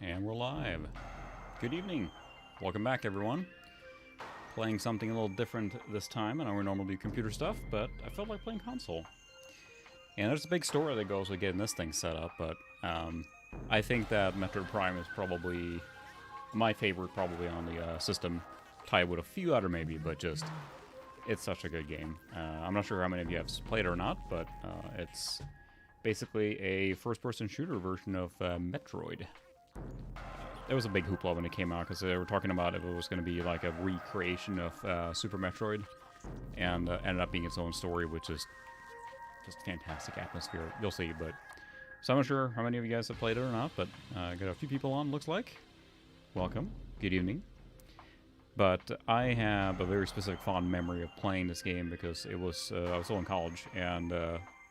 And we're live. Good evening. Welcome back, everyone. Playing something a little different this time. I know we normally do computer stuff, but I felt like playing console. And there's a big story that goes with getting this thing set up, but I think that Metroid Prime is probably my favorite, probably on the system. Tied with a few other maybe, but just, it's such a good game. I'm not sure how many of you have played it or not, but it's basically a first-person shooter version of Metroid. It was a big hoopla when it came out because they were talking about if it was going to be like a recreation of Super Metroid, and ended up being its own story, which is just fantastic atmosphere. You'll see, but so I'm not sure how many of you guys have played it or not, but got a few people on, looks like. Welcome. Good evening. But I have a very specific fond memory of playing this game because it was I was still in college and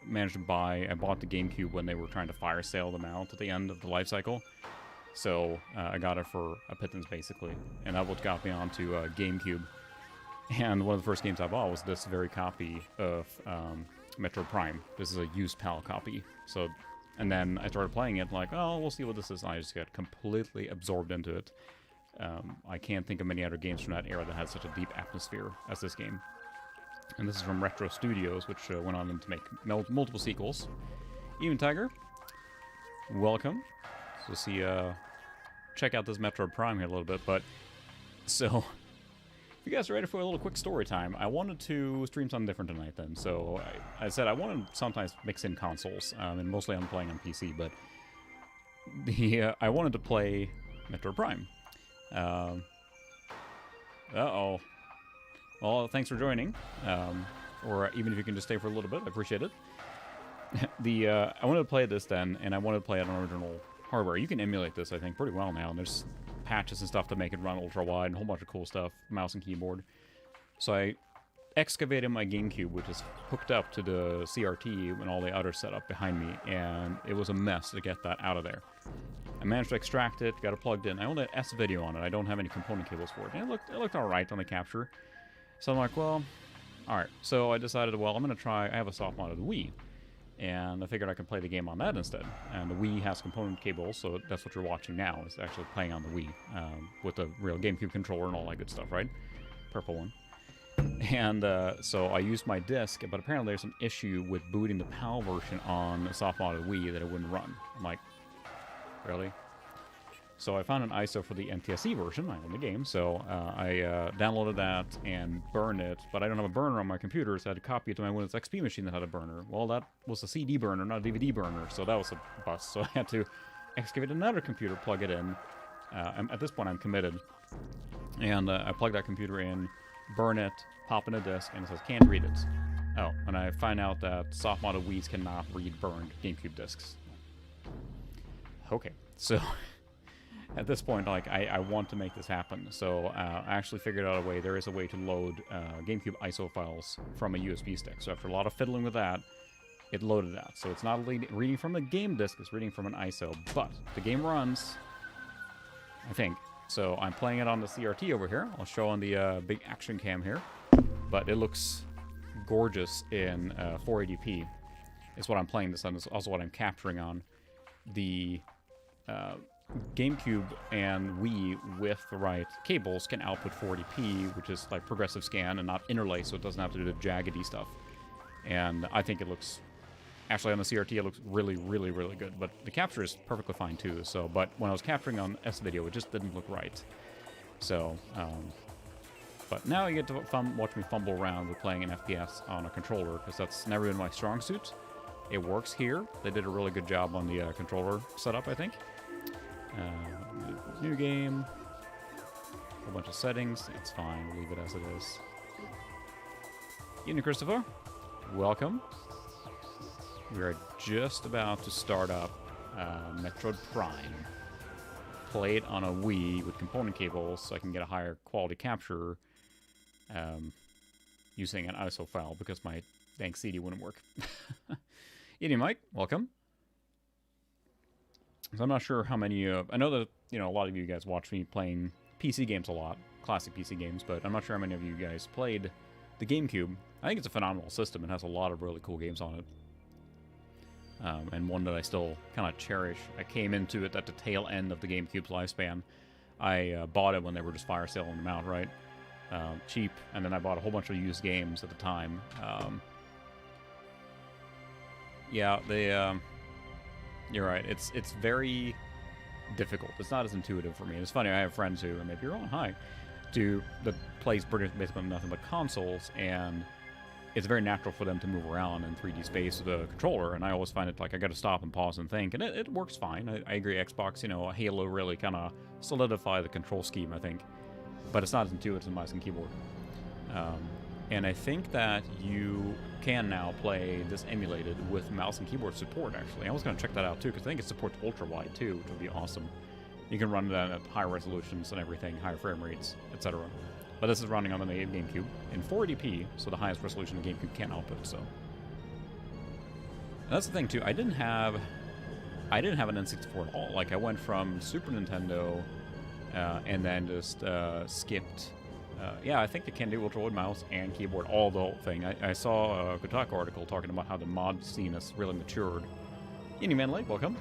managed to I bought the GameCube when they were trying to fire sale them out at the end of the life cycle. So I got it for a pittance, basically, and that what got me onto GameCube. And one of the first games I bought was this very copy of Metroid Prime. This is a used PAL copy. So, and then I started playing it, like, oh, we'll see what this is. And I just got completely absorbed into it. I can't think of many other games from that era that had such a deep atmosphere as this game. And this is from Retro Studios, which went on to make multiple sequels. Even Tiger, welcome. So see, check out this Metroid Prime here a little bit, but, so, if you guys are ready for a little quick story time, I wanted to stream something different tonight then. So, I said I want to sometimes mix in consoles, and mostly I'm playing on PC, but I wanted to play Metroid Prime. Uh-oh. Well, thanks for joining, or even if you can just stay for a little bit, I appreciate it. I wanted to play this then, and I wanted to play it on original hardware. You can emulate this, I think, pretty well now, and there's patches and stuff to make it run ultra-wide, and a whole bunch of cool stuff, mouse and keyboard. So I excavated my GameCube, which is hooked up to the CRT and all the other setup behind me, and it was a mess to get that out of there. I managed to extract it, got it plugged in. I only had S-video on it. I don't have any component cables for it. And it looked alright on the capture. So I'm like, well, alright. So I decided, well, I'm going to try, I have a soft-modded Wii. And I figured I could play the game on that instead. And the Wii has component cables, so that's what you're watching now, is actually playing on the Wii. With the real GameCube controller and all that good stuff, right? Purple one. And so I used my disc, but apparently there's an issue with booting the PAL version on a soft-modded Wii that it wouldn't run. I'm like, really? So I found an ISO for the NTSC version. I own the game, so I downloaded that and burned it, but I don't have a burner on my computer, so I had to copy it to my Windows XP machine that had a burner. Well, that was a CD burner, not a DVD burner, so that was a bust. So I had to excavate another computer, plug it in. At this point, I'm committed. And I plug that computer in, burn it, pop in a disk, and it says, can't read it. Oh, and I find out that soft-modded Wii's cannot read burned GameCube discs. Okay, so at this point, like, I want to make this happen, so I actually figured out a way. There is a way to load GameCube ISO files from a USB stick. So after a lot of fiddling with that, it loaded that. So it's not reading from the game disk, it's reading from an ISO, but the game runs, I think. So I'm playing it on the CRT over here. I'll show on the big action cam here, but it looks gorgeous in 480p. Is what I'm playing this on. It's also what I'm capturing on. The GameCube and Wii with the right cables can output 480p, which is like progressive scan and not interlace, so it doesn't have to do the jaggedy stuff. And I think it looks, actually on the CRT, it looks really, really, really good. But the capture is perfectly fine too. So, but when I was capturing on S-video, it just didn't look right. So, but now you get to watch me fumble around with playing an FPS on a controller, because that's never been my strong suit. It works here. They did a really good job on the controller setup, I think. New game. A bunch of settings. It's fine. We'll leave it as it is. Evening, Christopher. Welcome. We are just about to start up Metroid Prime. Played on a Wii with component cables so I can get a higher quality capture using an ISO file because my dang CD wouldn't work. Evening, Mike. Welcome. So I'm not sure how many I know that, you know, a lot of you guys watch me playing PC games a lot, classic PC games, but I'm not sure how many of you guys played the GameCube. I think it's a phenomenal system. It has a lot of really cool games on it. and one that I still kind of cherish. I came into it at the tail end of the GameCube's lifespan. I bought it when they were just fire selling them out, right? Cheap, and then I bought a whole bunch of used games at the time. Yeah, you're right. It's very difficult. It's not as intuitive for me. It's funny, I have friends who, or maybe you're on high, that plays basically nothing but consoles, and it's very natural for them to move around in 3D space with a controller, and I always find it like I gotta stop and pause and think, and it works fine. I agree, Xbox, Halo really kind of solidified the control scheme, I think, but it's not as intuitive as mouse and keyboard. And I think that you can now play this emulated with mouse and keyboard support, actually. I was going to check that out, too, because I think it supports ultra-wide, too, which would be awesome. You can run that at higher resolutions and everything, higher frame rates, etc. But this is running on the native GameCube in 480p, so the highest resolution the GameCube can output, so. And that's the thing, too. I didn't have an N64 at all. Like, I went from Super Nintendo and then just skipped... yeah, I think they can do ultra-wide mouse and keyboard, all the whole thing. I saw a Kotaku article talking about how the mod scene has really matured. Indie Man Lake, welcome.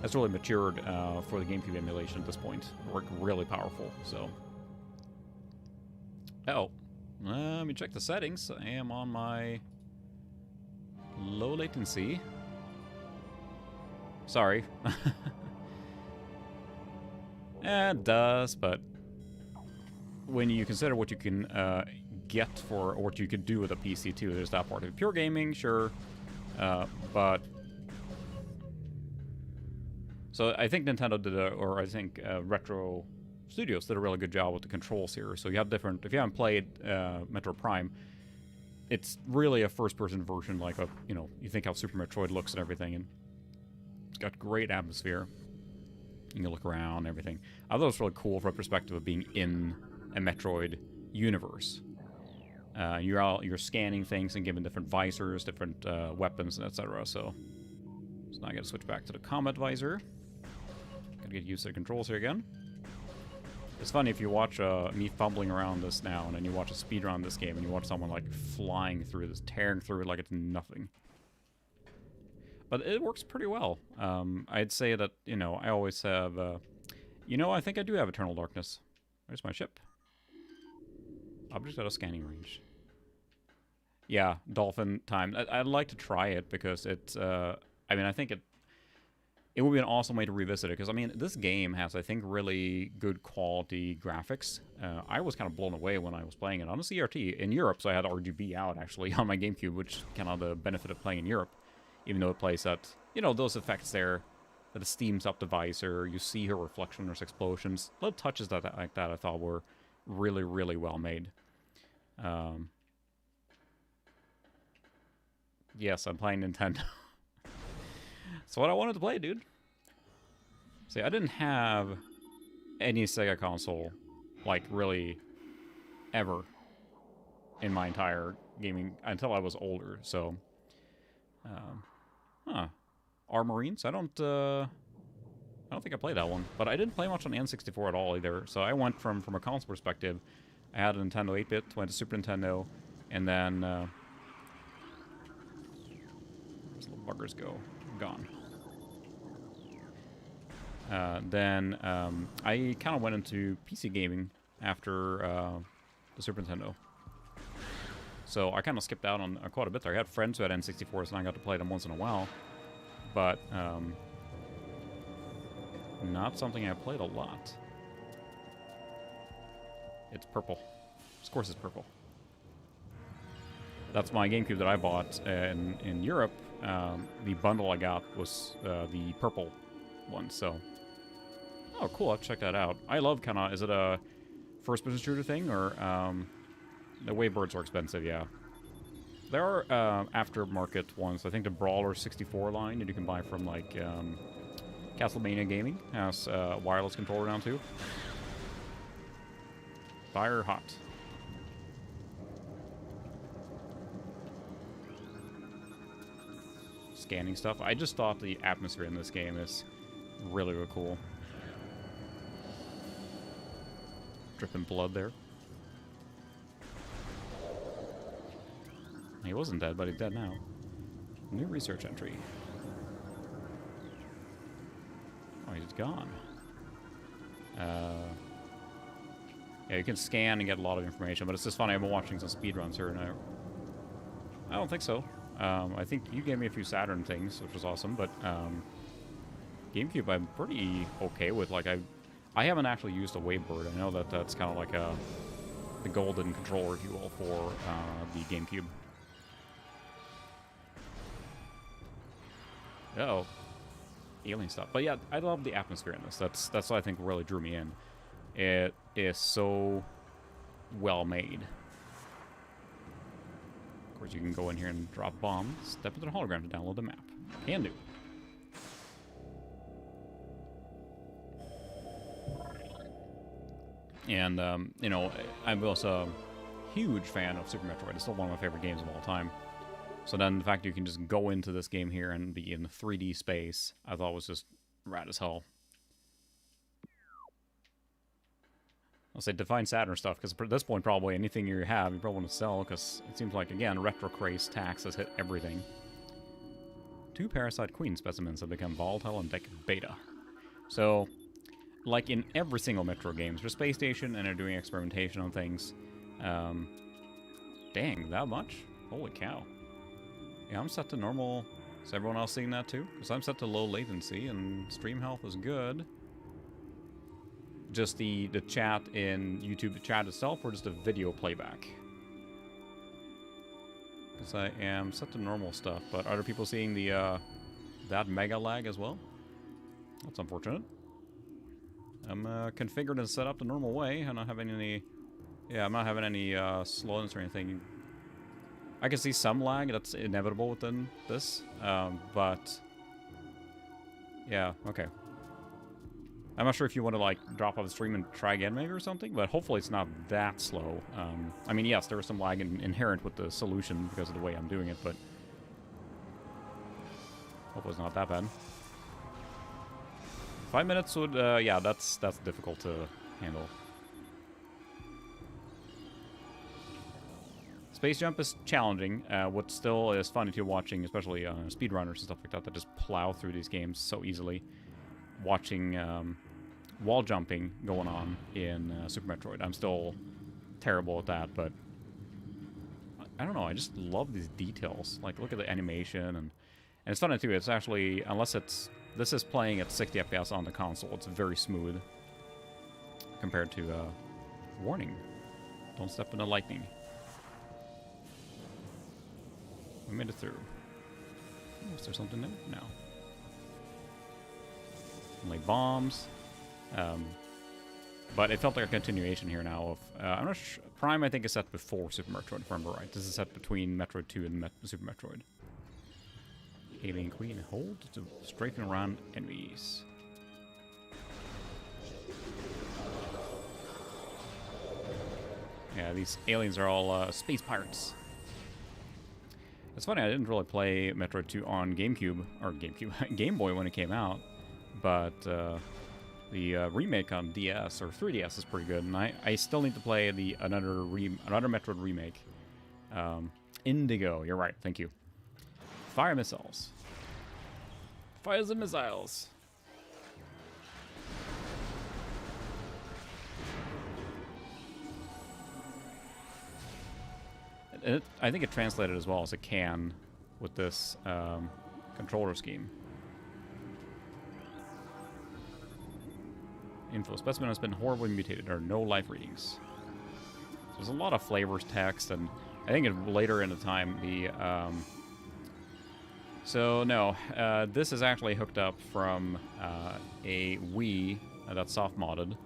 That's really matured for the GameCube emulation at this point. Worked really powerful, so. Oh, let me check the settings. I am on my low latency. Sorry. It does, but when you consider what you can get for, or what you could do with a PC too, there's that part of it. Pure gaming, sure, but so I think Nintendo did or I think Retro Studios did a really good job with the controls here. So you have different. If you haven't played Metroid Prime, it's really a first-person version, like you think how Super Metroid looks and everything, and it's got great atmosphere. You can look around and everything. I thought it was really cool from a perspective of being in a Metroid universe. You're scanning things and given different visors, different weapons, and etc. So now I gotta switch back to the combat visor. Gotta get used to the controls here again. It's funny if you watch me fumbling around this now, and then you watch a speedrun of this game, and you watch someone like flying through this, tearing through it like it's nothing. But it works pretty well. I'd say that, I always have, I think I do have Eternal Darkness. Where's my ship? Object out of scanning range. Yeah, Dolphin time. I'd like to try it because it's, I think it would be an awesome way to revisit it. Because, this game has, I think, really good quality graphics. I was kind of blown away when I was playing it on a CRT in Europe, so I had RGB out, actually, on my GameCube, which kind of the benefit of playing in Europe. Even though it plays at, those effects there, that it steams up the visor, you see her reflection, there's explosions. Little touches like that I thought were really, really well made. Yes, I'm playing Nintendo. That's what I wanted to play, dude. See, I didn't have any Sega console, like, really, ever in my entire gaming, until I was older, so... Armorines? I don't think I played that one. But I didn't play much on the N64 at all either. So I went from a console perspective. I had a Nintendo 8-bit, went to Super Nintendo, and then where's the little buggers go? Gone. Then I kind of went into PC gaming after the Super Nintendo. So I kind of skipped out on quite a bit there. I had friends who had N64s, and I got to play them once in a while. But not something I played a lot. It's purple. Of course it's purple. That's my GameCube that I bought in Europe. The bundle I got was the purple one, so... Oh, cool, I'll check that out. I love is it a first-person shooter thing, or... The Wavebirds are expensive, yeah. There are aftermarket ones. I think the Brawler 64 line that you can buy from, like, Castlevania Gaming has a wireless controller now, too. Fire hot. Scanning stuff. I just thought the atmosphere in this game is really, really cool. Dripping blood there. He wasn't dead, but he's dead now. New research entry. gone? Yeah, you can scan and get a lot of information, but it's just funny. I've been watching some speedruns here, and I don't think so. I think you gave me a few Saturn things, which was awesome, but GameCube I'm pretty okay with. Like, I haven't actually used a Wavebird. I know that that's kind of like the golden controller, if you will, for the GameCube. Uh-oh. Alien stuff. But yeah, I love the atmosphere in this. That's what I think really drew me in. It is so well made. Of course, you can go in here and drop bombs. Step into the hologram to download the map. Can do. And, you know, I'm also a huge fan of Super Metroid. It's still one of my favorite games of all time. So then the fact that you can just go into this game here and be in 3D space, I thought was just rad as hell. I'll say define Saturn stuff, because at this point probably anything you have you probably want to sell, because it seems like, again, retro craze tax has hit everything. 2 Parasite Queen specimens have become volatile and deck beta. So, like in every single Metro game, there's a space station and they're doing experimentation on things. Dang, that much? Holy cow. Yeah, I'm set to normal. Is everyone else seeing that too? Because I'm set to low latency and stream health is good. Just the chat in YouTube, the chat itself, or just the video playback? Because I am set to normal stuff, but are there people seeing the that mega lag as well? That's unfortunate. I'm configured and set up the normal way. I'm not having any... Yeah, I'm not having any slowness or anything. I can see some lag. That's inevitable within this. But... Yeah, okay. I'm not sure if you want to, like, drop off the stream and try again maybe or something, but hopefully it's not that slow. I mean, yes, there is some lag inherent with the solution because of the way I'm doing it, but... Hopefully it's not that bad. 5 minutes would, yeah, that's difficult to handle. Space jump is challenging. What still is funny to watching, especially speedrunners and stuff like that just plow through these games so easily. Watching wall jumping going on in Super Metroid. I'm still terrible at that, but I don't know. I just love these details. Like, look at the animation, and it's funny too. It's actually, unless it's this is playing at 60 FPS on the console, it's very smooth compared to warning. Don't step in the lightning. We made it through. Oh, is there something there? No. Only bombs. But it felt like a continuation here now of... I'm not sure. Prime, I think, is set before Super Metroid, if I remember right. This is set between Metroid 2 and Super Metroid. Alien Queen, hold to strafing around enemies. Yeah, these aliens are all space pirates. It's funny, I didn't really play Metroid 2 on GameCube, or Game Boy when it came out, but the remake on DS, or 3DS, is pretty good, and I still need to play another Metroid remake. Indigo, you're right, thank you. Fire missiles. Fires and missiles. I think it translated as well as it can with this controller scheme. Info. Specimen has been horribly mutated. There are no life readings. So there's a lot of flavors text, and I think later in the time, so no, this is actually hooked up from a Wii that's soft modded,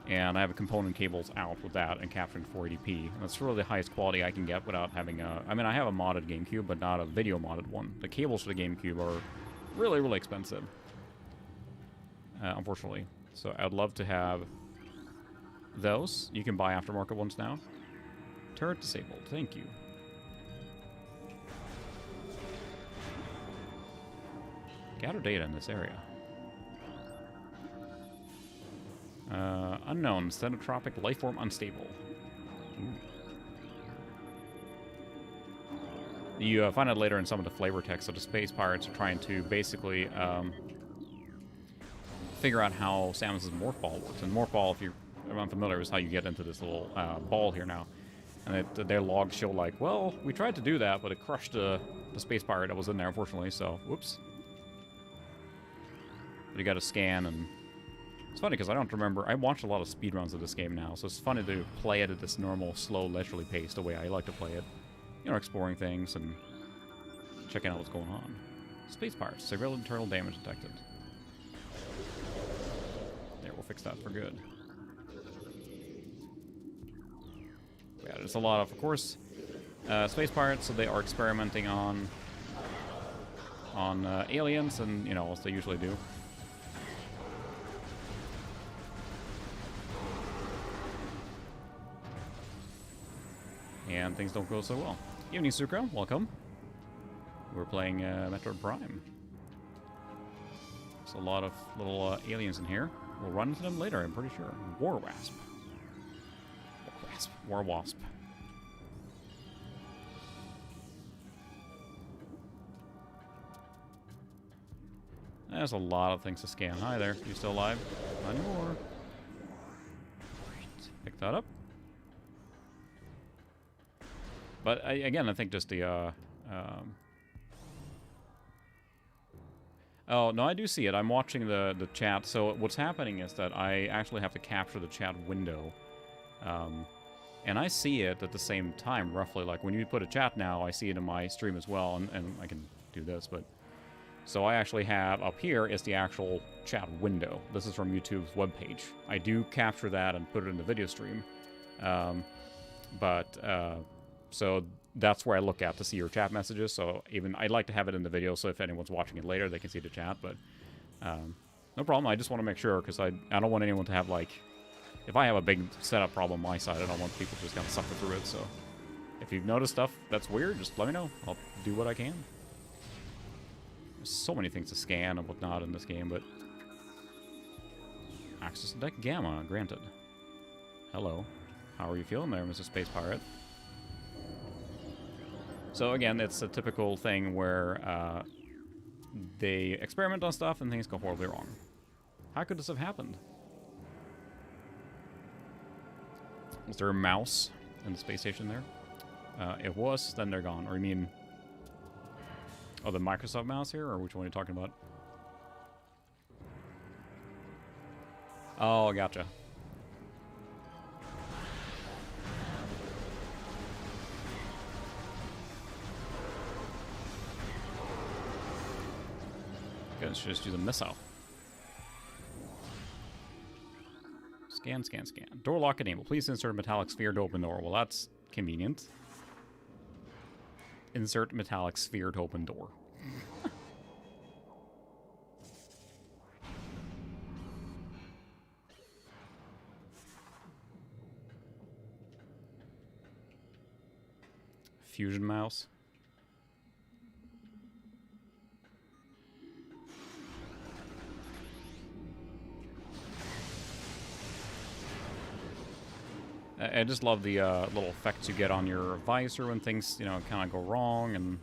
and I have component cables out with that and capturing 480p. And that's really the highest quality I can get without having a... I mean, I have a modded GameCube, but not a video modded one. The cables for the GameCube are really, really expensive, unfortunately. So I'd love to have those. You can buy aftermarket ones now. Turret disabled. Thank you. Gather data in this area. Unknown. Cenotropic lifeform unstable. Ooh. You find out later in some of the flavor text that the space pirates are trying to basically figure out how Samus's morph ball works. And morph ball, if you're unfamiliar, is how you get into this little ball here now. And their logs show like, well, we tried to do that, but it crushed the space pirate that was in there, unfortunately, so whoops. But you gotta scan, and it's funny because I don't remember. I watched a lot of speedruns of this game now, so it's funny to play it at this normal, slow, leisurely pace, the way I like to play it. You know, exploring things and checking out what's going on. Space pirates, severe internal damage detected. There, we'll fix that for good. Yeah, there's a lot of course, space pirates, so they are experimenting on aliens, and, you know, as they usually do. And things don't go so well. Evening, Sukra. Welcome. We're playing Metroid Prime. There's a lot of little aliens in here. We'll run into them later, I'm pretty sure. War Wasp. War Wasp. There's a lot of things to scan. Hi there. You still alive? Not anymore. Pick that up. But again, I think just the oh, no, I do see it. I'm watching the chat. So what's happening is that I actually have to capture the chat window. And I see it at the same time, roughly. Like, when you put a chat now, I see it in my stream as well. And I can do this, but... So I actually have, up here, is the actual chat window. This is from YouTube's webpage. I do capture that and put it in the video stream. So that's where I look at to see your chat messages. So even I'd like to have it in the video, so if anyone's watching it later, they can see the chat. But no problem. I just want to make sure, because I don't want anyone to have, like... If I have a big setup problem on my side, I don't want people to just kind of suffer through it. So if you've noticed stuff that's weird, just let me know. I'll do what I can. There's so many things to scan and whatnot in this game, but... Access to Deck Gamma, granted. Hello. How are you feeling there, Mr. Space Pirate? So again, it's a typical thing where they experiment on stuff and things go horribly wrong. How could this have happened? Is there a mouse in the space station there? It was, then they're gone. Or you mean... Oh, the Microsoft mouse here? Or which one are you talking about? Oh, gotcha. Let's just use a missile. Scan, scan, scan. Door lock enabled. Please insert metallic sphere to open door. Well, that's convenient. Insert metallic sphere to open door. Fusion mouse. I just love the little effects you get on your visor when things, you know, kind of go wrong. And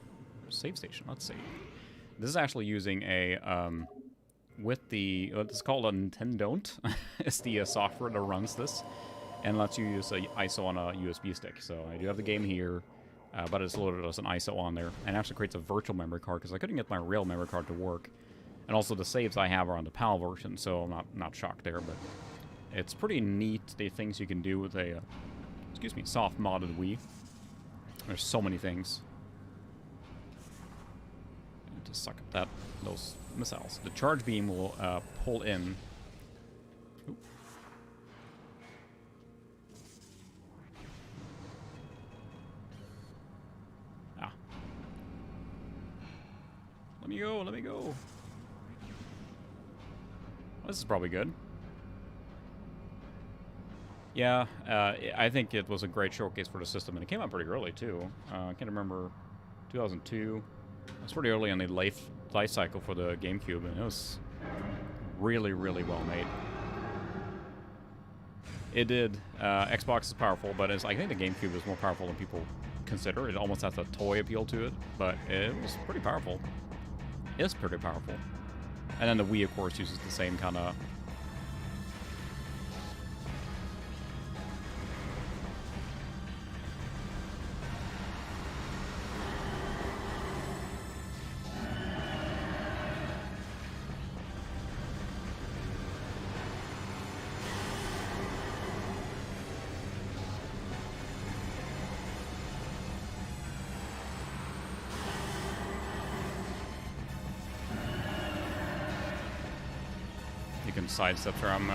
save station, let's see. This is actually using a, with the, it's called a Nintendo. It's the software that runs this. And lets you use a ISO on a USB stick. So I do have the game here, but it's loaded as an ISO on there. And actually creates a virtual memory card, because I couldn't get my real memory card to work. And also the saves I have are on the PAL version, so I'm not shocked there, but... It's pretty neat, the things you can do with a, excuse me, soft modded Wii. There's so many things. To suck at those missiles. The charge beam will pull in. Oop. Ah. Let me go, let me go. Well, this is probably good. Yeah, I think it was a great showcase for the system, and it came out pretty early, too. I can't remember, 2002. It was pretty early in the life cycle for the GameCube, and it was really, really well made. It did. Xbox is powerful, but I think the GameCube is more powerful than people consider. It almost has a toy appeal to it, but it was pretty powerful. It's pretty powerful. And then the Wii, of course, uses the same kind of... You can sidestep from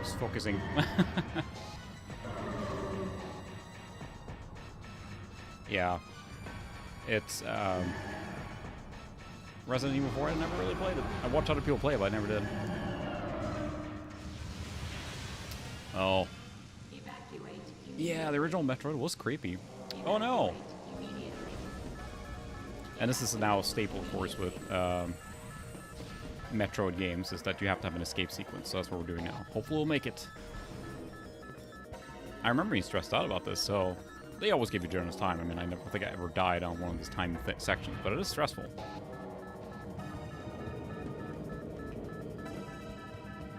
just focusing. Yeah, it's Resident Evil 4. I never really played it. I watched other people play it, but I never did. Oh, yeah, the original Metroid was creepy. Oh no. And this is now a staple, of course, with Metroid games, is that you have to have an escape sequence. So that's what we're doing now. Hopefully we'll make it. I remember being stressed out about this, so they always give you generous time. I mean, I never think I ever died on one of these time sections, but it is stressful.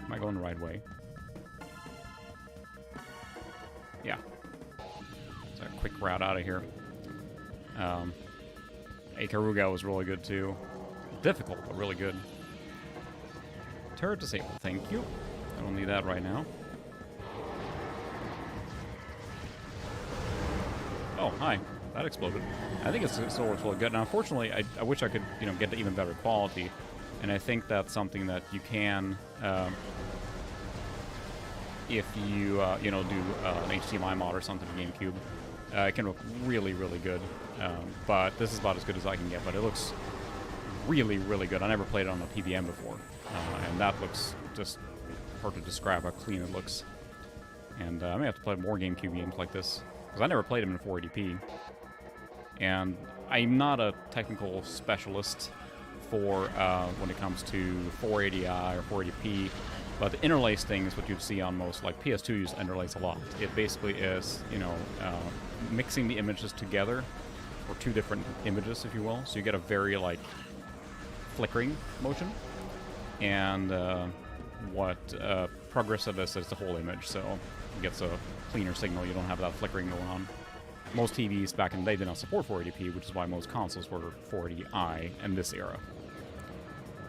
Am I going the right way? Yeah. It's a quick route out of here. Ikaruga was really good too. Difficult, but really good. Turret disabled, thank you. I don't need that right now. Oh, hi. That exploded. I think it still works really good. Now, unfortunately, I wish I could, get even better quality. And I think that's something that you can, if you, do an HDMI mod or something for GameCube. It can look really, really good. But this is about as good as I can get. But it looks really, really good. I never played it on a PBM before. And that looks just hard to describe how clean it looks. And I may have to play more GameCube games like this, because I never played them in 480p. And I'm not a technical specialist for when it comes to 480i or 480p. But the interlace thing is what you'd see on most, like PS2 uses interlace a lot. It basically is, mixing the images together, or two different images, if you will. So you get a very, flickering motion. And what progress of this is the whole image, so it gets a cleaner signal. You don't have that flickering going on. Most TVs back in the day did not support 480p, which is why most consoles were 480i in this era.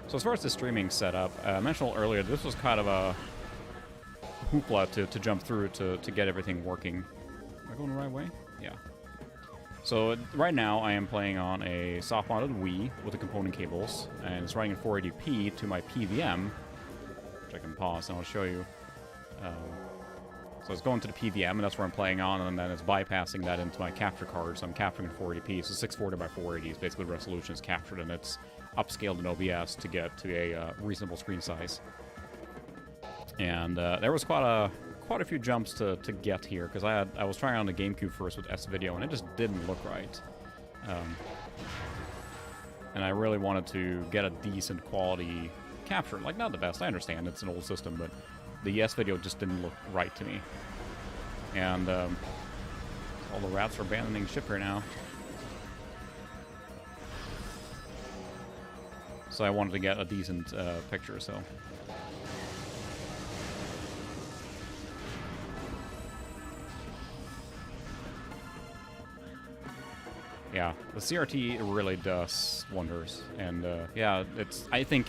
So as far as the streaming setup, I mentioned earlier, this was kind of a hoopla to jump through to get everything working. Am I going the right way? Yeah. So right now I am playing on a soft-mounted Wii with the component cables, and it's running in 480p to my PVM, which I can pause and I'll show you. So it's going to the PVM, and that's where I'm playing on, and then it's bypassing that into my capture card, so I'm capturing in 480p. So 640 by 480 is basically the resolution is captured, and it's upscaled in OBS to get to a reasonable screen size. And there was quite a few jumps to get here, because I was trying on the GameCube first with S-Video, and it just didn't look right. And I really wanted to get a decent quality capture. Like, not the best, I understand, it's an old system, but the S-Video just didn't look right to me. And all the rats are abandoning ship here now. So I wanted to get a decent picture, so... Yeah, the CRT really does wonders, and yeah, I think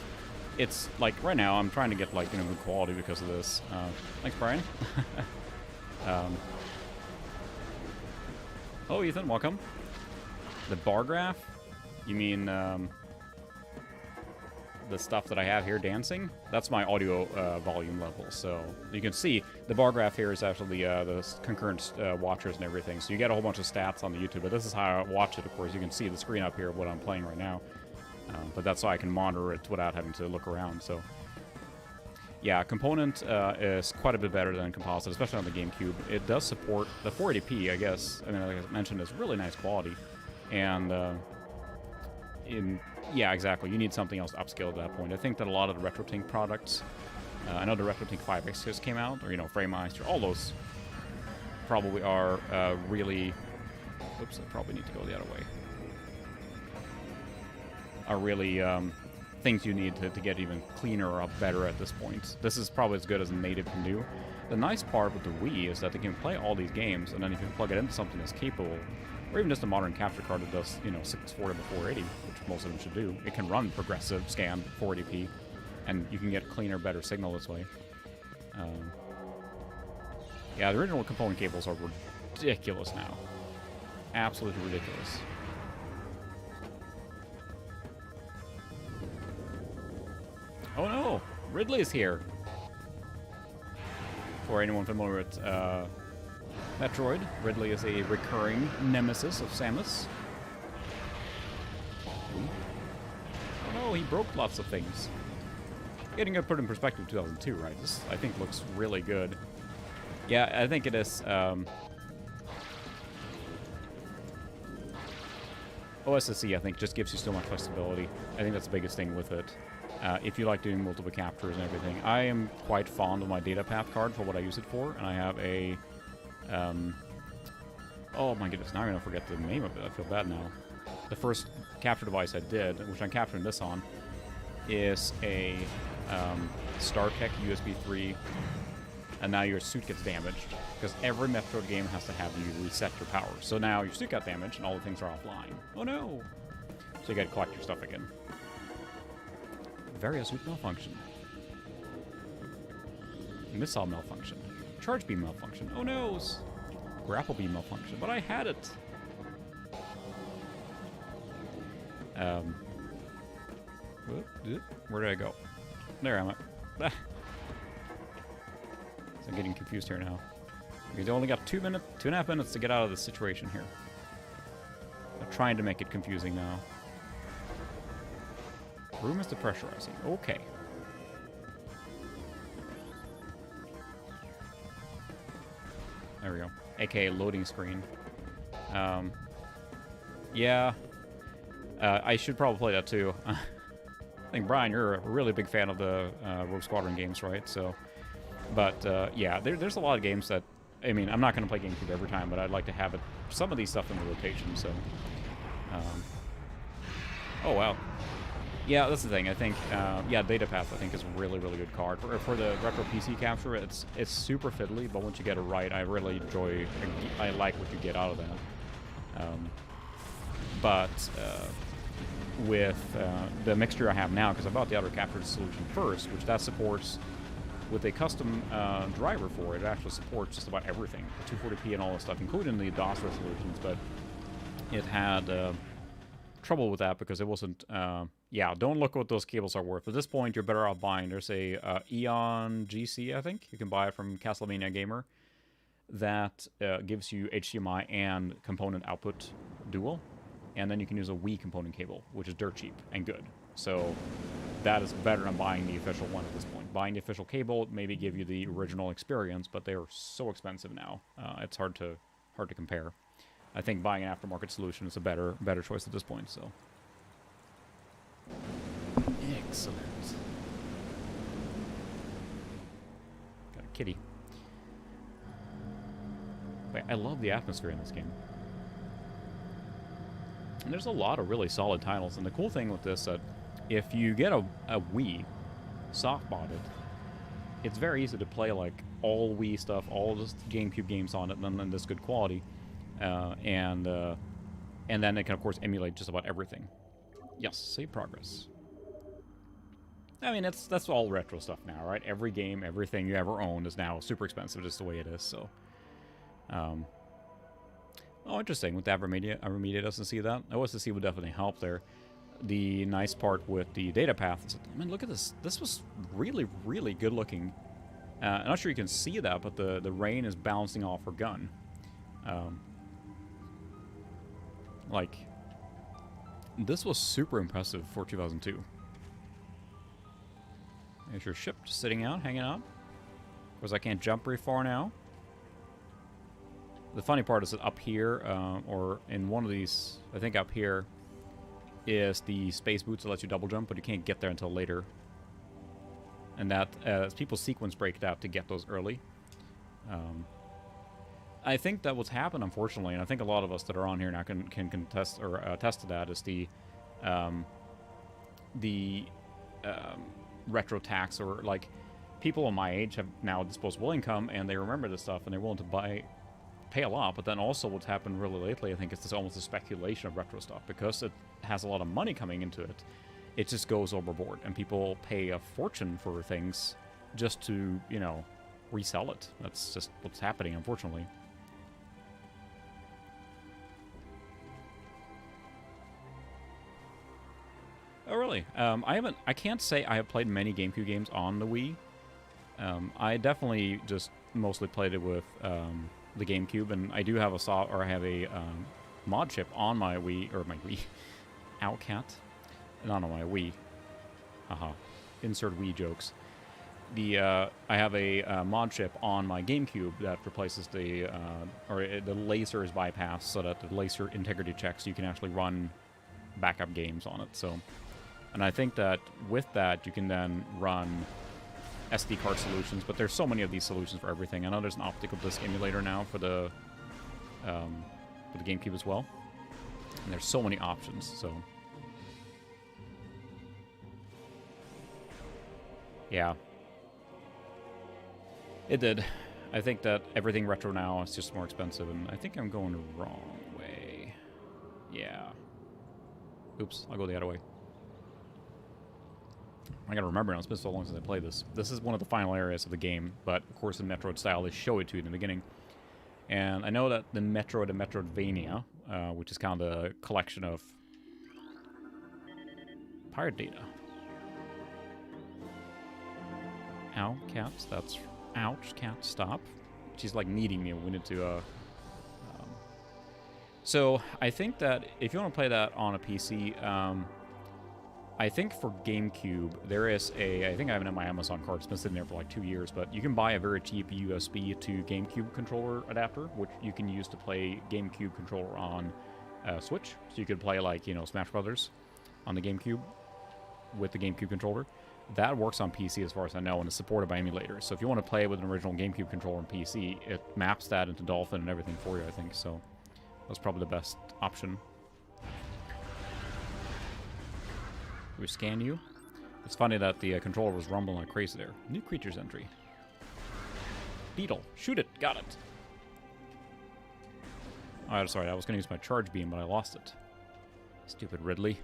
it's like right now I'm trying to get good quality because of this. Thanks, Brian. Oh, Ethan, welcome. The bar graph? You mean the stuff that I have here dancing? That's my audio volume level. So you can see the bar graph here is actually the concurrent watchers and everything. So you get a whole bunch of stats on the YouTube, but this is how I watch it, of course. You can see the screen up here of what I'm playing right now. But that's so I can monitor it without having to look around. So yeah, component is quite a bit better than composite, especially on the GameCube. It does support the 480p, I guess. I mean, like I mentioned, it's really nice quality. And yeah, exactly. You need something else to upscale at that point. I think that a lot of the RetroTink products, I know the RetroTink 5X just came out, or, FrameMeister, all those probably are really... Oops, I probably need to go the other way. are really things you need to get even cleaner or better at this point. This is probably as good as a native can do. The nice part with the Wii is that they can play all these games, and then if you plug it into something that's capable, or even just a modern capture card that does, 640 to 480, which most of them should do, it can run progressive scan 480p, and you can get cleaner, better signal this way. Yeah, the original component cables are ridiculous now. Absolutely ridiculous. Oh no! Ridley is here! For anyone familiar with Metroid, Ridley is a recurring nemesis of Samus. Oh no, he broke lots of things. Getting it put in perspective, 2002, right? This, I think, looks really good. Yeah, I think it is. OSSC, I think, just gives you so much flexibility. I think that's the biggest thing with it. If you like doing multiple captures and everything. I am quite fond of my data path card for what I use it for, and I have a... oh my goodness, now I'm going to forget the name of it. I feel bad now. The first capture device I did, which I'm capturing this on, is a StarTech USB 3, and now your suit gets damaged, because every Metroid game has to have you reset your power. So now your suit got damaged, and all the things are offline. Oh no! So you gotta collect your stuff again. Various suit malfunction. Missile malfunction. Charge beam malfunction. Oh no! Grapple beam malfunction. But I had it! Where did I go? There I'm at. So I'm getting confused here now. We've only got 2.5 minutes to get out of this situation here. I'm trying to make it confusing now. Room is depressurizing. Okay. There we go. AKA loading screen. Yeah. I should probably play that too. I think, Brian, you're a really big fan of the Rogue Squadron games, right? So, but yeah, there's a lot of games that, I mean, I'm not going to play GameCube every time, but I'd like to have some of these stuff in the rotation, so. Oh, wow. Yeah, that's the thing. I think, yeah, Datapath, I think, is a really, really good card. For the retro PC capture, it's super fiddly, but once you get it right, I really enjoy, I like what you get out of that. But with the mixture I have now, because I bought the outer capture solution first, which that supports with a custom driver for it. It actually supports just about everything, the 240p and all this stuff, including the DOS resolutions, but it had trouble with that because it wasn't, yeah, don't look what those cables are worth. At this point, you're better off buying. There's a Eon GC, I think. You can buy it from Castlevania Gamer. That gives you HDMI and component output dual. And then you can use a Wii component cable, which is dirt cheap and good. So that is better than buying the official one at this point. Buying the official cable maybe give you the original experience, but they're so expensive now. It's hard to compare. I think buying an aftermarket solution is a better choice at this point. So excellent. Got a kitty. But I love the atmosphere in this game. And there's a lot of really solid titles. And the cool thing with this, that if you get a Wii soft-botted, it's very easy to play like all Wii stuff, all just GameCube games on it, and then this good quality. And then it can, of course, emulate just about everything. Yes, save progress. I mean, that's all retro stuff now, right? Every game, everything you ever owned is now super expensive, just the way it is, so... oh, interesting. With the Avermedia doesn't see that. OSSC would definitely help there. The nice part with the data path is, I mean, look at this. This was really, really good looking. I'm not sure you can see that, but the rain is bouncing off her gun. Like, this was super impressive for 2002. There's your ship just sitting out, hanging out. Of course, I can't jump very far now. The funny part is that up here, or in one of these, I think up here, is the space boots that lets you double jump, but you can't get there until later. And that, people sequence break out to get those early. I think that what's happened, unfortunately, and I think a lot of us that are on here now can contest or attest to that, is the the retro tax, or like people of my age have now disposable income and they remember this stuff and they're willing to pay a lot. But then also what's happened really lately, I think, is this almost a speculation of retro stuff because it has a lot of money coming into it. It just goes overboard and people pay a fortune for things just to, you know, resell it. That's just what's happening, unfortunately. Oh, really? I can't say I have played many GameCube games on the Wii. I definitely just mostly played it with the GameCube, and I do have a mod chip on my Wii, or my Wii. Ow, cat. Not on my Wii. Haha. Insert Wii jokes. I have a mod chip on my GameCube that replaces the laser is bypassed so that the laser integrity checks, so you can actually run backup games on it. So, and I think that with that you can then run SD card solutions, but there's so many of these solutions for everything. I know there's an optical disc emulator now for the GameCube as well, and there's so many options. So, yeah. It did. I think that everything retro now is just more expensive, and I think I'm going the wrong way. Yeah. Oops, I'll go the other way. I gotta remember now, it's been so long since I played this. This is one of the final areas of the game, but of course in Metroid style they show it to you in the beginning. And I know that the Metroid and Metroidvania, which is kind of a collection of pirate data. Ow, cats, that's... Ouch, cat, stop. She's like needing me. We need to, So, I think that if you want to play that on a PC, I think for GameCube, there is I think I have it in my Amazon card. It's been sitting there for like 2 years, but you can buy a very cheap USB to GameCube controller adapter, which you can use to play GameCube controller on Switch. So you could play like, you know, Smash Brothers on the GameCube with the GameCube controller. That works on PC as far as I know, and is supported by emulators. So if you want to play with an original GameCube controller on PC, it maps that into Dolphin and everything for you, I think. So that's probably the best option. We scan you. It's funny that the controller was rumbling like crazy there. New creatures entry. Beetle. Shoot it. Got it. Oh, sorry. I was going to use my charge beam, but I lost it. Stupid Ridley.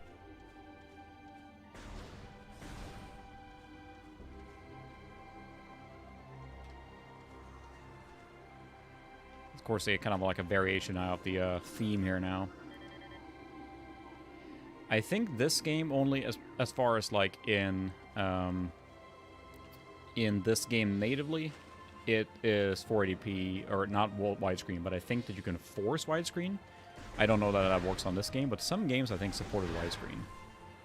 Of course, they kind of like a variation of the theme here now. I think this game only, as far as like in this game natively, it is 480p, or not widescreen, but I think that you can force widescreen. I don't know that works on this game, but some games I think supported widescreen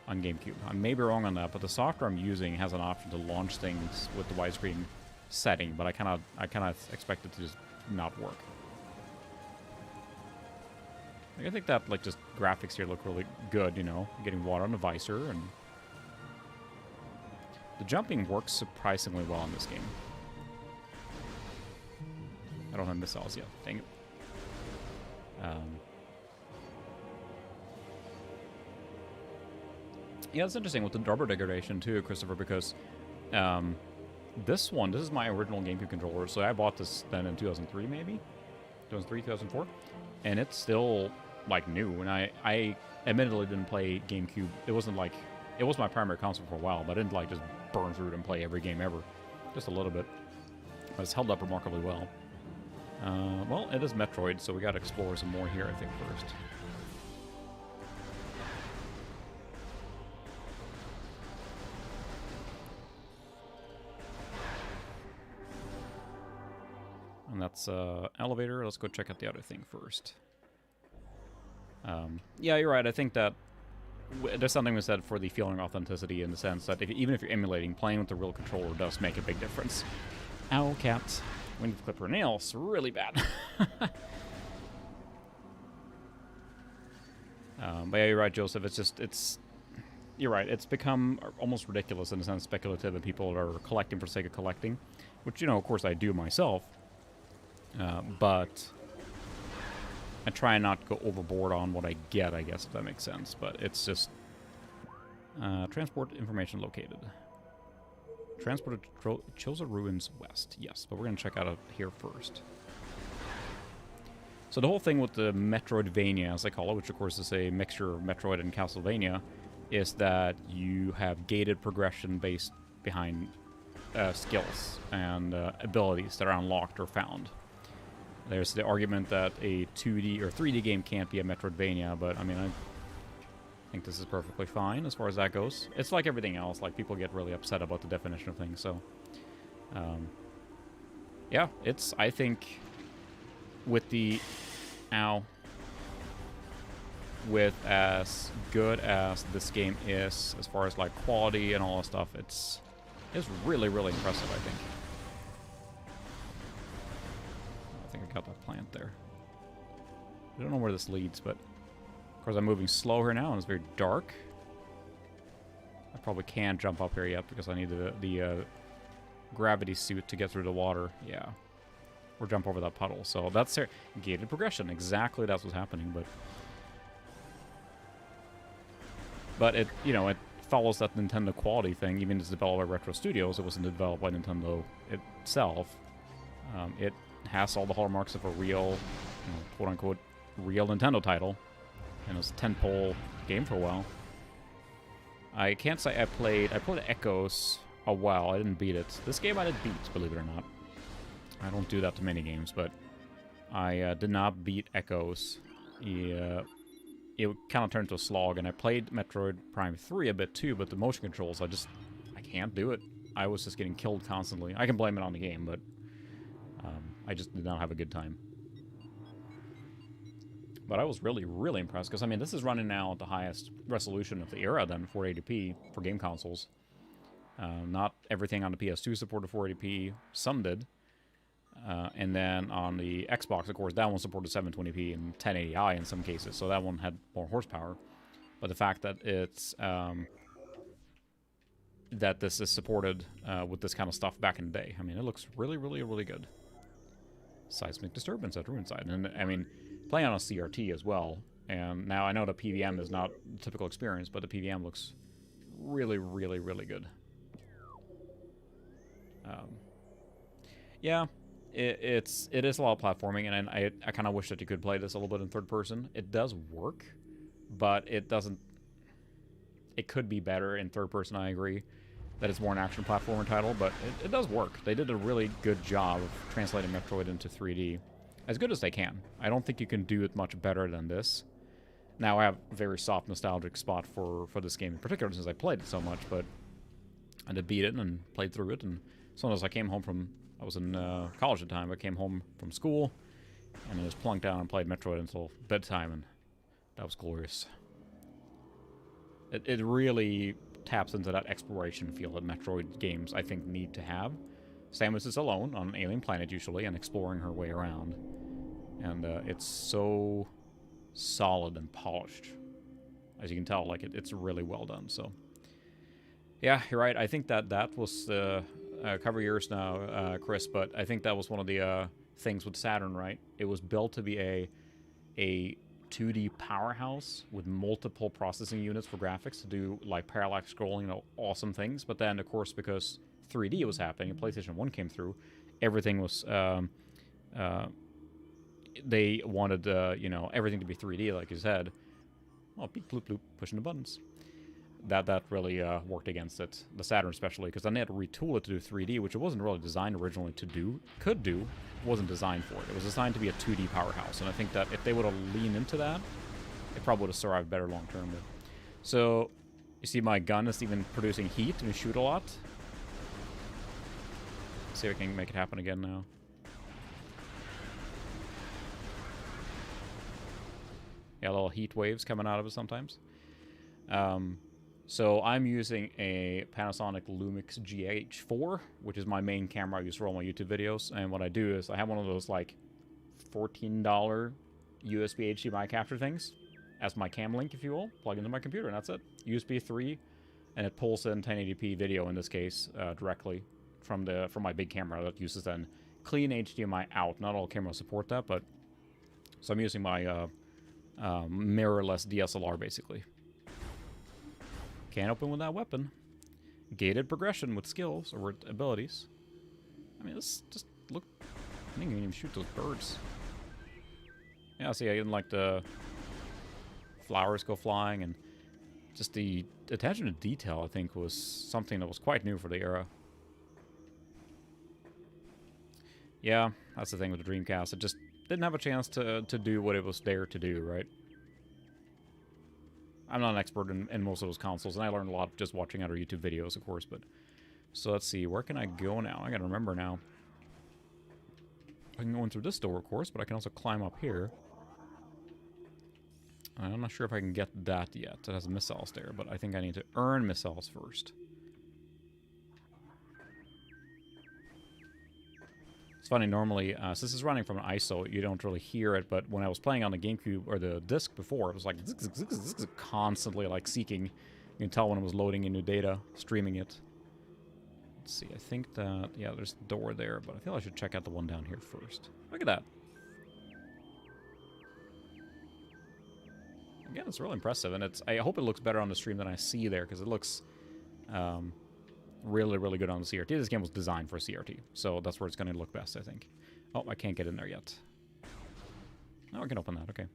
on GameCube. I may be wrong on that, but the software I'm using has an option to launch things with the widescreen setting, but I kind of expect it to just not work. I think that, like, just graphics here look really good, you know, getting water on the visor, and the jumping works surprisingly well in this game. I don't have missiles yet, dang it. Yeah, it's interesting with the rubber degradation too, Christopher, because this is my original GameCube controller, so I bought this then in 2003 maybe? 2003, 2004? And it's still, like, new, and I admittedly didn't play GameCube. It wasn't like, it was my primary console for a while, but I didn't, like, just burn through it and play every game ever. Just a little bit. But it's held up remarkably well. Well, it is Metroid, so we gotta explore some more here, I think, first. And that's elevator. Let's go check out the other thing first. Yeah, you're right. I think that there's something we said for the feeling authenticity, in the sense that even if you're emulating, playing with the real controller does make a big difference. Ow, cat. We need to clip her nails really bad. But yeah, you're right, Joseph. You're right. It's become almost ridiculous in a sense, speculative, and people are collecting for the sake of collecting, which, you know, of course I do myself. But I try not to go overboard on what I get, I guess, if that makes sense. But it's just, Transport information located. Transport to Chosa Ruins West. Yes, but we're going to check out here first. So the whole thing with the Metroidvania, as I call it, which of course is a mixture of Metroid and Castlevania, is that you have gated progression based behind skills and abilities that are unlocked or found. There's the argument that a 2D or 3D game can't be a Metroidvania, but I mean, I think this is perfectly fine as far as that goes. It's like everything else, like people get really upset about the definition of things, so yeah, it's, I think, with the with as good as this game is as far as like quality and all that stuff, it's really, really impressive, I think. I think I got that plant there. I don't know where this leads, but of course I'm moving slow here now and it's very dark. I probably can't jump up here yet because I need the gravity suit to get through the water. Yeah. Or jump over that puddle. So that's gated progression. Exactly that's what's happening, but it, you know, it follows that Nintendo quality thing. Even as developed by Retro Studios, it wasn't developed by Nintendo itself. It has all the hallmarks of a real, you know, quote-unquote, real Nintendo title. And it was a tentpole game for a while. I can't say I played Echoes a while. I didn't beat it. This game I did beat, believe it or not. I don't do that to many games, but I did not beat Echoes. It kind of turned to a slog, and I played Metroid Prime 3 a bit too, but the motion controls, I can't do it. I was just getting killed constantly. I can blame it on the game, but I just did not have a good time. But I was really, really impressed, because, I mean, this is running now at the highest resolution of the era, then, 480p for game consoles. Not everything on the PS2 supported 480p. Some did. And then on the Xbox, of course, that one supported 720p and 1080i in some cases, so that one had more horsepower. But the fact that it's that this is supported with this kind of stuff back in the day, I mean, it looks really, really, really good. Seismic disturbance at Ruinside, and I mean, playing on a CRT as well. And now I know the PVM is not the typical experience, but the PVM looks really, really, really good. Yeah. It is a lot of platforming, and I kind of wish that you could play this a little bit in third person. It does work, but it doesn't. It could be better in third person. I agree that it's more an action platformer title, but it does work. They did a really good job of translating Metroid into 3D, as good as they can. I don't think you can do it much better than this. Now I have a very soft nostalgic spot for this game in particular since I played it so much, but I did beat it and played through it, and sometimes I came home from. I was in college at the time. I came home from school, and I just plunked down and played Metroid until bedtime, and that was glorious. It really taps into that exploration feel that Metroid games, I think, need to have. Samus is alone on an alien planet, usually, and exploring her way around. And it's so solid and polished. As you can tell, like, it's really well done, so. Yeah, you're right. I think that was... cover yours now, Chris, but I think that was one of the things with Saturn, right? It was built to be a 2D powerhouse with multiple processing units for graphics to do, like, parallax scrolling, you know, awesome things. But then, of course, because 3D was happening and PlayStation 1 came through, everything was... they wanted, you know, everything to be 3D, like you said. Oh, beep, bloop, bloop, pushing the buttons. That really worked against it, the Saturn especially, because then they had to retool it to do 3D, which it wasn't really designed originally to do. Could do, wasn't designed for it. It was designed to be a 2D powerhouse, and I think that if they would have leaned into that, it probably would have survived better long term. So, you see my gun is even producing heat and we shoot a lot. Let's see if I can make it happen again now. Yeah, little heat waves coming out of it sometimes. So I'm using a Panasonic Lumix GH4, which is my main camera I use for all my YouTube videos. And what I do is I have one of those, like, $14 USB HDMI capture things as my cam link, if you will. Plug into my computer, and that's it. USB 3, and it pulls in 1080p video, in this case, directly from my big camera that uses then clean HDMI out. Not all cameras support that, but... So I'm using my mirrorless DSLR, basically. Can't open with that weapon. Gated progression with skills or with abilities. I mean, this just look. I think you can even shoot those birds. Yeah, see, I didn't like the flowers go flying, and just the attention to detail, I think, was something that was quite new for the era. Yeah, that's the thing with the Dreamcast. It just didn't have a chance to do what it was there to do, right? I'm not an expert in most of those consoles, and I learned a lot just watching other YouTube videos, of course, but... So let's see, where can I go now? I gotta remember now. I can go in through this door, of course, but I can also climb up here. I'm not sure if I can get that yet. It has missiles there, but I think I need to earn missiles first. It's funny, normally, since this is running from an ISO, you don't really hear it, but when I was playing on the GameCube, or the disc before, it was like constantly like seeking. You can tell when it was loading in new data, streaming it. Let's see, I think that, yeah, there's a door there, but I feel I should check out the one down here first. Look at that. Again, it's really impressive, and I hope it looks better on the stream than I see there, because it looks really, really good on the CRT. This game was designed for CRT, so that's where it's going to look best, I think. Oh, I can't get in there yet. Oh, I can open that, okay.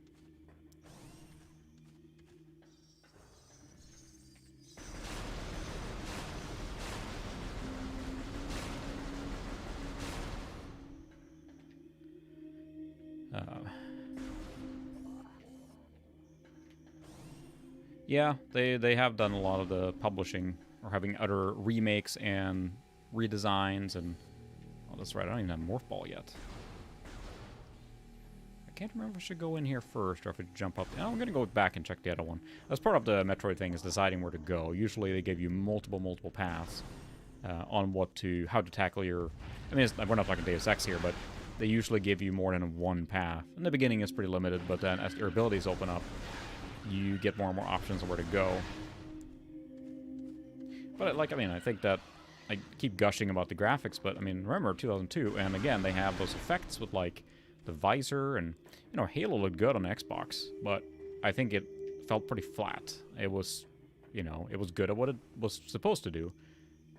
Yeah, they have done a lot of the publishing, or having other remakes and redesigns, and... Oh, that's right, I don't even have Morph Ball yet. I can't remember if I should go in here first, or if I should jump up... No, I'm gonna go back and check the other one. That's part of the Metroid thing, is deciding where to go. Usually they give you multiple paths on how to tackle your... I mean, we're not talking Deus Ex here, but they usually give you more than one path. In the beginning it's pretty limited, but then as your abilities open up, you get more and more options on where to go. But, like, I mean, I think that I keep gushing about the graphics, but, I mean, remember 2002, and again, they have those effects with, like, the visor, and, you know, Halo looked good on Xbox, but I think it felt pretty flat. It was, you know, it was good at what it was supposed to do,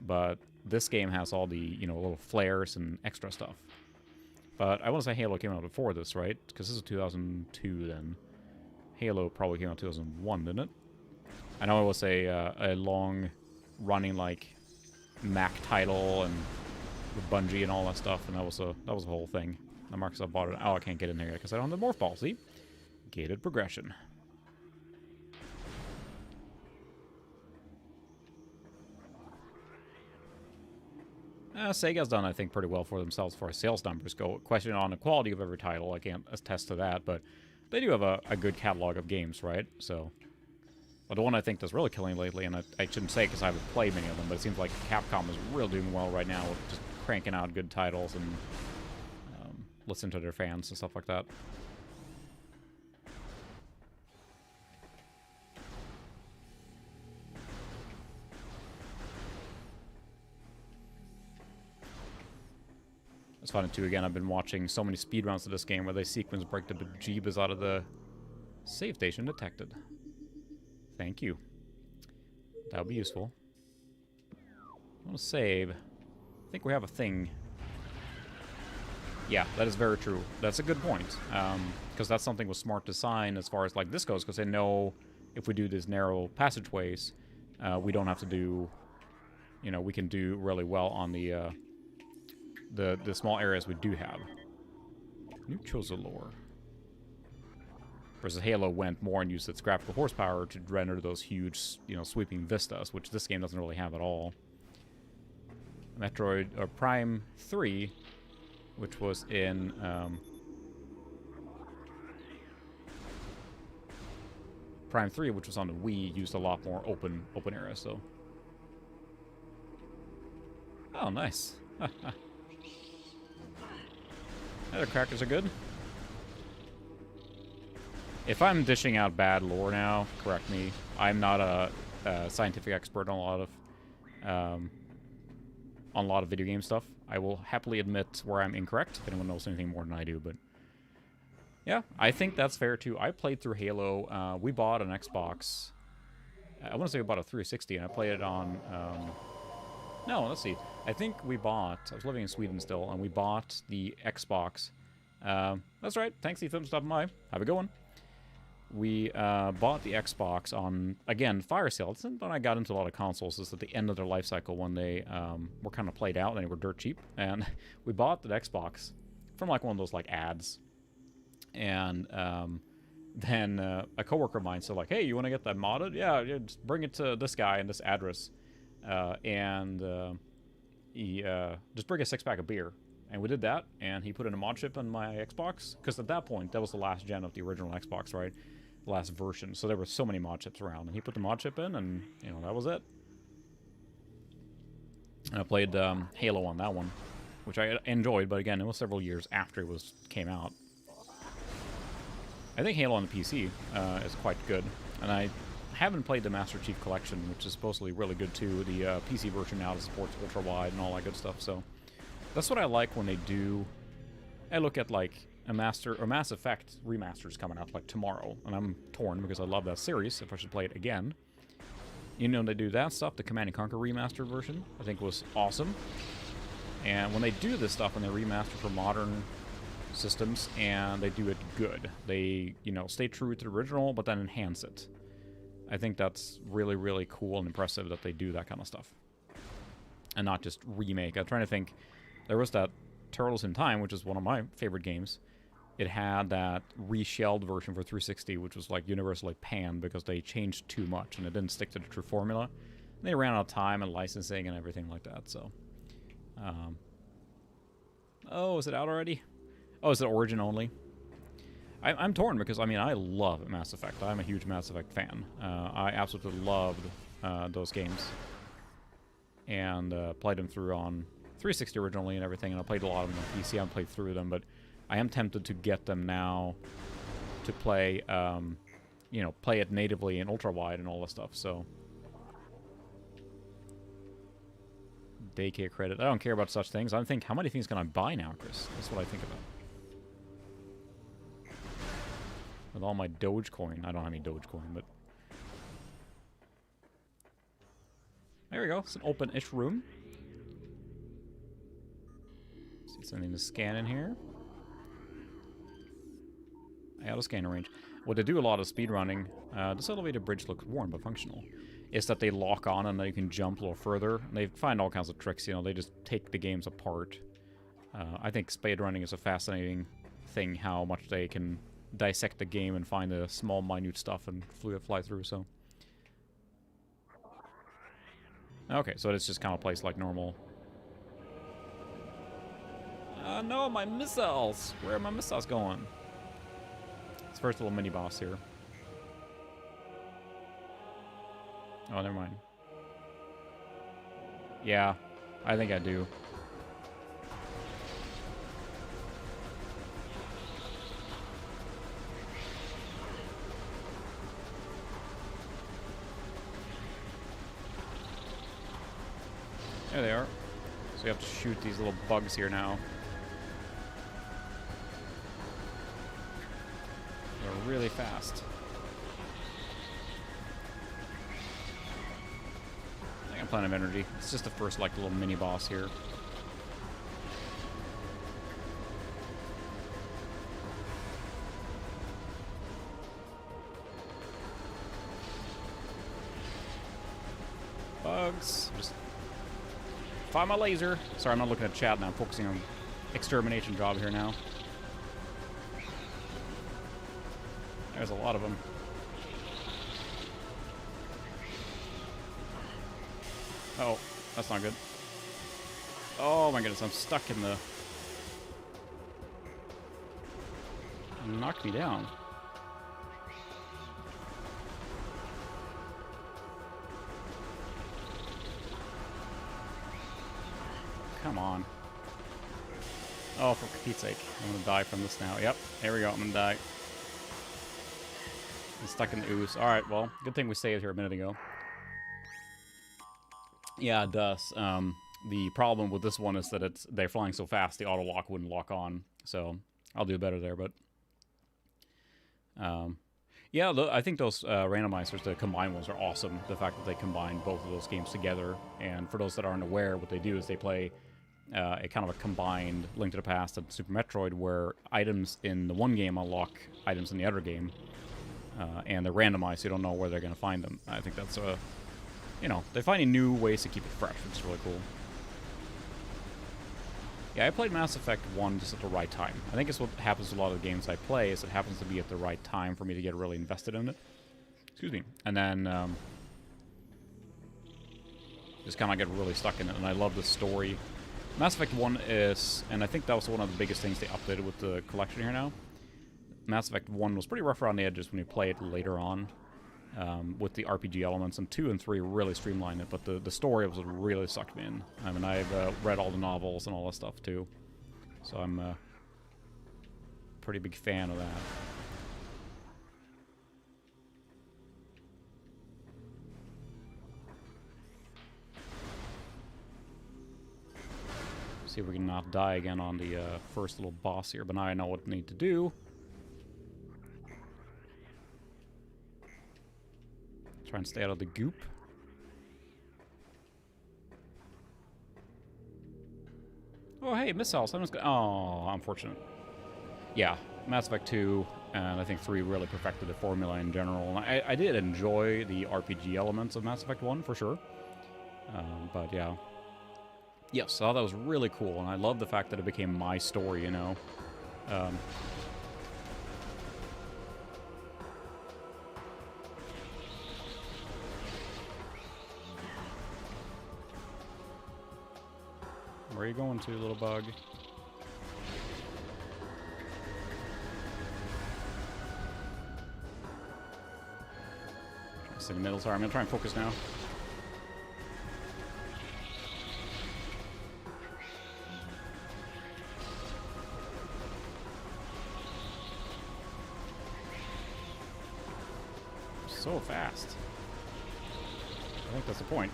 but this game has all the, you know, little flares and extra stuff. But I want to say Halo came out before this, right? Because this is 2002 then. Halo probably came out 2001, didn't it? I know it was a long-running, like, Mac title, and with Bungie and all that stuff, and that was a whole thing. And Microsoft bought it. Oh, I can't get in there yet because I don't have the Morph Ball, see? Gated progression. Sega's done, I think, pretty well for themselves as far as sales numbers go. Question on the quality of every title, I can't attest to that, but they do have a good catalog of games, right? So, but the one I think that's really killing lately, and I shouldn't say because I haven't played many of them, but it seems like Capcom is really doing well right now with just cranking out good titles and listening to their fans and stuff like that. It's fun too. Again, I've been watching so many speedruns of this game where they sequence break the bejeebas out of the save station detected. Thank you. That would be useful. I want to save. I think we have a thing. Yeah, that is very true. That's a good point. Because that's something with smart design as far as like this goes, because they know if we do these narrow passageways, we don't have to do, you know, we can do really well on the small areas we do have. New Chosolore. Versus Halo went more and used its graphical horsepower to render those huge, you know, sweeping vistas, which this game doesn't really have at all. Metroid Prime 3, which was in Prime 3, which was on the Wii, used a lot more open areas. So, oh, nice. Other crackers are good. If I'm dishing out bad lore now, correct me. I'm not a scientific expert on a lot of video game stuff. I will happily admit where I'm incorrect if anyone knows anything more than I do, but yeah, I think that's fair too. I played through Halo. We bought an Xbox I want to say we bought a 360, and I played it on... no, let's see. I think we bought... I was living in Sweden still, and we bought the Xbox. That's right. Thanks, Ethan. Stopping by. Have a good one. We bought the Xbox on, again, fire sale. It's when I got into a lot of consoles. It's at the end of their life cycle when they were kind of played out and they were dirt cheap. And we bought the Xbox from like one of those like ads. And then a coworker of mine said like, hey, you want to get that modded? Yeah, just bring it to this guy and this address. He just bring a 6-pack of beer. And we did that, and he put in a mod chip on my Xbox. Because at that point, that was the last gen of the original Xbox, right? The last version. So there were so many mod chips around. And he put the mod chip in, and, you know, that was it. And I played Halo on that one, which I enjoyed. But again, it was several years after it came out. I think Halo on the PC is quite good. And I haven't played the Master Chief Collection, which is supposedly really good, too. The PC version now supports ultra-wide and all that good stuff, so... That's what I like when they do... I look at, like, a Mass Effect remasters coming out, like, tomorrow. And I'm torn because I love that series, if I should play it again. You know, they do that stuff, the Command & Conquer remastered version, I think was awesome. And when they do this stuff and they remaster for modern systems, and they do it good. They, you know, stay true to the original, but then enhance it. I think that's really, really cool and impressive that they do that kind of stuff. And not just remake. I'm trying to think... There was that Turtles in Time, which is one of my favorite games. It had that reshelled version for 360, which was like universally panned because they changed too much and it didn't stick to the true formula. And they ran out of time and licensing and everything like that, so... oh, is it out already? Oh, is it Origin only? I'm torn because, I mean, I love Mass Effect. I'm a huge Mass Effect fan. I absolutely loved those games. And played them through on 360 originally and everything, and I played a lot of them on PC. I haven't played through them, but I am tempted to get them now to play, you know, play it natively in ultra-wide and all that stuff, so... Daycare credit. I don't care about such things. I think, how many things can I buy now, Chris? That's what I think about. With all my Dogecoin. I don't have any Dogecoin, but... There we go. It's an open-ish room. See something to scan in here. Out of scanner range. What they do a lot of speedrunning, this elevator bridge looks worn but functional, is that they lock on and then you can jump a little further. And they find all kinds of tricks, you know, they just take the games apart. I think speedrunning is a fascinating thing, how much they can dissect the game and find the small, minute stuff and fly through, so... Okay, so it's just kind of placed like normal. No, my missiles! Where are my missiles going? It's first little mini-boss here. Oh, never mind. Yeah, I think I do. There they are. So you have to shoot these little bugs here now. They're really fast. I got plenty of energy. It's just the first, like, little mini-boss here. Bugs. Just... Find my laser. Sorry, I'm not looking at chat now. I'm focusing on extermination job here now. There's a lot of them. Oh, that's not good. Oh my goodness, I'm stuck in the... Knocked me down. Come on. Oh, for Pete's sake. I'm gonna die from this now. Yep, there we go. I'm gonna die. I'm stuck in the ooze. Alright, well, good thing we saved here a minute ago. Yeah, it does. The problem with this one is that they're flying so fast, the auto lock wouldn't lock on. So, I'll do better there, but... Yeah, I think those randomizers, the combined ones, are awesome. The fact that they combine both of those games together. And for those that aren't aware, what they do is they play a kind of a combined Link to the Past and Super Metroid, where items in the one game unlock items in the other game, and they're randomized, so you don't know where they're going to find them. I think that's you know, they're finding new ways to keep it fresh, which is really cool. Yeah, I played Mass Effect 1 just at the right time. I think it's what happens with a lot of the games I play, is it happens to be at the right time for me to get really invested in it. Excuse me. And then just kind of get really stuck in it, and I love the story. Mass Effect 1 is, and I think that was one of the biggest things they updated with the collection here now. Mass Effect 1 was pretty rough around the edges when you play it later on, with the RPG elements, and 2 and 3 really streamlined it, but the story was what really sucked me in. I mean, I've read all the novels and all that stuff too, so I'm a pretty big fan of that. See if we can not die again on the first little boss here, but now I know what I need to do. Try and stay out of the goop. Oh, hey, missiles. I'm just gonna... Oh, unfortunate. Yeah, Mass Effect 2 and I think 3 really perfected the formula in general. And I did enjoy the RPG elements of Mass Effect 1, for sure. But yeah. Yes, I thought that was really cool, and I love the fact that it became my story, you know. Where are you going to, little bug? Try to stay in the middle. Sorry, I'm going to try and focus now. So fast. I think that's the point.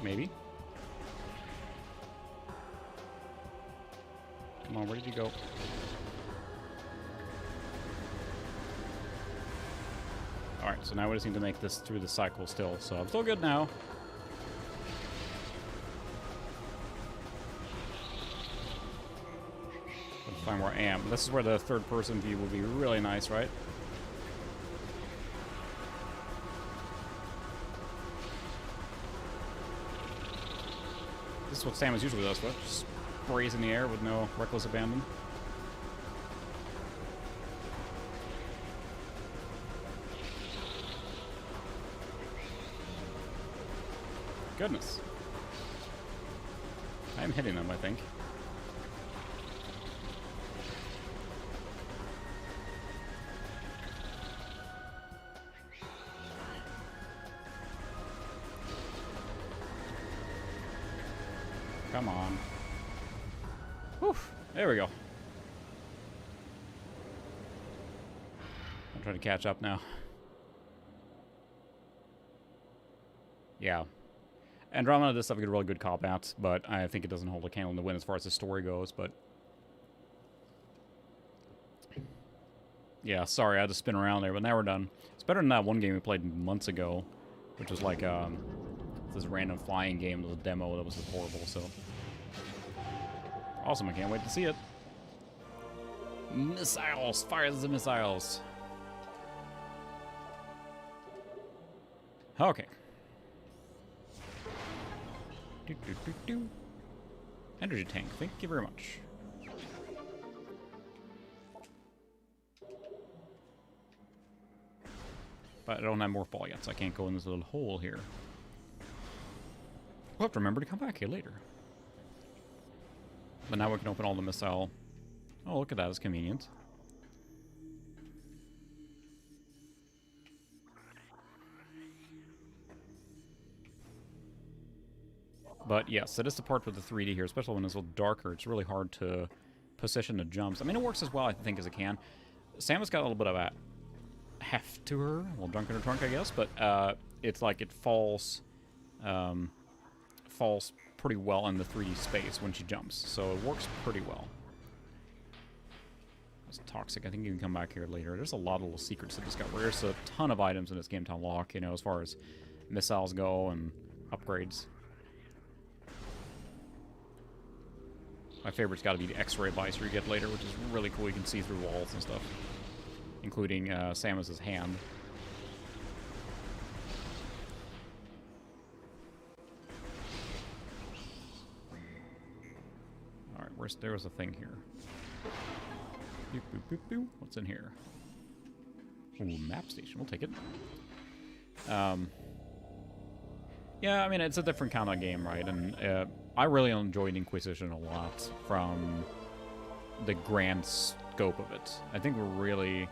Maybe. Come on, where did you go? Alright, so now we just need to make this through the cycle still, so I'm still good now. Let's find where I am. This is where the third-person view will be really nice, right? This is what Samus usually does, right? Just sprays in the air with no reckless abandon. Goodness. I am hitting them, I think. Come on. Whew. There we go. I'm trying to catch up now. Yeah. Andromeda does have a really good cop-out, but I think it doesn't hold a candle in the wind as far as the story goes, but... Yeah, sorry, I had to spin around there, but now we're done. It's better than that one game we played months ago, which was like, this random flying game, the demo that was horrible, so... Awesome, I can't wait to see it. Missiles! Fire the missiles! Okay. Energy tank, thank you very much. But I don't have morph ball yet, so I can't go in this little hole here. We'll have to remember to come back here later. But now we can open all the missile. Oh, look at that, it's convenient. But yes, it is the part with the 3D here, especially when it's a little darker. It's really hard to position the jumps. I mean, it works as well, I think, as it can. Samus got a little bit of a heft to her. A little drunk in her trunk, I guess. But it's like it falls pretty well in the 3D space when she jumps. So it works pretty well. It's toxic. I think you can come back here later. There's a lot of little secrets to discover. There's a ton of items in this game to unlock, you know, as far as missiles go and upgrades. My favorite's got to be the X-ray visor you get later, which is really cool. You can see through walls and stuff, including Samus's hand. All right, there was a thing here. Boop, boop, boop, boop. What's in here? Ooh, map station. We'll take it. Yeah, I mean, it's a different kind of game, right? And I really enjoyed Inquisition a lot from the grand scope of it. I think we're really...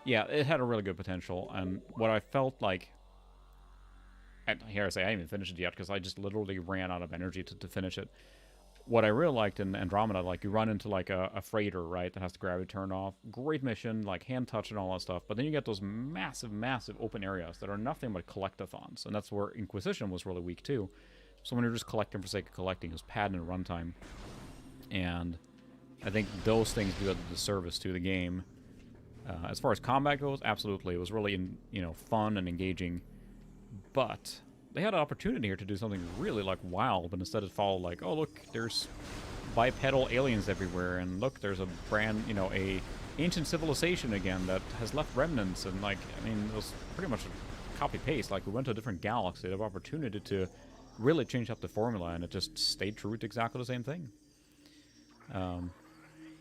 Yeah, it had a really good potential. And what I felt like... Here I say, I haven't even finished it yet, because I just literally ran out of energy to finish it. What I really liked in Andromeda, like, you run into, like, a freighter, right, that has the gravity turned off. Great mission, like, hand touch and all that stuff. But then you get those massive, massive open areas that are nothing but collectathons. And that's where Inquisition was really weak, too. So when you're just collecting for sake of collecting, it was padding in runtime. And I think those things do a disservice to the game. As far as combat goes, absolutely. It was really, you know, fun and engaging. But... they had an opportunity here to do something really, like, wild, but instead it followed, like, oh, look, there's bipedal aliens everywhere, and look, there's a brand, you know, a ancient civilization again that has left remnants, and, like, I mean, it was pretty much a copy-paste. Like, we went to a different galaxy, they had an opportunity to really change up the formula, and it just stayed true to exactly the same thing.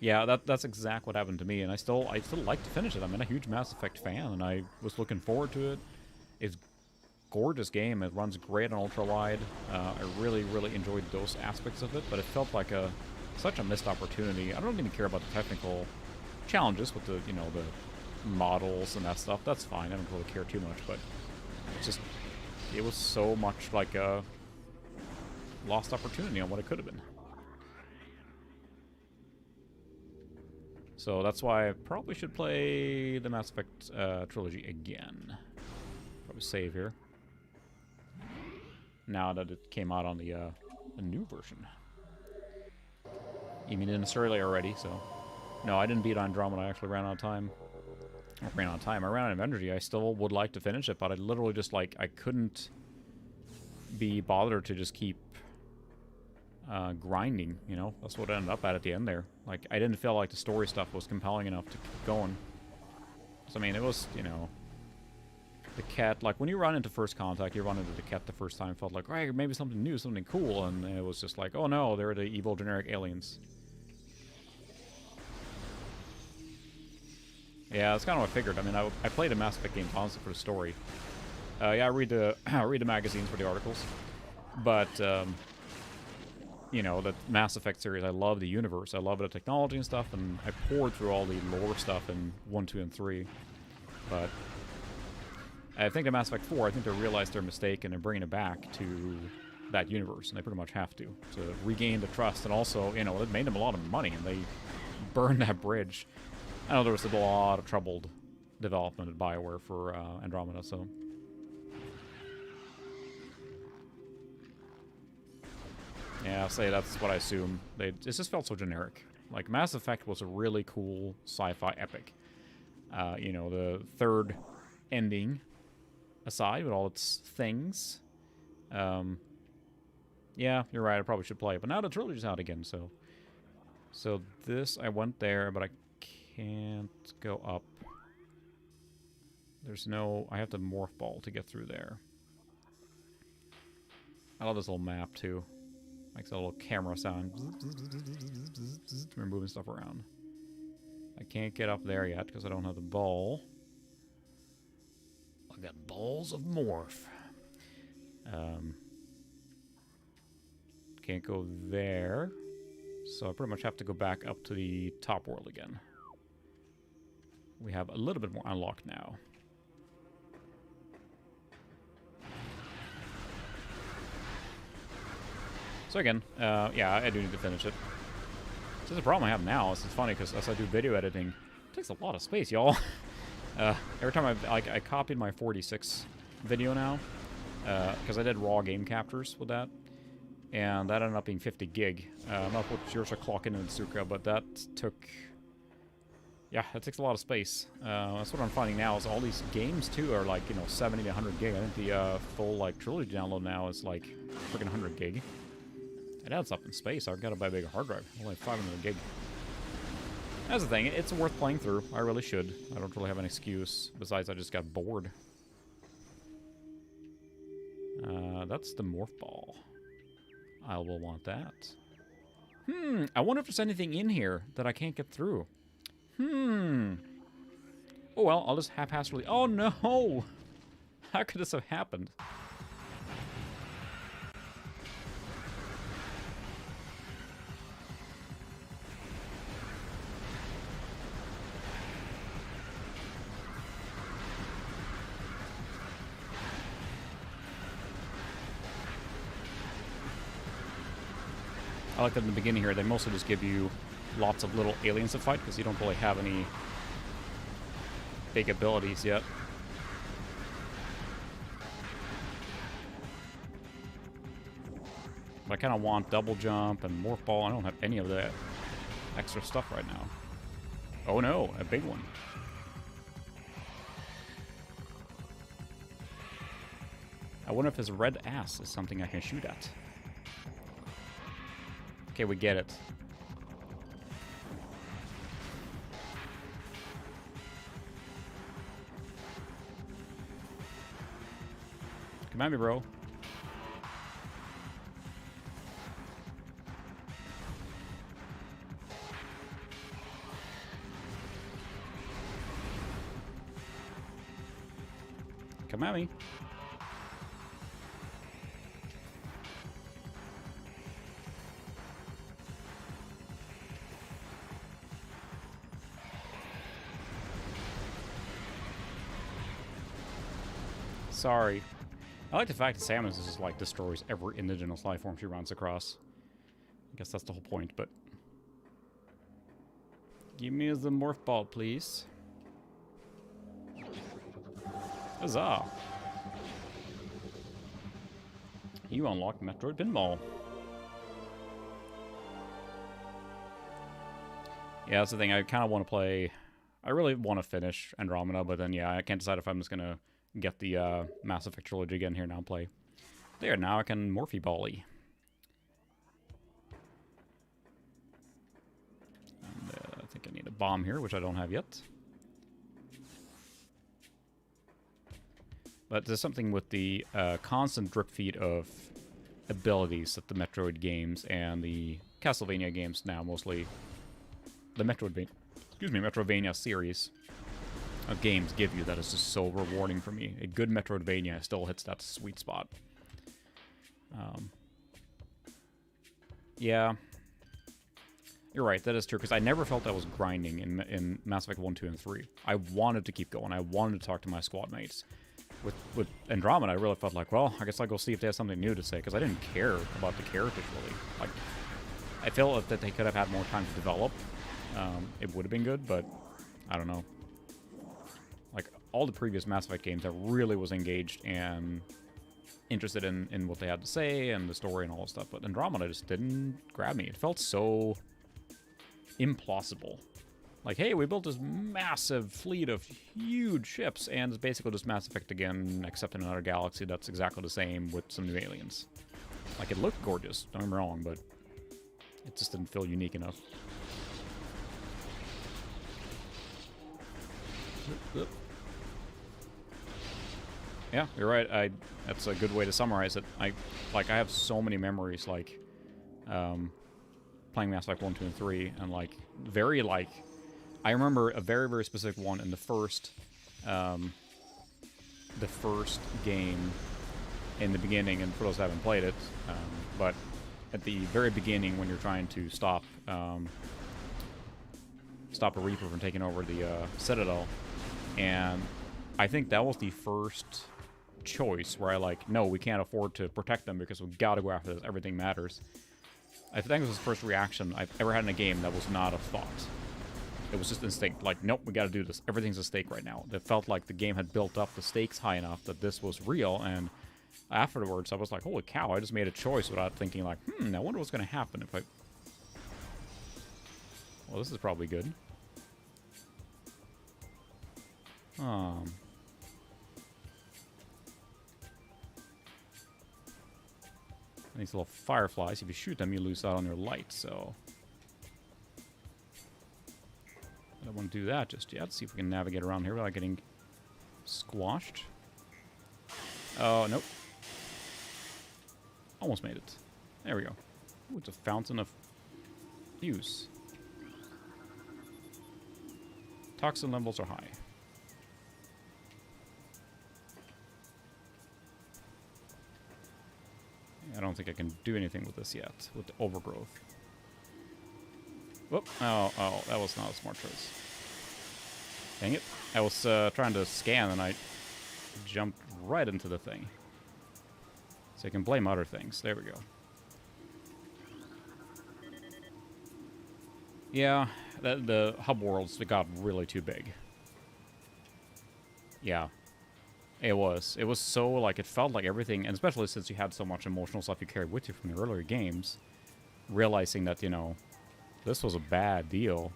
Yeah, that's exactly what happened to me, and I still like to finish it. I'm a huge Mass Effect fan, and I was looking forward to it. It's gorgeous game. It runs great on ultra-wide. I really, really enjoyed those aspects of it, but it felt like such a missed opportunity. I don't even care about the technical challenges with the, you know, the models and that stuff. That's fine. I don't really care too much, but it's just, it was so much like a lost opportunity on what it could have been. So that's why I probably should play the Mass Effect trilogy again. Probably save here. Now that it came out on the new version. You mean it's early already, so... No, I didn't beat Andromeda. I actually ran out of time. I ran out of energy. I still would like to finish it, but I literally just, like, I couldn't be bothered to just keep grinding, you know? That's what I ended up at the end there. Like, I didn't feel like the story stuff was compelling enough to keep going. So, I mean, it was, you know... The cat, like, when you run into First Contact, you run into the cat the first time, felt like, right, maybe something new, something cool, and it was just like, oh no, they're the evil generic aliens. Yeah, that's kind of what I figured. I mean, I played a Mass Effect game honestly for the story. Yeah, I read the magazines for the articles, but you know, the Mass Effect series, I love the universe, I love the technology and stuff, and I poured through all the lore stuff in 1, 2, and 3, but I think in Mass Effect 4, I think they realized their mistake and they're bringing it back to that universe, and they pretty much have to regain the trust, and also, you know, it made them a lot of money, and they burned that bridge. I know there was a lot of troubled development at BioWare for Andromeda, so... Yeah, I'll say that's what I assume. It just felt so generic. Like, Mass Effect was a really cool sci-fi epic. You know, the third ending... aside with all its things. Yeah, you're right, I probably should play it. But now the trilogy's out again, so... So this, I went there, but I can't go up. There's no... I have to morph ball to get through there. I love this little map, too. Makes a little camera sound. We're moving stuff around. I can't get up there yet, because I don't have the ball. I got balls of morph. Can't go there. So I pretty much have to go back up to the top world again. We have a little bit more unlocked now. So again, yeah, I do need to finish it. So the problem I have now is it's funny because as I do video editing, it takes a lot of space, y'all. Every time I copied my 46 video now, because I did raw game captures with that, and that ended up being 50 gig. I'm not what yours are clocking in Suka, but that took, Yeah, it takes a lot of space. That's what I'm finding now is all these games, too, are like, you know, 70 to 100 gig. I think the full, like, trilogy download now is like freaking 100 gig. It adds up in space. I've got to buy a bigger hard drive. Only 500 gig. That's the thing. It's worth playing through. I really should. I don't really have an excuse. Besides, I just got bored. That's the morph ball. I will want that. I wonder if there's anything in here that I can't get through. Oh, well, I'll just haphazardly... Oh, no! How could this have happened? I like that in the beginning here, they mostly just give you lots of little aliens to fight, because you don't really have any big abilities yet. But I kind of want double jump and morph ball. I don't have any of that extra stuff right now. Oh no, a big one. I wonder if his red ass is something I can shoot at. Okay, we get it. Come at me, bro. Come at me. Sorry. I like the fact that Samus just like destroys every indigenous life form she runs across. I guess that's the whole point, but... Give me the morph ball, please. Huzzah! You unlocked Metroid Pinball. Yeah, that's the thing. I kind of want to play... I really want to finish Andromeda, but then, yeah, I can't decide if I'm just going to get the Mass Effect trilogy again here now and play. There, now I can Morphe Bally. And I think I need a bomb here, which I don't have yet. But there's something with the constant drip feed of abilities that the Metroid games and the Castlevania games now, mostly the Metroidvania series of games give you, that is just so rewarding for me. A good Metroidvania still hits that sweet spot. Yeah. You're right, that is true, because I never felt I was grinding in Mass Effect 1, 2, and 3. I wanted to keep going. I wanted to talk to my squad mates. With Andromeda, I really felt like, well, I guess I'll go see if they have something new to say, because I didn't care about the characters, really. Like, I felt that they could have had more time to develop. It would have been good, but I don't know. Like, all the previous Mass Effect games, I really was engaged and interested in what they had to say and the story and all that stuff, but Andromeda just didn't grab me. It felt so implausible. Like, hey, we built this massive fleet of huge ships, and it's basically just Mass Effect again, except in another galaxy that's exactly the same with some new aliens. Like, it looked gorgeous, don't get me wrong, but it just didn't feel unique enough. Yeah, you're right. That's a good way to summarize it. I have so many memories, like, playing Mass Effect 1, 2, and 3, and, like, very, like... I remember a very, very specific one in the first game in the beginning, and for those who haven't played it, but at the very beginning when you're trying to stop a Reaper from taking over the Citadel, and I think that was the first choice where I like, no, we can't afford to protect them because we've got to go after this, everything matters. I think it was the first reaction I've ever had in a game that was not a thought. It was just instinct, like, nope, we gotta do this. Everything's at stake right now. It felt like the game had built up the stakes high enough that this was real, and afterwards I was like, holy cow, I just made a choice without thinking like, I wonder what's gonna happen if I... Well, this is probably good. These little fireflies, if you shoot them, you lose out on your light, so... I don't want to do that just yet. See if we can navigate around here without getting squashed. Oh, nope. Almost made it. There we go. Ooh, it's a fountain of use. Toxin levels are high. I don't think I can do anything with this yet, with the overgrowth. Whoop. Oh, that was not a smart choice. Dang it. I was trying to scan and I jumped right into the thing. So I can blame other things. There we go. Yeah, the hub worlds got really too big. Yeah. It was so, like, it felt like everything, and especially since you had so much emotional stuff you carried with you from the earlier games, realizing that, you know, this was a bad deal.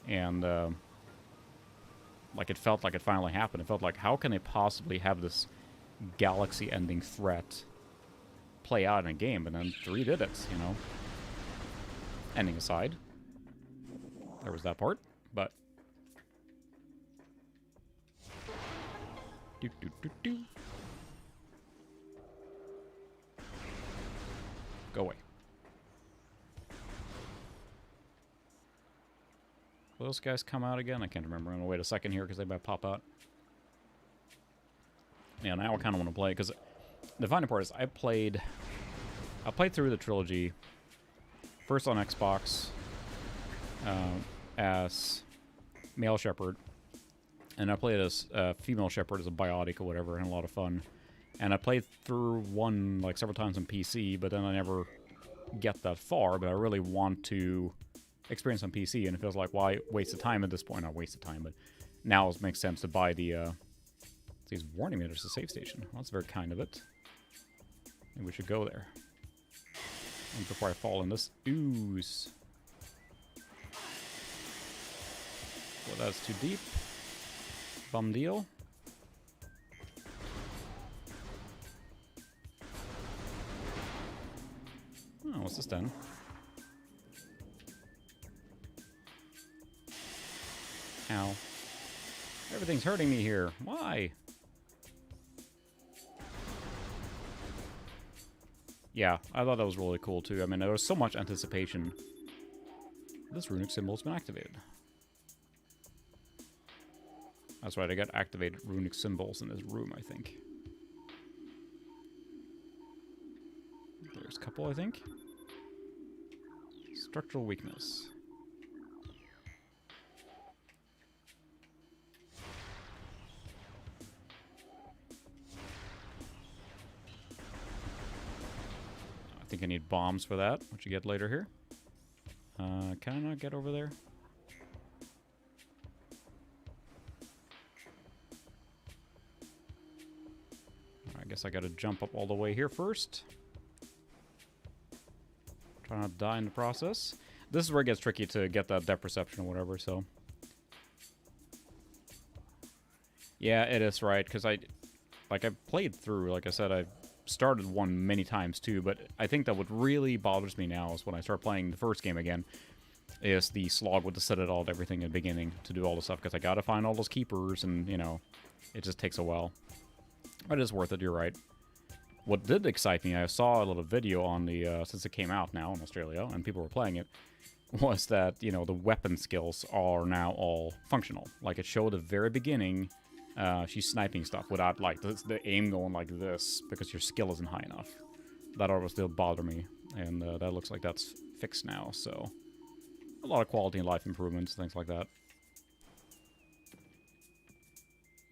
And, like, it felt like it finally happened. It felt like, how can they possibly have this galaxy-ending threat play out in a game? And then 3 did it, you know? Ending aside. There was that part, but... Go away. Will those guys come out again? I can't remember. I'm gonna wait a second here because they might pop out. Yeah, now I kind of want to play because the funny part is I played through the trilogy first on Xbox as male shepherd. And I played as a female shepherd as a biotic or whatever, and a lot of fun. And I played through one like several times on PC, but then I never get that far. But I really want to experience on PC, and it feels like, why waste of time at this point? Not waste of time, but now it makes sense to buy the... He's warning me there's a save station. Well, that's very kind of it. Maybe we should go there. And before I fall in this ooze. Well, that's too deep. Bum deal. Oh, what's this then? Ow. Everything's hurting me here. Why? Yeah, I thought that was really cool too. I mean, there was so much anticipation. This runic symbol's been activated. That's right, I got activated runic symbols in this room, I think. There's a couple, I think. Structural weakness. I think I need bombs for that, which you get later here. Can I not get over there? I guess I gotta jump up all the way here first. Try not to die in the process. This is where it gets tricky to get that depth perception or whatever, so... Yeah, it is, right, because I played through, like I said, I've started one many times too, but I think that what really bothers me now is when I start playing the first game again, is the slog with the citadel and everything in the beginning to do all the stuff, because I gotta find all those keepers, and, you know, it just takes a while. But it is worth it, you're right. What did excite me, I saw a little video on the, since it came out now in Australia, and people were playing it, was that, you know, the weapon skills are now all functional. Like, it showed at the very beginning, she's sniping stuff without, like, the aim going like this, because your skill isn't high enough. That always still bother me, and that looks like that's fixed now, so... A lot of quality and life improvements, things like that.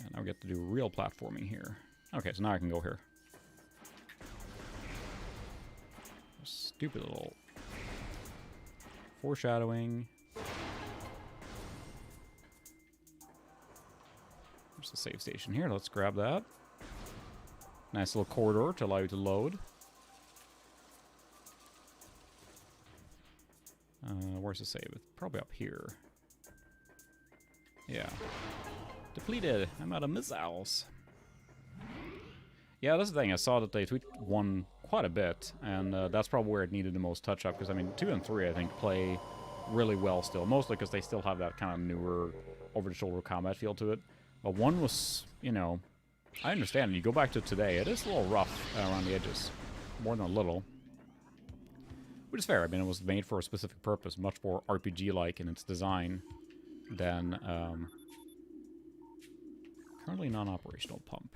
And now we get to do real platforming here. Okay, so now I can go here. Stupid little foreshadowing. There's a save station here. Let's grab that. Nice little corridor to allow you to load. Where's the save? It's probably up here. Yeah. Depleted. I'm out of missiles. Yeah, that's the thing. I saw that they tweaked 1 quite a bit, and that's probably where it needed the most touch-up, because, I mean, 2 and 3, I think, play really well still, mostly because they still have that kind of newer, over-the-shoulder combat feel to it. But 1 was, you know, I understand. You go back to today, it is a little rough around the edges. More than a little. Which is fair. I mean, it was made for a specific purpose, much more RPG-like in its design than currently non-operational pump.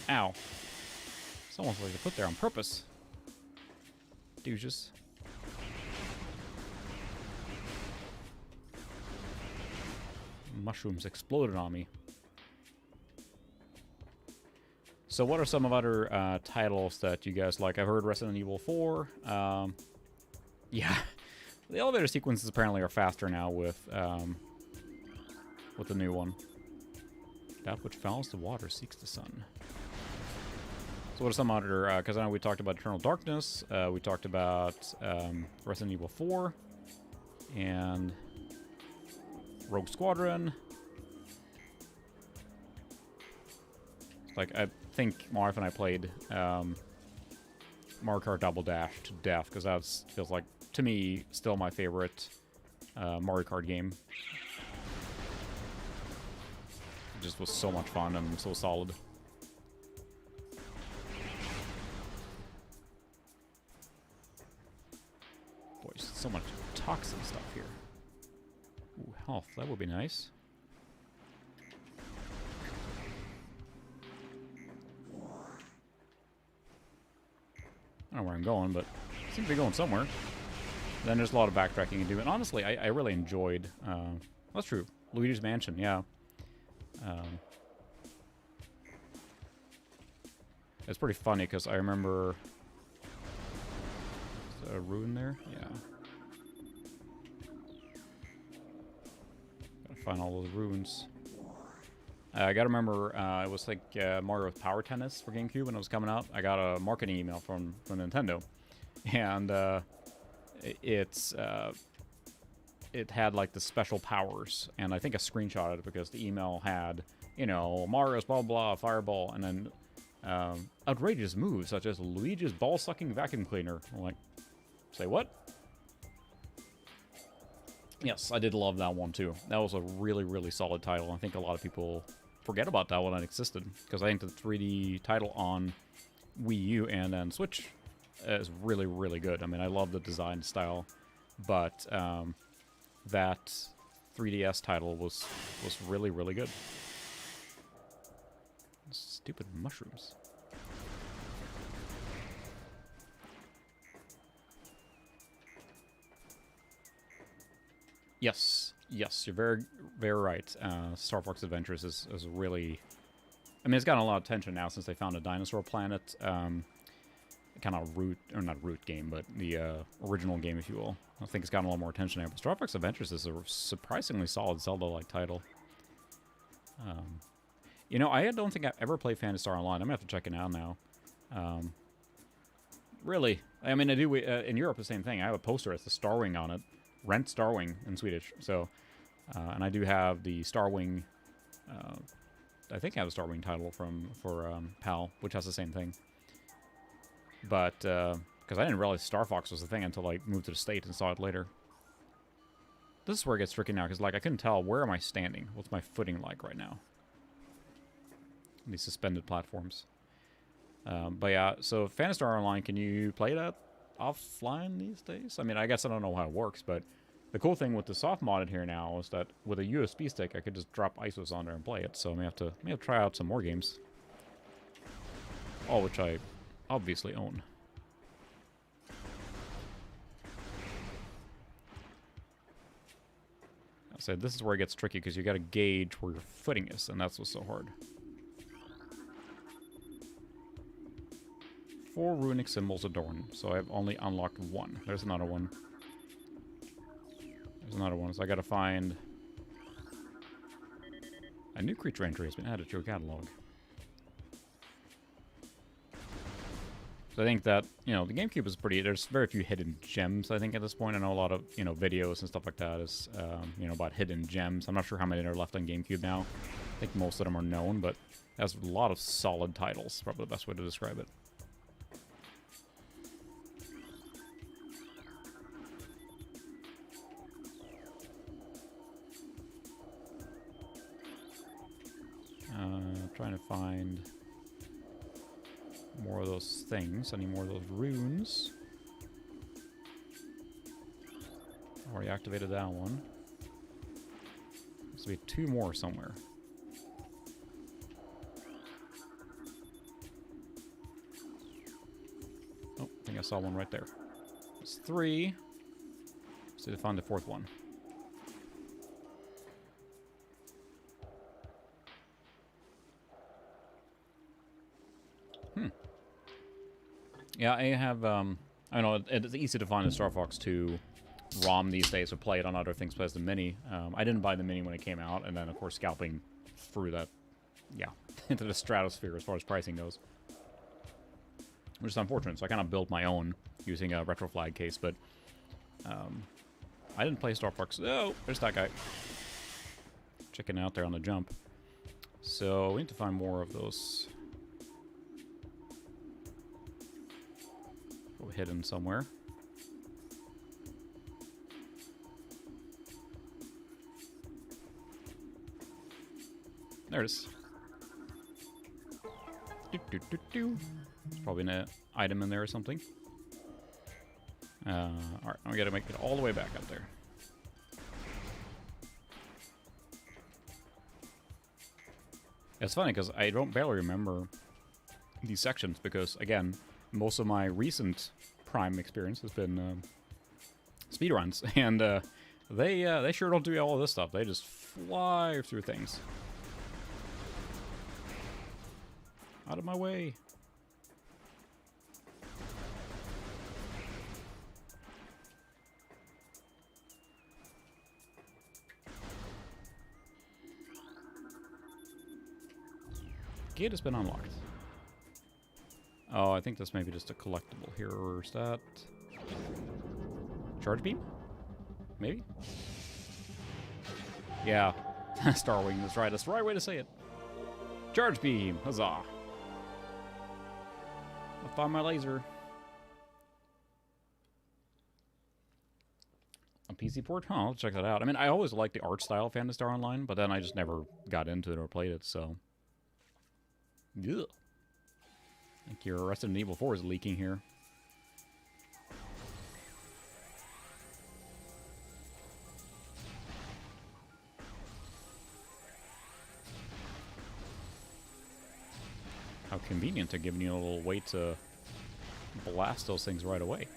Ow. Someone's like to put there on purpose. Douches. Mushrooms exploded on me. So what are some of other titles that you guys like? I've heard Resident Evil 4. Yeah. The elevator sequences apparently are faster now with the new one. That which follows the water seeks the sun. So what are some other, because I know we talked about Eternal Darkness, we talked about Resident Evil 4, and Rogue Squadron. Like, I think my wife and I played Mario Kart Double Dash to death, because that feels like, to me, still my favorite Mario Kart game. It just was so much fun and so solid. Boy, just so much toxin stuff here. Ooh, health, that would be nice. I don't know where I'm going, but I seem to be going somewhere. Then there's a lot of backtracking to do. And honestly, I really enjoyed... that's true. Luigi's Mansion, yeah. It's pretty funny, because I remember... Is there a ruin there? Yeah. Gotta find all those ruins. I gotta remember, it was like Mario Power Tennis for GameCube when it was coming out. I got a marketing email from Nintendo, and it had like the special powers, and I think I screenshotted it because the email had, you know, Mario's blah blah fireball, and then outrageous moves such as Luigi's ball-sucking vacuum cleaner. I'm like, say what? Yes, I did love that one too. That was a really, really solid title. I think a lot of people forget about that one that existed, because I think the 3D title on Wii U and then Switch is really, really good. I mean, I love the design style, but that 3DS title was really, really good. Stupid mushrooms. Yes, yes, you're very, very right. Star Fox Adventures is really... I mean, it's gotten a lot of attention now since they found a dinosaur planet. Kind of root, or not root game, but the original game, if you will. I think it's gotten a lot more attention now. But Star Fox Adventures is a surprisingly solid Zelda-like title. You know, I don't think I've ever played Phantasy Star Online. I'm going to have to check it out now. Really? I mean, I do... in Europe, the same thing. I have a poster that's the Starwing on it. Rent Starwing in Swedish. So, and I do have the Starwing... I think I have a Starwing title for PAL, which has the same thing. But, because I didn't realize Star Fox was a thing until I moved to the States and saw it later. This is where it gets tricky now, because, like, I couldn't tell, where am I standing? What's my footing like right now? These suspended platforms. But yeah, so Phantasy Star Online, can you play that offline these days? I mean, I guess I don't know how it works, but the cool thing with the soft modded here now is that with a USB stick, I could just drop ISOs on there and play it. So I may have to try out some more games. All which I obviously own. I said this is where it gets tricky, because you got to gauge where your footing is, and that's what's so hard. 4 runic symbols adorn, so I've only unlocked 1. There's another one. There's another one, so I gotta find... A new creature entry has been added to your catalog. So I think that, you know, the GameCube is pretty... There's very few hidden gems, I think, at this point. I know a lot of, you know, videos and stuff like that is, you know, about hidden gems. I'm not sure how many are left on GameCube now. I think most of them are known, but it has a lot of solid titles. Probably the best way to describe it. Trying to find more of those things. I need more of those runes. Already activated that one. There's to be 2 more somewhere. Oh, I think I saw one right there. It's 3. Let's see if I find the 4th one. Yeah, I have, I know it's easy to find a Star Fox 2 ROM these days or play it on other things besides the Mini. I didn't buy the Mini when it came out, and then, of course, scalping through that, yeah, into the stratosphere as far as pricing goes. Which is unfortunate, so I kind of built my own using a retro flag case, but I didn't play Star Fox. Oh, there's that guy. Checking out there on the jump. So we need to find more of those... hidden somewhere. There it is. There's probably an item in there or something. Alright, we gotta make it all the way back up there. It's funny because I don't barely remember these sections because, again, most of my recent Prime experience has been speedruns, and they sure don't do all of this stuff. They just fly through things. Out of my way. Gate has been unlocked. Oh, I think that's maybe just a collectible here, or is that... Charge beam? Maybe? Yeah. Starwing, that's right. That's the right way to say it. Charge beam! Huzzah! I found my laser. A PC port? Huh, I'll check that out. I mean, I always liked the art style of Phantasy Star Online, but then I just never got into it or played it, so... Ugh. I think your Resident Evil 4 is leaking here. How convenient to giving you a little way to blast those things right away.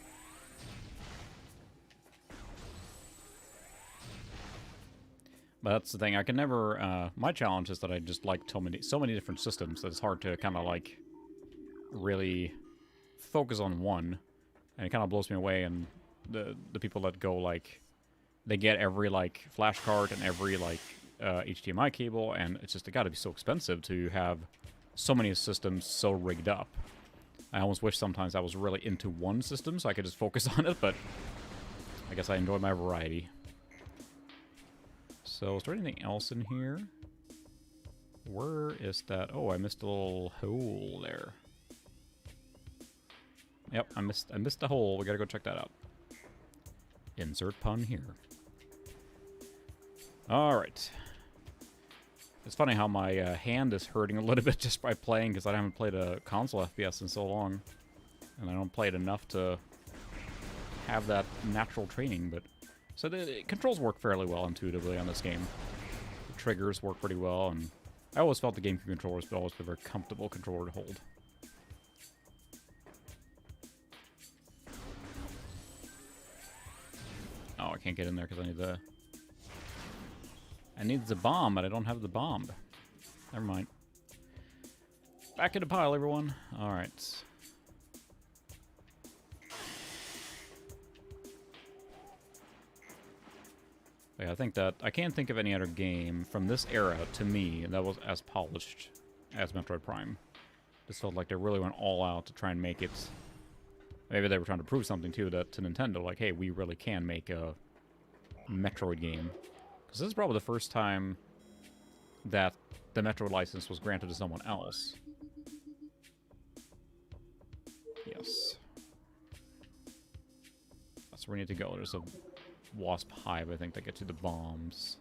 But that's the thing, I can never, my challenge is that I just like so many different systems that it's hard to kind of like really focus on one, and it kind of blows me away. And the people that go like, they get every like flash card and every like HDMI cable, and it's just, it got to be so expensive to have so many systems so rigged up. I almost wish sometimes I was really into one system so I could just focus on it, but I guess I enjoy my variety. So is there anything else in here? Where is that? Oh, I missed a little hole there. Yep, I missed the hole. We gotta go check that out. Insert pun here. Alright. It's funny how my hand is hurting a little bit just by playing, because I haven't played a console FPS in so long. And I don't play it enough to have that natural training, but... So the controls work fairly well intuitively on this game. The triggers work pretty well, and I always felt the GameCube controllers would always be a very comfortable controller to hold. Oh, I can't get in there because I need the... I need the bomb, but I don't have the bomb. Never mind. Back in the pile, everyone. Alright. Yeah, I think that... I can't think of any other game from this era, to me, that was as polished as Metroid Prime. Just felt like they really went all out to try and make it Maybe they were trying to prove something too to Nintendo, like, hey, we really can make a Metroid game. Because this is probably the first time that the Metroid license was granted to someone else. Yes. That's where we need to go. There's a wasp hive, I think, that gets you the bombs.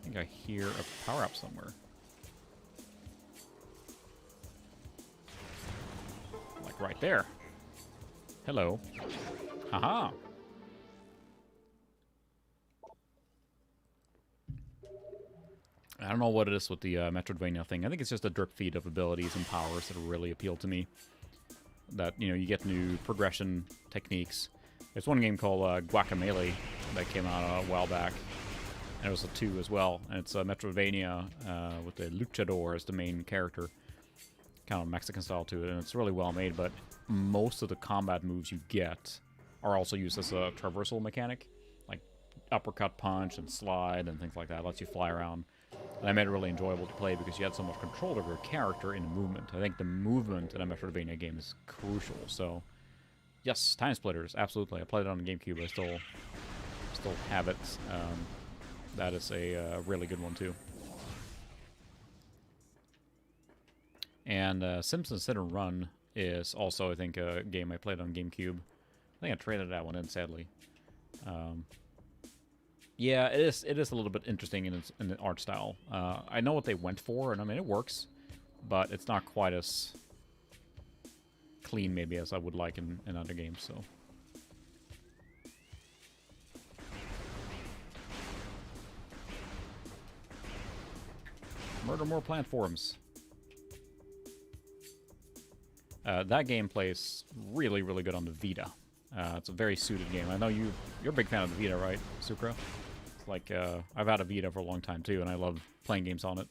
I think I hear a power-up somewhere. Like right there. Hello. Haha. I don't know what it is with the Metroidvania thing. I think it's just a drip feed of abilities and powers that really appeal to me. That, you know, you get new progression techniques. There's one game called Guacamelee that came out a while back. And it was a 2 as well. And it's a Metroidvania with the luchador as the main character. Kind of Mexican style to it. And it's really well made, but most of the combat moves you get are also used as a traversal mechanic. Like uppercut punch and slide and things like that. It lets you fly around. And I made it really enjoyable to play because you had so much control over your character in the movement. I think the movement in a Metroidvania game is crucial. So, yes, Time Splitters, absolutely. I played it on the GameCube. I still have it. That is a really good one too. And Simpsons Hit and Run is also, I think, a game I played on GameCube. I think I traded that one in, sadly. Yeah, it is a little bit interesting in the art style. I know what they went for, and I mean, it works, but it's not quite as clean, maybe, as I would like in other games, so... Murder more platforms. That game plays really, really good on the Vita. It's a very suited game. I know you're a big fan of the Vita, right, Sucra? It's like, I've had a Vita for a long time, too, and I love playing games on it.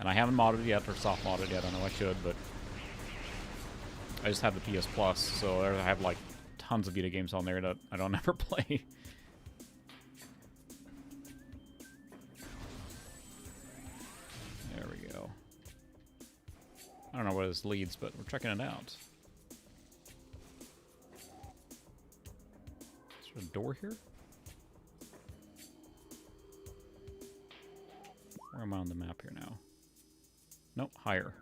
And I haven't modded it yet, or soft modded yet. I know I should, but... I just have the PS Plus, so I have, like, tons of Vita games on there that I don't ever play. There we go. I don't know where this leads, but we're checking it out. Is there a door here? Where am I on the map here now? Nope, higher.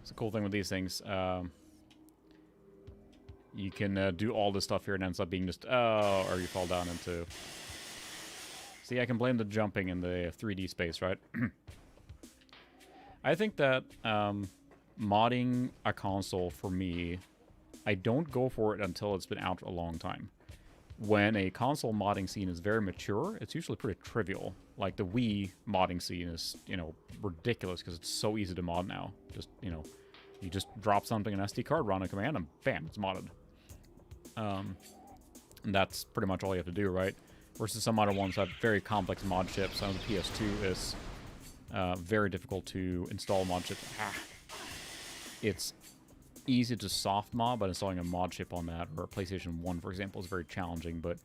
It's a cool thing with these things. You can do all this stuff here and it ends up being just... Oh, or you fall down into... See, I can blame the jumping in the 3D space, right? I think that modding a console, for me, I don't go for it until it's been out a long time. When a console modding scene is very mature, it's usually pretty trivial. Like the Wii modding scene is, you know, ridiculous because it's so easy to mod now. Just, you know, you just drop something in an SD card, run a command, and bam, it's modded. And that's pretty much all you have to do, right? Versus some other ones have very complex mod chips. On the PS2 is very difficult to install mod chips. It's easy to soft mod, but installing a mod chip on that, or a PlayStation 1, for example, is very challenging. But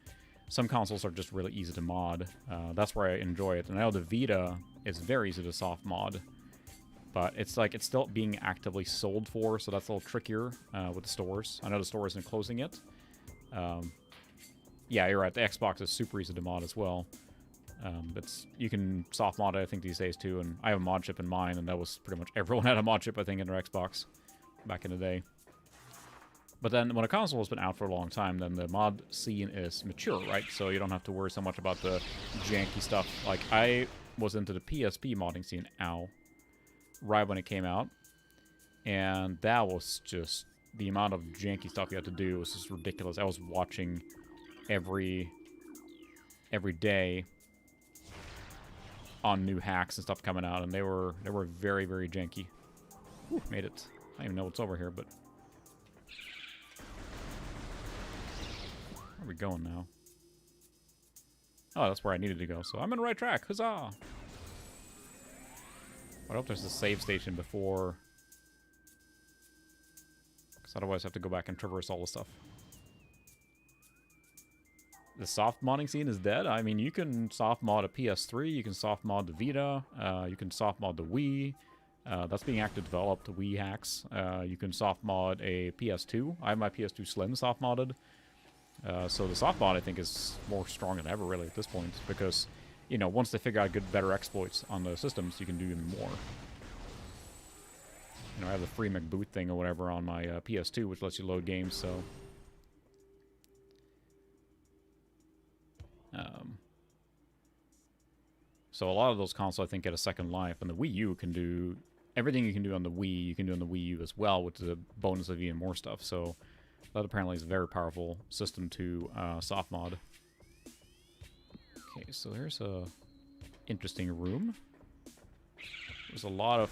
some consoles are just really easy to mod. That's where I enjoy it. And I know the Vita is very easy to soft mod, but it's like it's still being actively sold for, so that's a little trickier with the stores. I know the store isn't closing yet. Yeah, you're right. The Xbox is super easy to mod as well. You can soft mod it, I think, these days too. And I have a mod chip in mine, and that was pretty much everyone had a mod chip, I think, in their Xbox back in the day. But then when a console has been out for a long time, then the mod scene is mature, right? So you don't have to worry so much about the janky stuff. Like, I was into the PSP modding scene, right when it came out. And that was just... The amount of janky stuff you had to do was just ridiculous. I was watching every day on new hacks and stuff coming out, and they were very, very janky. Whew, made it. I don't even know what's over here, but... Where are we going now? Oh, that's where I needed to go, so I'm on the right track. Huzzah! I hope there's a save station before... Because So otherwise I have to go back and traverse all the stuff. The soft modding scene is dead. I mean, you can soft mod a PS3, you can soft mod the Vita, you can soft mod the Wii. That's being actively developed, the Wii hacks. You can soft mod a PS2. I have my PS2 Slim soft modded. So the soft mod, I think, is more strong than ever, really, at this point. Because, you know, once they figure out better exploits on the systems, you can do even more. You know, I have the free McBoot thing or whatever on my PS2, which lets you load games, so... So a lot of those consoles, I think, get a second life, and the Wii U can do everything you can do on the Wii, you can do on the Wii U as well, with the bonus of even more stuff. So that apparently is a very powerful system to soft mod. Okay, so there's a interesting room. There's a lot of...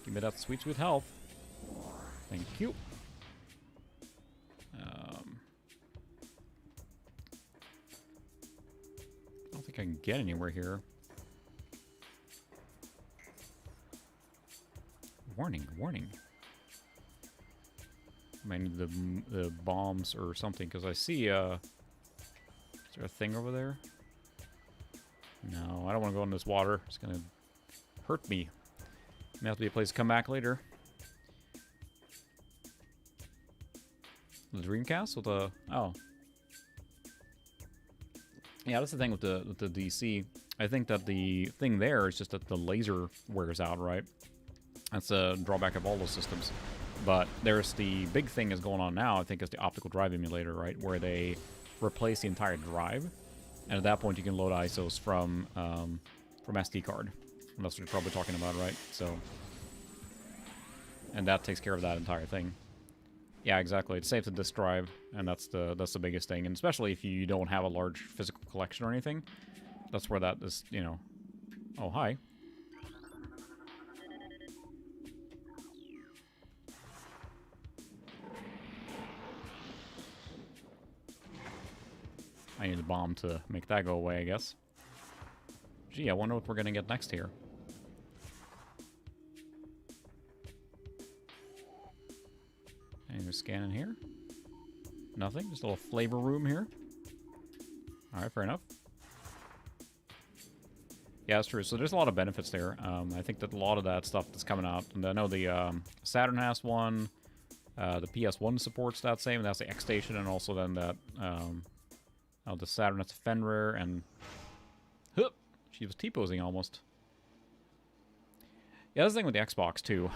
Give me that sweet, sweet health. Thank you. I don't think I can get anywhere here. Warning, warning. I might need the bombs or something, because I see, is there a thing over there? No, I don't want to go in this water. It's going to hurt me. May have to be a place to come back later. The Dreamcast with the... Oh. Yeah, that's the thing with the DC. I think that the thing there is just that the laser wears out, right? That's a drawback of all those systems. But there's the big thing is going on now, I think, is the optical drive emulator, right? Where they replace the entire drive. And at that point, you can load ISOs from SD card. And that's what you're probably talking about, right? So... And that takes care of that entire thing. Yeah, exactly. It saves the disk drive, and that's the biggest thing. And especially if you don't have a large physical collection or anything, that's where that is, you know... Oh, hi. I need a bomb to make that go away, I guess. Gee, I wonder what we're going to get next here. Anything to scan in here? Nothing? Just a little flavor room here? Alright, fair enough. Yeah, that's true. So there's a lot of benefits there. I think that a lot of that stuff that's coming out, and I know the Saturn has one, the PS1 supports that same, that's the X Station, and also then that, the Saturn has a Fenrir, and... Hup! She was T-posing almost. Yeah, that's the thing with the Xbox, too.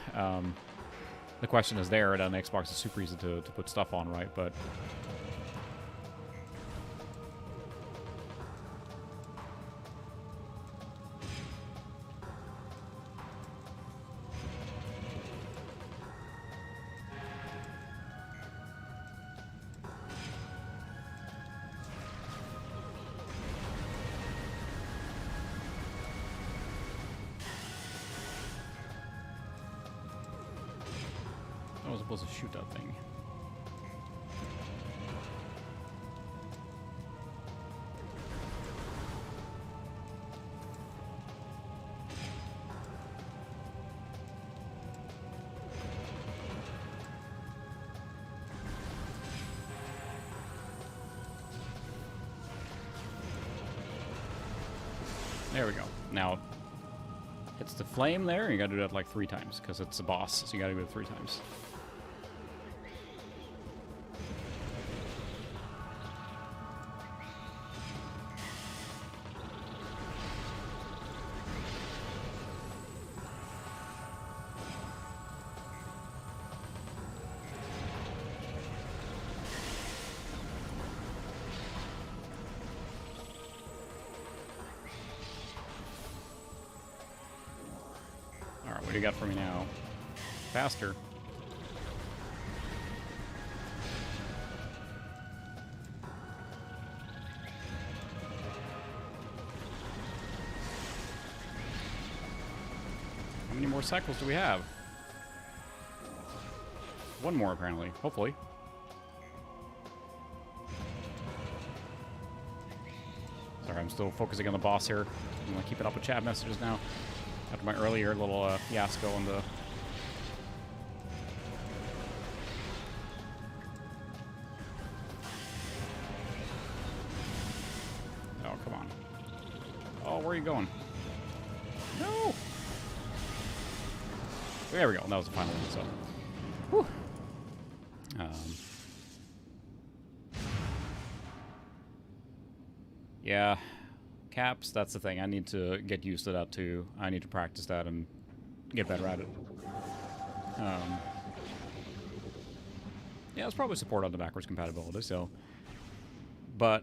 The question is there, and on the Xbox is super easy to put stuff on, right? But... I was supposed to shoot that thing. There we go. Now, it's the flame there, and you gotta do that like 3 times, because it's a boss, so you gotta do it 3 times. Alright, what do you got for me now? Faster. How many more cycles do we have? 1 more, apparently. Hopefully. Sorry, I'm still focusing on the boss here. I'm keeping up with chat messages now. After my earlier little fiasco on the get going. No! There we go. That was the final one, so. Whew. Yeah. Caps, that's the thing. I need to get used to that, too. I need to practice that and get better at it. Yeah, it's probably support on the backwards compatibility, so... But...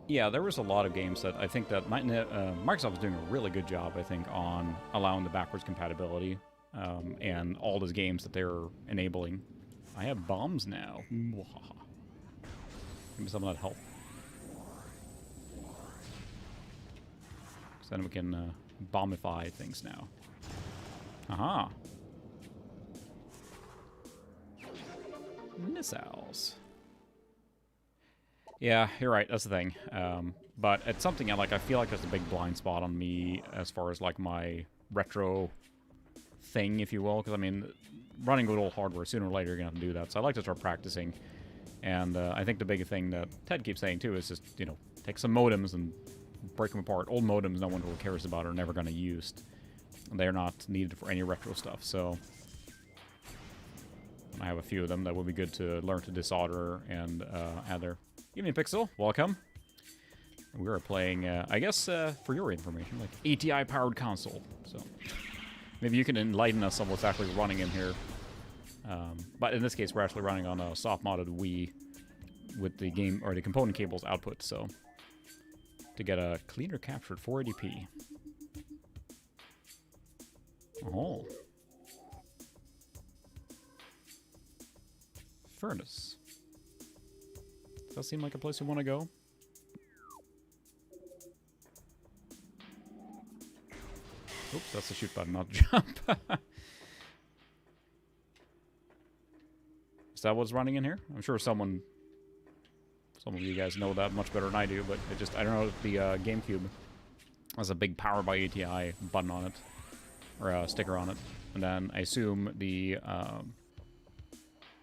Yeah, there was a lot of games that I think that Microsoft is doing a really good job, I think, on allowing the backwards compatibility and all those games that they're enabling. I have bombs now. Give me some of that health. So then we can bombify things now. Aha! Missiles. Yeah, you're right. That's the thing. But it's something I feel like there's a big blind spot on me as far as like my retro thing, if you will. Because I mean, running good old hardware, sooner or later you're gonna have to do that. So I like to start practicing. And I think the big thing that Ted keeps saying too is just, you know, take some modems and break them apart. Old modems no one really cares about, are never gonna use. They're not needed for any retro stuff. So I have a few of them that would be good to learn to desolder and add there. Evening Pixel, welcome. We are playing, I guess, for your information, like ATI-powered console. So maybe you can enlighten us on what's actually running in here. But in this case, we're actually running on a soft-modded Wii with the game or the component cables output. So to get a cleaner captured 480p. Oh, furnace. Does that seem like a place we want to go? Oops, that's the shoot button, not jump. Is that what's running in here? I'm sure some of you guys know that much better than I do, but I don't know if the GameCube has a big Power by ATI button on it, or a sticker on it. And then I assume the,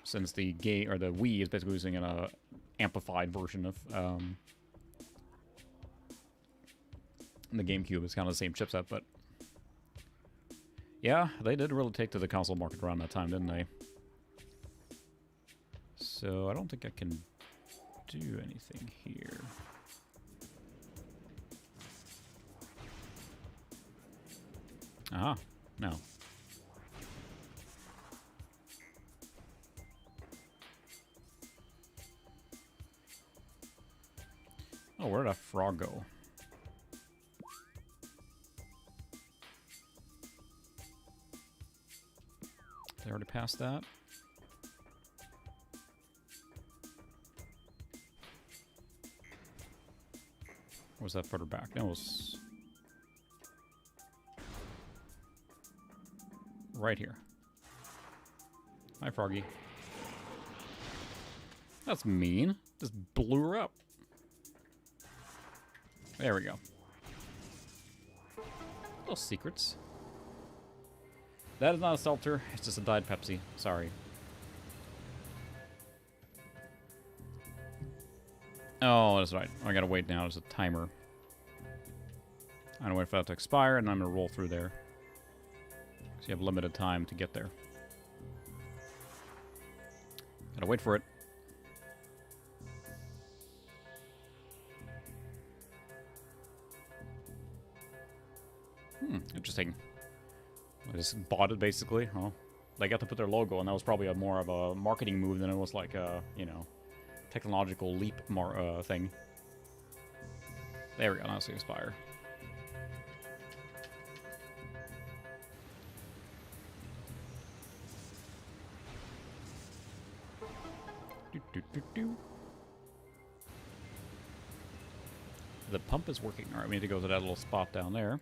since the Wii is basically using an amplified version of the GameCube, is kind of the same chipset, but yeah, they did really take to the console market around that time, didn't they? So I don't think I can do anything here. Aha, no. Oh, where did that frog go? They already passed that? Or was that further back? That was right here. Hi, Froggy. That's mean. Just blew her up. There we go. Little secrets. That is not a seltzer. It's just a Diet Pepsi. Sorry. Oh, that's right. I gotta wait now. There's a timer. I'm gonna wait for that to expire, and I'm gonna roll through there. So you have limited time to get there. Gotta wait for it. Interesting. I just bought it, basically. Oh, they got to put their logo, and that was probably more of a marketing move than it was like a, you know, technological leap thing. There we go. Now it's gonna expire. The pump is working. All right, we need to go to that little spot down there.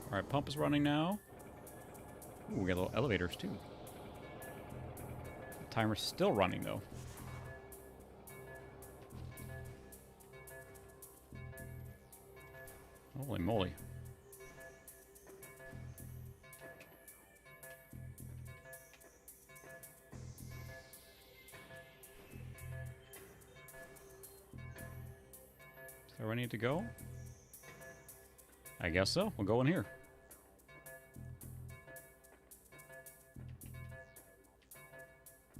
Alright, pump is running now. Ooh, we got little elevators too. The timer's still running though. Holy moly. need to go? I guess so. We'll go in here.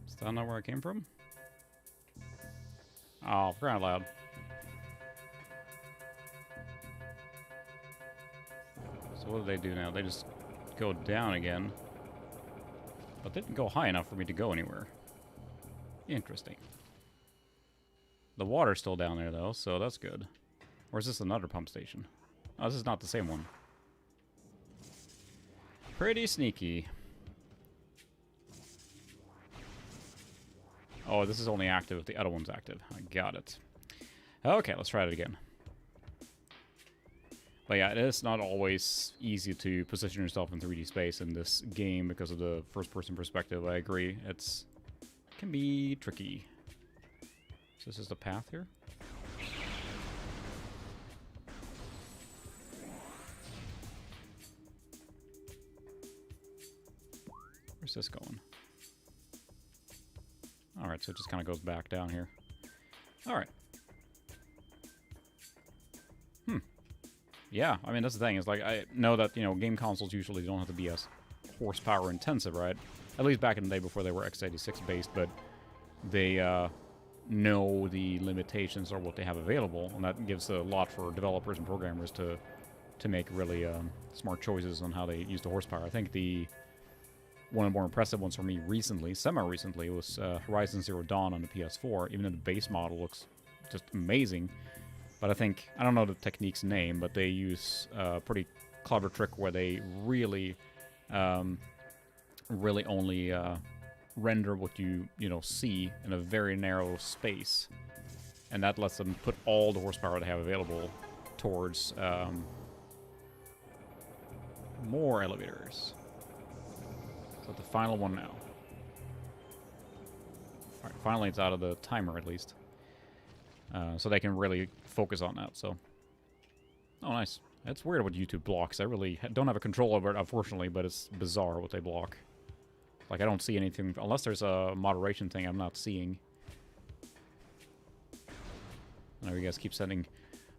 Is that not where I came from? Oh, for crying out loud. So what do they do now? They just go down again. But they didn't go high enough for me to go anywhere. Interesting. The water's still down there, though, so that's good. Or is this another pump station? Oh, this is not the same one. Pretty sneaky. Oh, this is only active if the other one's active. I got it. Okay, let's try it again. But yeah, it is not always easy to position yourself in 3D space in this game because of the first-person perspective. I agree. It can be tricky. So this is the path here? Where's this going? Alright, so it just kind of goes back down here. Alright. Yeah, I mean, that's the thing. Is like, I know that, you know, game consoles usually don't have to be as horsepower intensive, right? At least back in the day before they were x86 based, but they know the limitations or what they have available, and that gives a lot for developers and programmers to make really smart choices on how they use the horsepower. I think one of the more impressive ones for me recently, semi-recently, was Horizon Zero Dawn on the PS4. Even though the base model looks just amazing. But I think, I don't know the technique's name, but they use a pretty clever trick where they really only render what you see in a very narrow space. And that lets them put all the horsepower they have available towards more elevators. So the final one now. Alright, finally it's out of the timer at least. So they can really focus on that, so. Oh, nice. It's weird what YouTube blocks. I really don't have a control over it, unfortunately, but it's bizarre what they block. Like, I don't see anything, unless there's a moderation thing I'm not seeing. I know you guys keep sending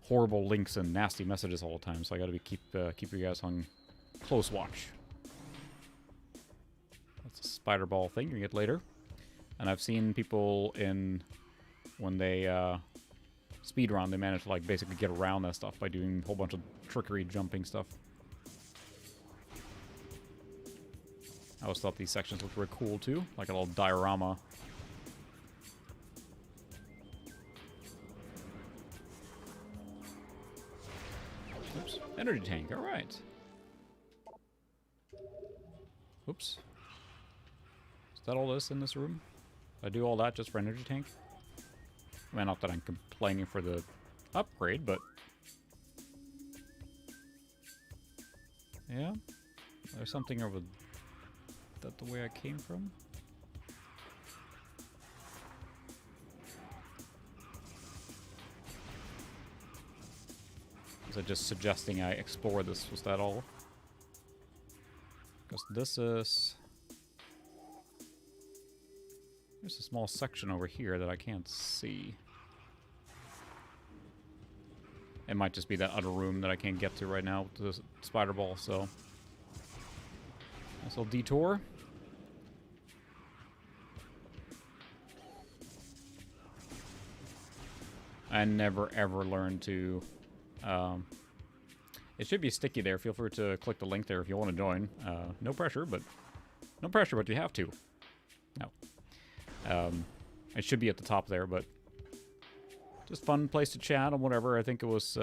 horrible links and nasty messages all the time, so I gotta keep you guys on close watch. That's a spider ball thing you get later. And I've seen people when they speedrun, they manage to like basically get around that stuff by doing a whole bunch of trickery jumping stuff. I always thought these sections looked really cool too, like a little diorama. Oops, energy tank, alright. Oops. Is that all this in this room? I do all that just for energy tank? I mean, not that I'm complaining for the upgrade, but... Yeah? There's something over... Is that the way I came from? Was I just suggesting I explore this? Was that all? Because this is... There's a small section over here that I can't see. It might just be that other room that I can't get to right now with the spider ball, so... Nice little detour. I never ever learned to... it should be sticky there. Feel free to click the link there if you want to join. No pressure, but you have to. No. It should be at the top there, but just fun place to chat and whatever. I think it was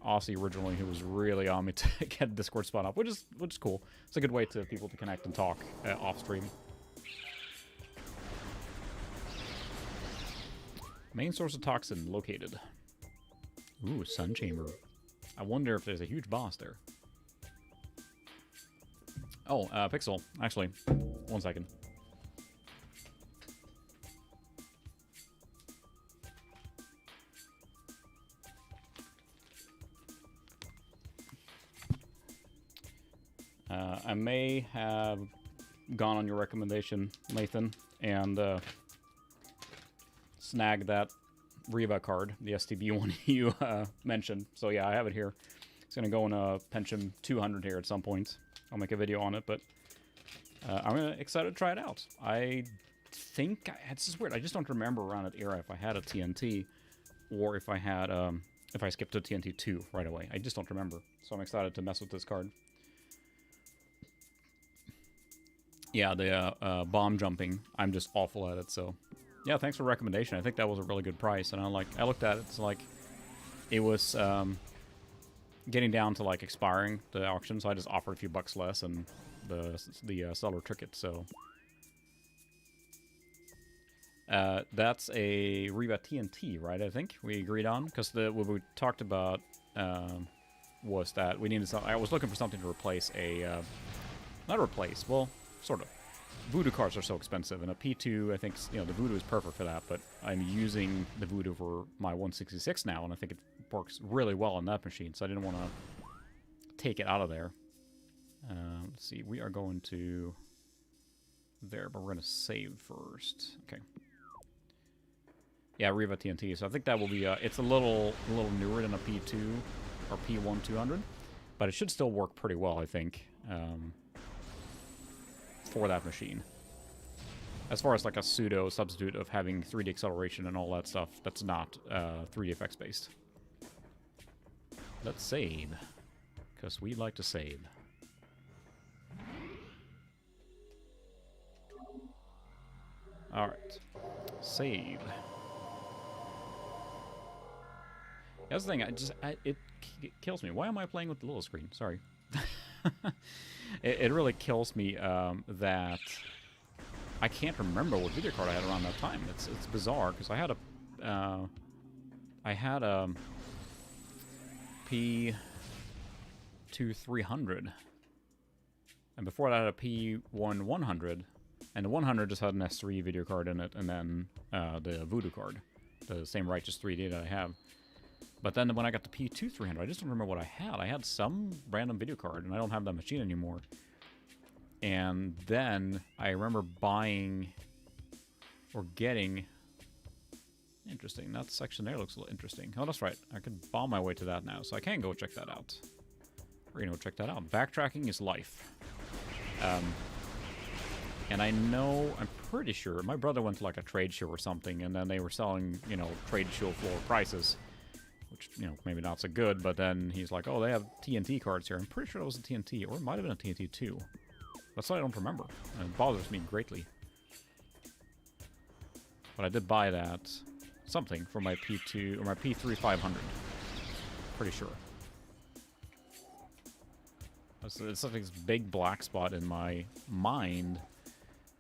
Aussie originally who was really on me to get Discord spun up, which is cool. It's a good way to people to connect and talk off stream. Main source of toxin located. Ooh, sun chamber. I wonder if there's a huge boss there. Oh, Pixel. Actually, 1 second. I may have gone on your recommendation, Nathan, and snagged that Riva card, the STB one you mentioned. So yeah, I have it here. It's gonna go in a Pentium 200 here at some point. I'll make a video on it, but I'm excited to try it out. I think it's just weird. I just don't remember around that era if I had a TNT or if I had if I skipped to TNT 2 right away. I just don't remember. So I'm excited to mess with this card. Yeah, the bomb jumping, I'm just awful at it, so... Yeah, thanks for the recommendation. I think that was a really good price, and I looked at it, it's like... It was, getting down to, like, expiring the auction, so I just offered a few bucks less, and the seller took it, so... That's a Riva TNT, right, I think, we agreed on? Because what we talked about, was that we needed something... I was looking for something to replace a, not replace, well... Sort of. Voodoo cards are so expensive, and a P2, I think, you know, the Voodoo is perfect for that, but I'm using the Voodoo for my 166 now, and I think it works really well on that machine, so I didn't want to take it out of there. Let's see, we are going to there, but we're going to save first. Okay. Yeah, Riva TNT, so I think that will be, it's a little newer than a P2 or P1 200, but it should still work pretty well, I think. For that machine. As far as like a pseudo substitute of having 3D acceleration and all that stuff, that's not 3DFX based. Let's save, because we like to save. Alright. Save. That's the thing, it kills me. Why am I playing with the little screen? Sorry. It really kills me that I can't remember what video card I had around that time. It's bizarre because I had a P2 300, and before that I had a P1 100, and the 100 just had an S3 video card in it, and then the Voodoo card, the same Righteous 3D that I have. But then when I got the P2 300, I just don't remember what I had. I had some random video card, and I don't have that machine anymore. And then I remember buying or getting... Interesting. That section there looks a little interesting. Oh, that's right. I could bomb my way to that now, so I can go check that out. We're going to go check that out. Backtracking is life. And I know, I'm pretty sure, my brother went to like a trade show or something, and then they were selling, you know, trade show floor prices. Which, you know, maybe not so good, but then he's like, oh, they have TNT cards here. I'm pretty sure it was a TNT, or it might have been a TNT 2. That's what I don't remember, and it bothers me greatly. But I did buy that something for my P2, or my P3 500. Pretty sure. It's such a big black spot in my mind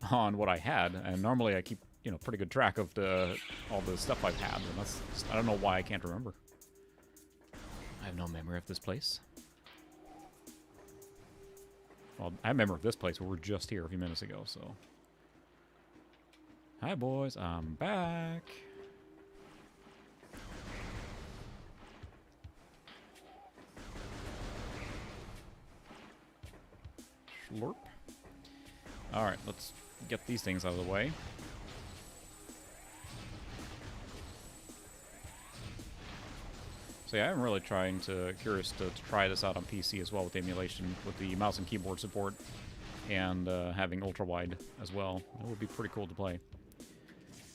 on what I had, and normally I keep, you know, pretty good track of all the stuff I've had, and that's just, I don't know why I can't remember. I have no memory of this place. Well, I have memory of this place. We were just here a few minutes ago, so... Hi, boys. I'm back. Slurp. Alright, let's get these things out of the way. So yeah, I'm really curious to try this out on PC as well with emulation, with the mouse and keyboard support, and having ultra-wide as well. It would be pretty cool to play.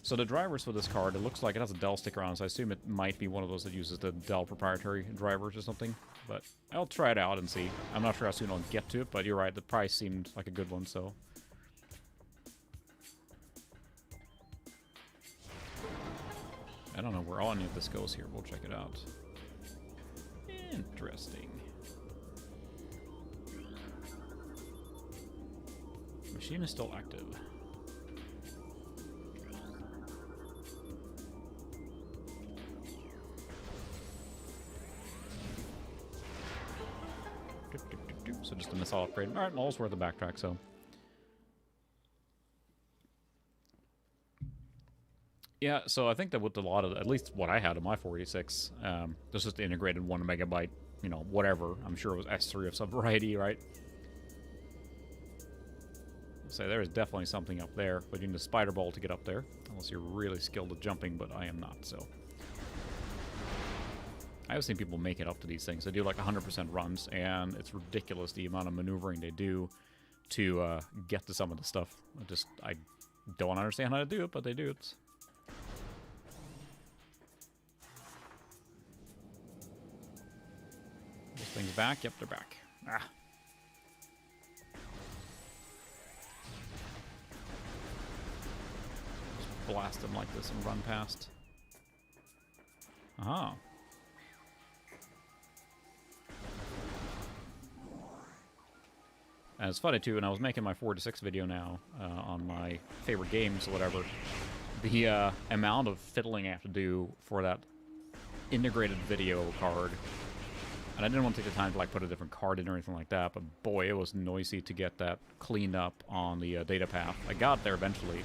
So the drivers for this card, it looks like it has a Dell sticker on it, so I assume it might be one of those that uses the Dell proprietary drivers or something. But I'll try it out and see. I'm not sure how soon I'll get to it, but you're right, the price seemed like a good one, so... I don't know where any of this goes here. We'll check it out. Interesting. Machine is still active. So just a missile upgrade. Alright, all's worth a backtrack, so. Yeah, so I think that with a lot of, at least what I had in my 486, this is the integrated 1 megabyte, you know, whatever. I'm sure it was S3 of some variety, right? So there is definitely something up there, but you need a spider ball to get up there, unless you're really skilled at jumping, but I am not, so. I've seen people make it up to these things. They do like 100% runs, and it's ridiculous the amount of maneuvering they do to get to some of the stuff. I don't understand how to do it, but they do it. Those things back? Yep, they're back. Ah. Just blast them like this and run past. Ah. And it's funny, too, when I was making my 4-6 video now on my favorite games or whatever, the amount of fiddling I have to do for that integrated video card, and I didn't want to take the time to like put a different card in or anything like that, but boy, it was noisy to get that cleaned up on the data path. I got there eventually,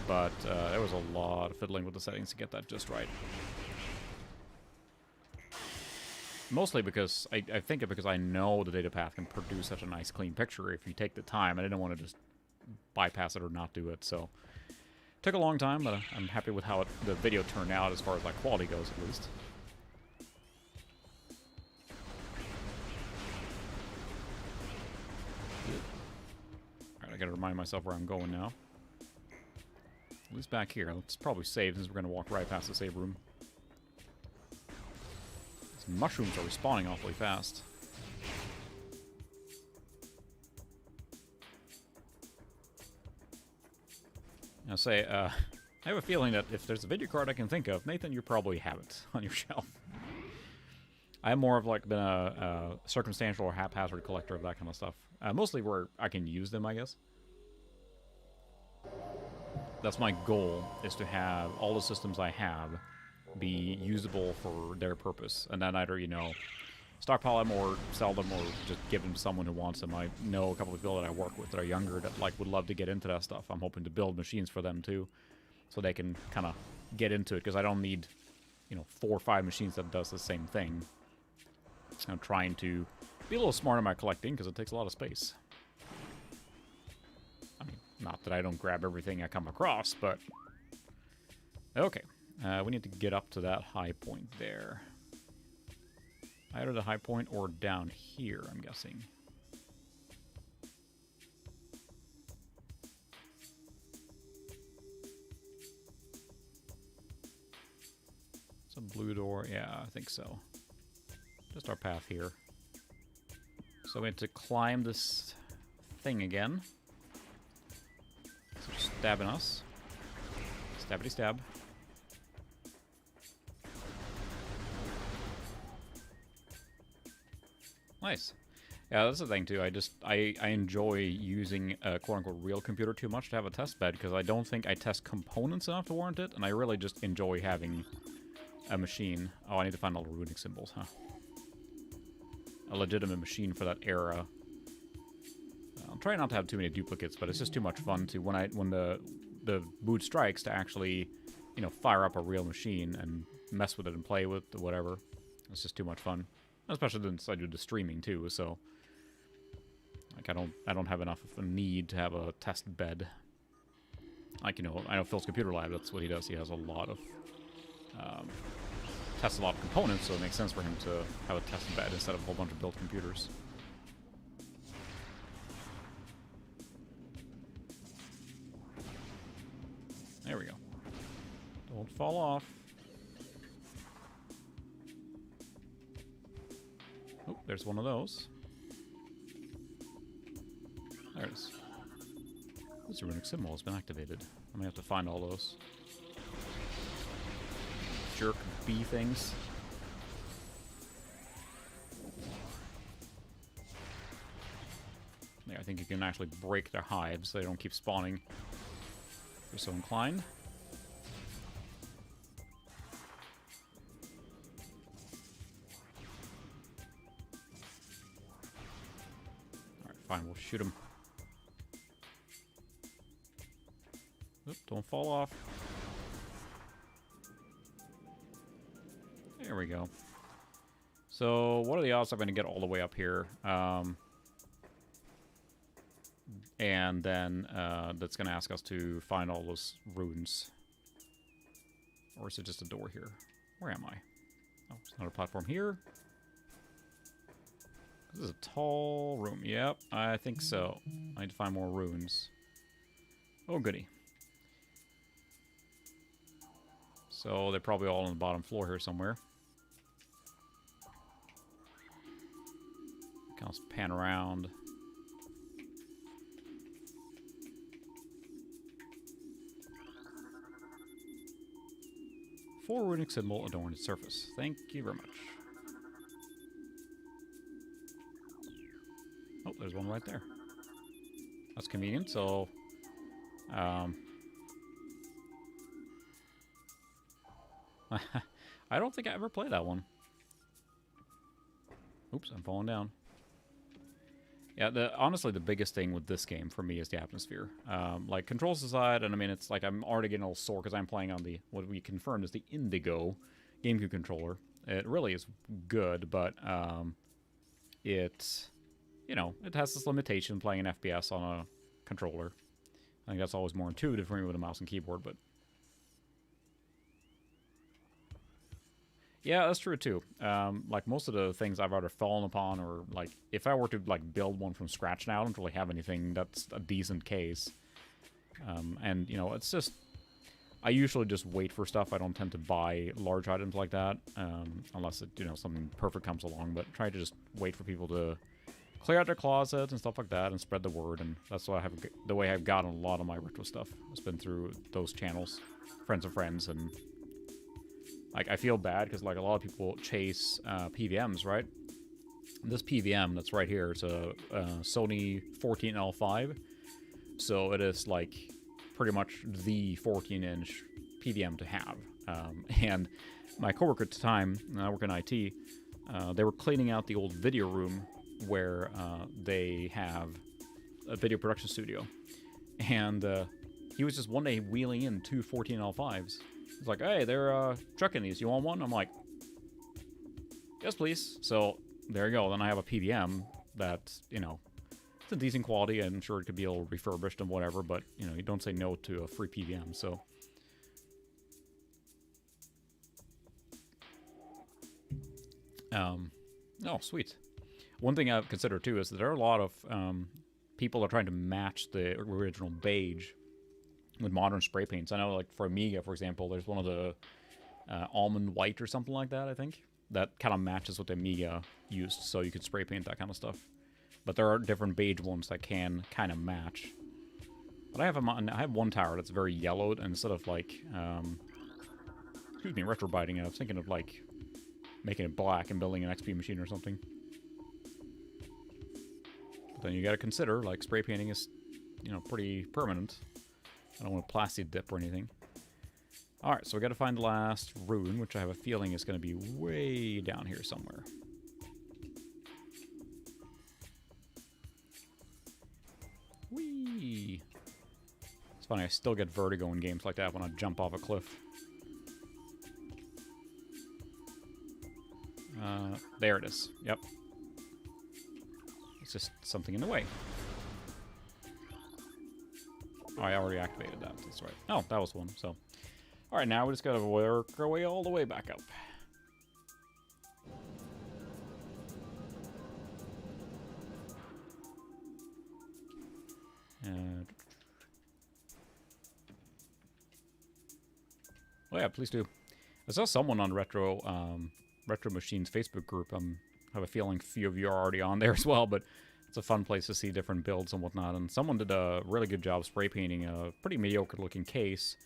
but there was a lot of fiddling with the settings to get that just right. Mostly because, I think it because I know the data path can produce such a nice clean picture if you take the time. I didn't want to just bypass it or not do it, so... Took a long time, but I'm happy with how the video turned out as far as like quality goes, at least. Alright, I gotta remind myself where I'm going now. At least back here. Let's probably save since we're gonna walk right past the save room. Mushrooms are respawning awfully fast. I'll say, I have a feeling that if there's a video card I can think of, Nathan, you probably have it on your shelf. I'm more of like been a circumstantial or haphazard collector of that kind of stuff. Mostly where I can use them, I guess. That's my goal, is to have all the systems I have be usable for their purpose, and then either, you know, stockpile them or sell them or just give them to someone who wants them. I know a couple of people that I work with that are younger that like would love to get into that stuff. I'm hoping to build machines for them too, so they can kind of get into it, because I don't need, you know, 4 or 5 machines that does the same thing. I'm trying to be a little smarter in my collecting because it takes a lot of space. I mean, not that I don't grab everything I come across, but okay. We need to get up to that high point there. Either the high point or down here, I'm guessing. It's a blue door. Yeah, I think so. Just our path here. So we have to climb this thing again. So just stabbing us. Stabbity stab. Nice. Yeah, that's the thing too. I enjoy using a quote-unquote real computer too much to have a test bed, because I don't think I test components enough to warrant it, and I really just enjoy having a machine. Oh, I need to find all the runic symbols, huh? A legitimate machine for that era. I'll try not to have too many duplicates, but it's just too much fun to when the boot strikes to actually, you know, fire up a real machine and mess with it and play with it, whatever. It's just too much fun. Especially since I do the streaming too, so like I don't have enough of a need to have a test bed. Like, you know, I know Phil's computer lab, that's what he does. He has a lot of tests a lot of components, so it makes sense for him to have a test bed instead of a whole bunch of built computers. There we go. Don't fall off. Oh, there's one of those. There it is. This runic symbol has been activated. I may have to find all those. Jerk bee things. Yeah, I think you can actually break their hives so they don't keep spawning. If you're so inclined. Fine, we'll shoot him. Oop, don't fall off. There we go. So, what are the odds I'm going to get all the way up here? And then that's going to ask us to find all those runes. Or is it just a door here? Where am I? Oh, there's another platform here. This is a tall room. Yep, I think so. I need to find more runes. Oh, goody. So they're probably all on the bottom floor here somewhere. Kind of pan around. Four runic symbol adorned its surface. Thank you very much. Oh, there's one right there. That's convenient, so... I don't think I ever played that one. Oops, I'm falling down. Yeah, honestly, the biggest thing with this game for me is the atmosphere. Like, controls aside, and I mean, it's like I'm already getting a little sore because I'm playing on the, what we confirmed is the Indigo GameCube controller. It really is good, but it, you know, it has this limitation playing an FPS on a controller. I think that's always more intuitive for me with a mouse and keyboard, but... Yeah, that's true too. Like most of the things I've either fallen upon, or like if I were to like build one from scratch now, I don't really have anything that's a decent case. And you know, it's just I usually just wait for stuff. I don't tend to buy large items like that unless it, you know, something perfect comes along. But try to just wait for people to clear out their closets and stuff like that, and spread the word. And that's what I have. The way I've gotten a lot of my retro stuff has been through those channels, friends of friends, and. Like, I feel bad because, like, a lot of people chase PVMs, right? This PVM that's right here is a Sony 14L5. So it is, like, pretty much the 14-inch PVM to have. And my coworker at the time, I work in IT, they were cleaning out the old video room where they have a video production studio. And he was just one day wheeling in two 14L5s. It's like, hey, they're trucking these. You want one? I'm like, yes, please. So there you go. Then I have a PVM that, you know, it's a decent quality. I'm sure it could be a little refurbished and whatever, but, you know, you don't say no to a free PVM. So, oh, sweet. One thing I've considered too is that there are a lot of people are trying to match the original beige with modern spray paints. I know, like, for Amiga, for example, there's one of the almond white or something like that, I think, that kind of matches what the Amiga used, so you could spray paint that kind of stuff. But there are different beige ones that can kind of match. But I have one tower that's very yellowed, and instead of, like, excuse me, retrobiting, I was thinking of, like, making it black and building an XP machine or something. But then you gotta consider, like, spray painting is, you know, pretty permanent. I don't want to plastic dip or anything. Alright, so we got to find the last rune, which I have a feeling is going to be way down here somewhere. Whee! It's funny, I still get vertigo in games like that when I jump off a cliff. There it is. Yep. It's just something in the way. Oh, I already activated that. That's right. Oh, that was one. So, all right, now we just gotta work our way all the way back up. Oh yeah, please do. I saw someone on Retro Machines Facebook group. I have a feeling a few of you are already on there as well, but it's a fun place to see different builds and whatnot. And someone did a really good job spray painting a pretty mediocre looking case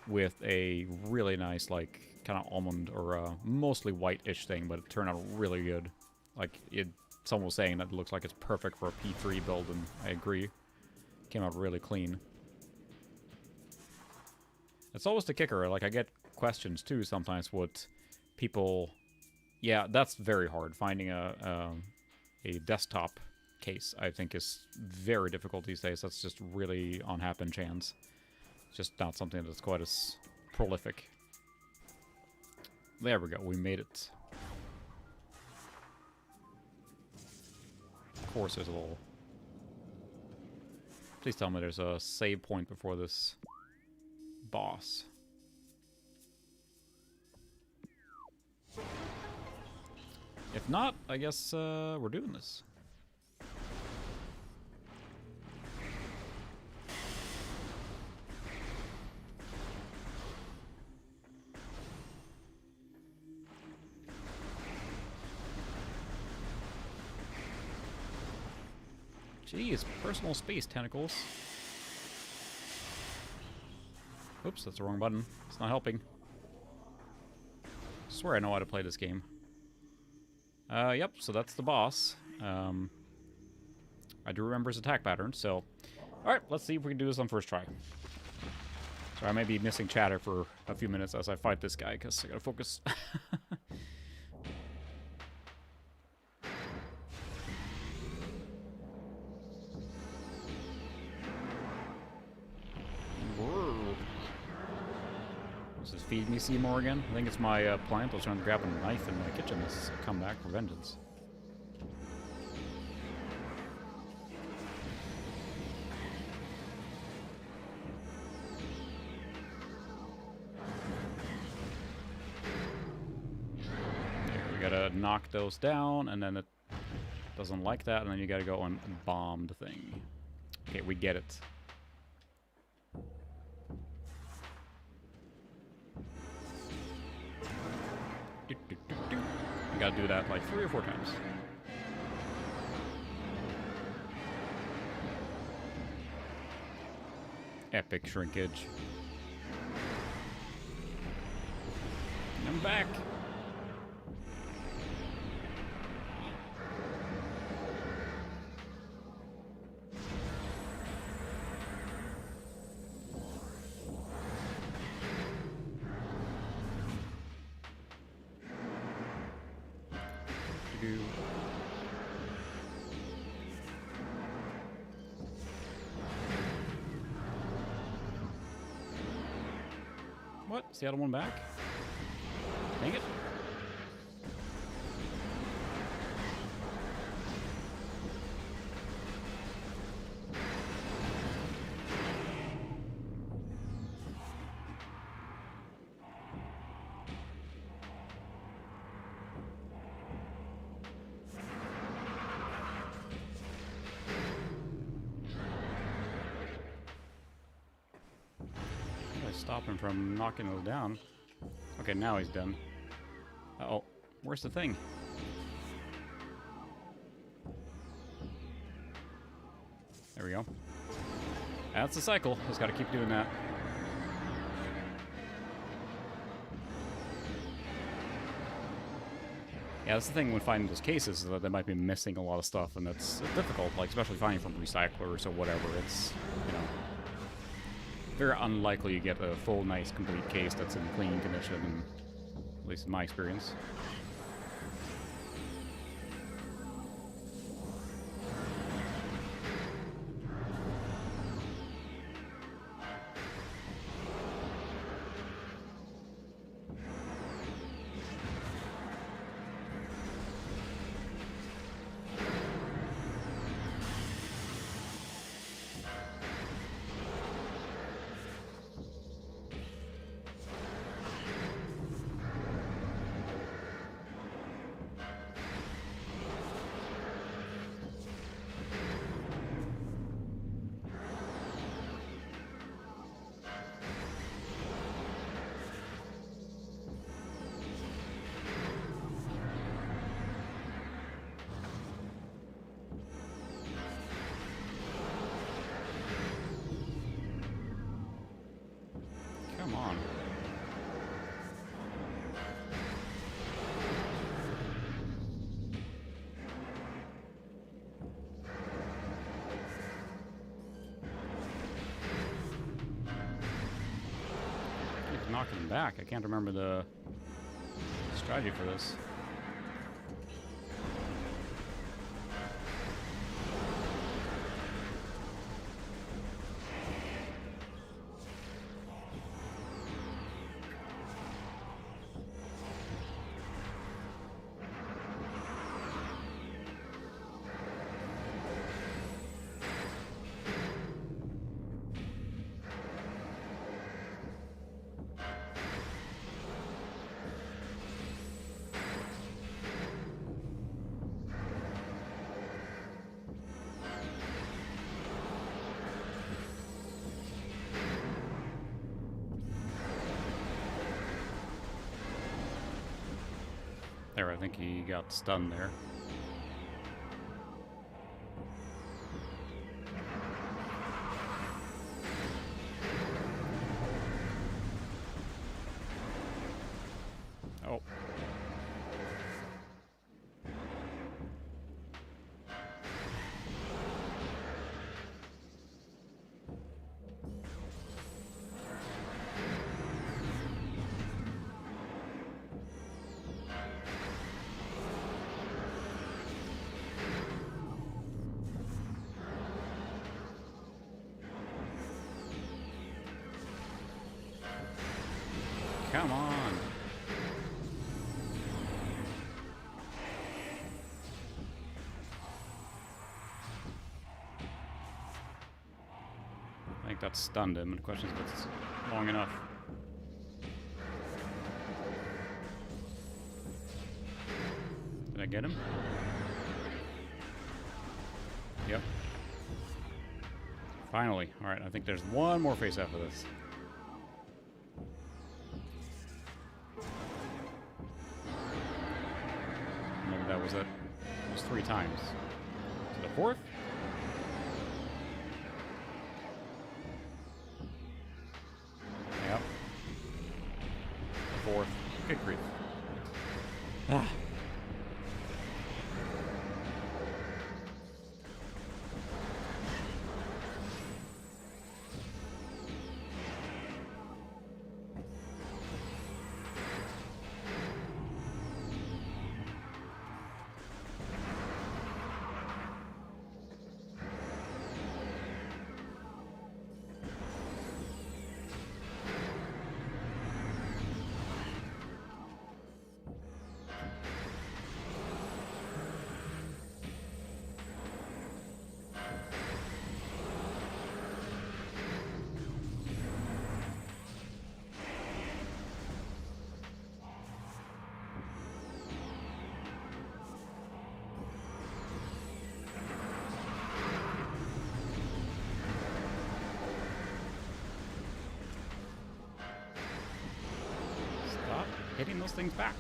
with a really nice, like, kind of almond or mostly white-ish thing, but it turned out really good. Like, someone was saying that it looks like it's perfect for a P3 build, and I agree. Came out really clean. It's always the kicker. Like, I get questions too sometimes with people. Yeah, that's very hard. Finding a desktop case, I think, is very difficult these days. That's just really on happen chance. It's just not something that's quite as prolific. There we go. We made it. Of course, there's a little. Please tell me there's a save point before this boss. If not, I guess we're doing this. Jeez, personal space tentacles. Oops, that's the wrong button. It's not helping. I swear I know how to play this game. Yep, so that's the boss. I do remember his attack pattern, so... Alright, let's see if we can do this on first try. So I may be missing chatter for a few minutes as I fight this guy, because I gotta focus. Does this feed me Seymour again? I think it's my plant. I was trying to grab a knife in the kitchen. This has come back for vengeance. We gotta knock those down, and then it doesn't like that, and then you gotta go and bomb the thing. Okay, we get it. You gotta do that like 3 or 4 times. Epic shrinkage. I'm back. What? Is the other one back? Dang it. Stop him from knocking those down. Okay, now he's done. Uh-oh. Where's the thing? There we go. That's the cycle. Just gotta keep doing that. Yeah, that's the thing when finding those cases, is that they might be missing a lot of stuff, and it's difficult, like, especially finding from recyclers or whatever. It's, you know, very unlikely you get a full, nice, complete case that's in clean condition, at least in my experience. Come on. Keep knocking him back. I can't remember the strategy for this. There, I think he got stunned there. Oh. Come on. I think that stunned him, and the question is if it's long enough. Did I get him? Yep. Finally. Alright, I think there's one more face after this. Maybe that was it. It was 3 times. To the 4th? Yep. The 4th. Good grief. Ah. Hitting those things back.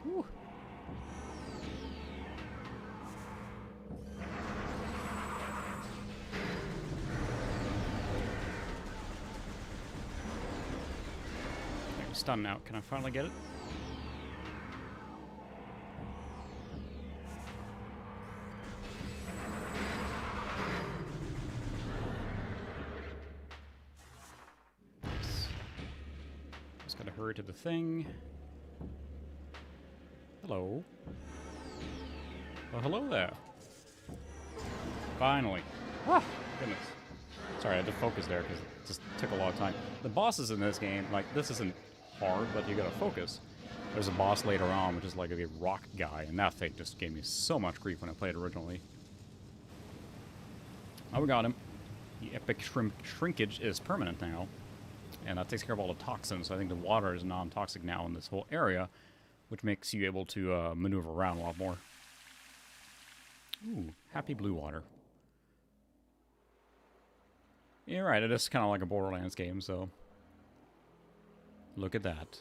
Whew. Stunned out. Can I finally get it? Nice. Just gotta hurry to the thing. Hello. Well, hello there. Finally. Ah, goodness. Sorry, I had to focus there because it just took a long time. The bosses in this game, like, this isn't hard, but you gotta focus. There's a boss later on, which is like a big rock guy, and that thing just gave me so much grief when I played originally. Oh, we got him. The epic shrinkage is permanent now, and that takes care of all the toxins, so I think the water is non-toxic now in this whole area, which makes you able to maneuver around a lot more. Ooh, happy blue water. You're right, it is kind of like a Borderlands game, so... Look at that.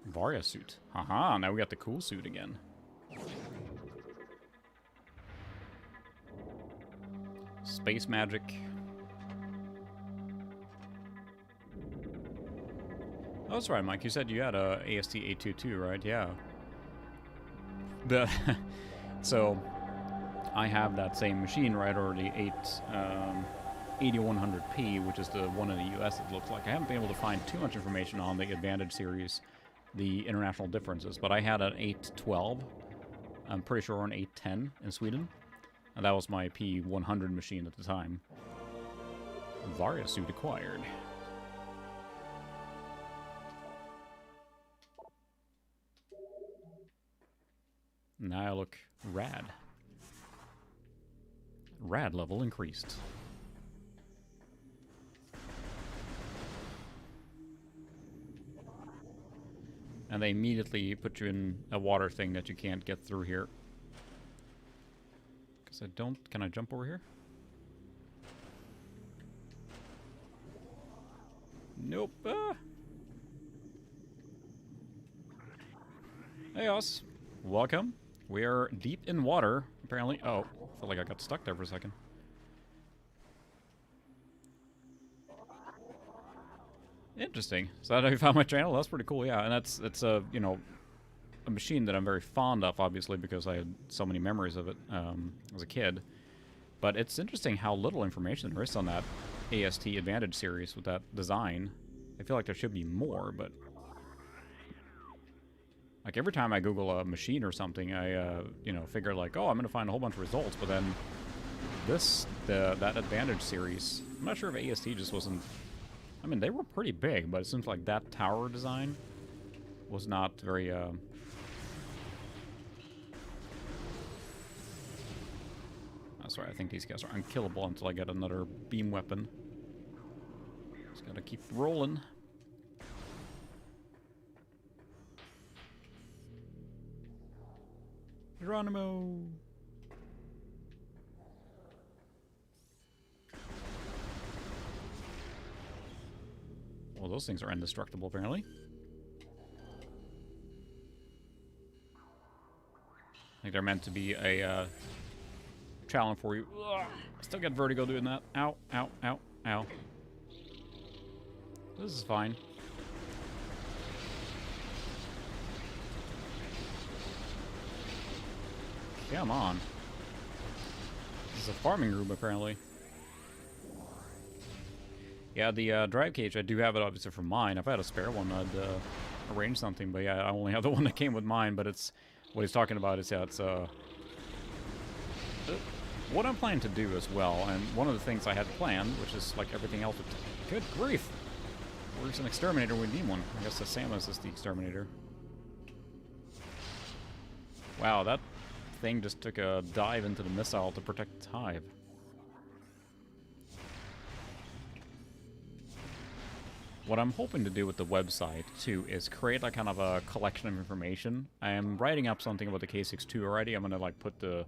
Varia suit. Haha, now we got the cool suit again. Space magic. Oh, that's right, Mike. You said you had a AST822, right? Yeah. So, I have that same machine, right, or the 8100P, which is the one in the US, it looks like. I haven't been able to find too much information on the Advantage series, the international differences, but I had an 812, I'm pretty sure, an 810 in Sweden, and that was my P100 machine at the time. Varia suit acquired. Now I look rad. Rad level increased. And they immediately put you in a water thing that you can't get through here. Because I don't... Can I jump over here? Nope. Ah. Hey, us. Welcome. We are deep in water, apparently. Oh, I felt like I got stuck there for a second. Interesting. So that's how you found my channel? That's pretty cool, yeah. And it's a, you know, a machine that I'm very fond of, obviously, because I had so many memories of it as a kid. But it's interesting how little information there is on that AST Advantage series with that design. I feel like there should be more, but... Like, every time I Google a machine or something, I, you know, figure, like, oh, I'm going to find a whole bunch of results. But then that Advantage series, I'm not sure if AST just wasn't... I mean, they were pretty big, but it seems like that tower design was not very, sorry, I think these guys are unkillable until I get another beam weapon. Just gotta keep rolling. Geronimo! Well, those things are indestructible, apparently. I think they're meant to be a challenge for you. Ugh, I still get vertigo doing that. Ow, ow, ow, ow. This is fine. Come on. This is a farming room, apparently. Yeah, the drive cage, I do have it, obviously, for mine. If I had a spare one, I'd arrange something. But yeah, I only have the one that came with mine. But it's... What he's talking about is, yeah, it's... what I'm planning to do as well, and one of the things I had planned, which is like everything else... Good grief! Where's an exterminator? We need one. I guess the Samus is the exterminator. Wow, that thing just took a dive into the missile to protect the hive. What I'm hoping to do with the website, too, is create like kind of a collection of information. I am writing up something about the K62 already. I'm going to like put the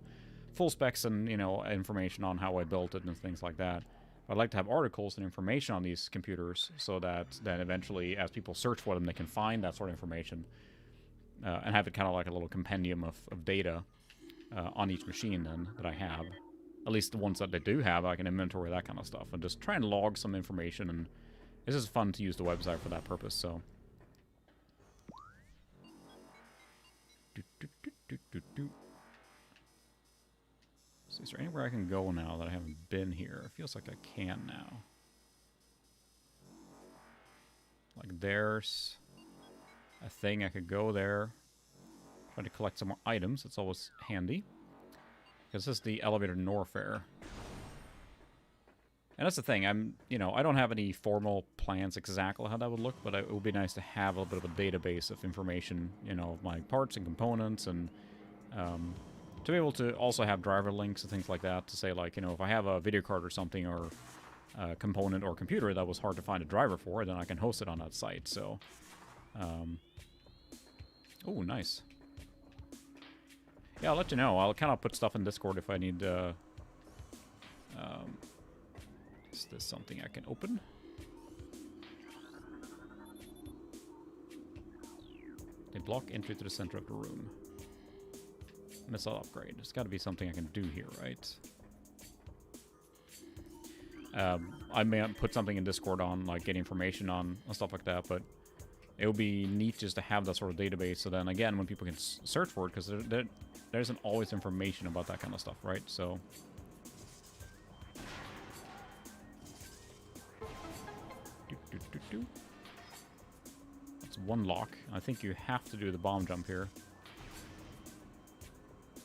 full specs and, you know, information on how I built it and things like that. I'd like to have articles and information on these computers so that then eventually, as people search for them, they can find that sort of information and have it kind of like a little compendium of data on each machine then that I have. At least the ones that they do have, I can inventory that kind of stuff and just try and log some information. And this is fun to use the website for that purpose, so. So is there anywhere I can go now that I haven't been here? It feels like I can now. Like there's a thing I could go there. Try to collect some more items. It's always handy. Because this is the elevator Norfair. And that's the thing, you know, I don't have any formal plans exactly how that would look, but it would be nice to have a little bit of a database of information, you know, of my parts and components, and to be able to also have driver links and things like that to say, like, you know, if I have a video card or something, or a component or computer that was hard to find a driver for, then I can host it on that site, so. Oh, nice. Yeah, I'll let you know. I'll kind of put stuff in Discord if I need is this something I can open? They block entry to the center of the room. Missile upgrade. There's got to be something I can do here, right? I may put something in Discord on, like, get information on stuff like that, but it would be neat just to have that sort of database, so then, again, when people can search for it, because there isn't always information about that kind of stuff, right? So... That's one lock. I think you have to do the bomb jump here.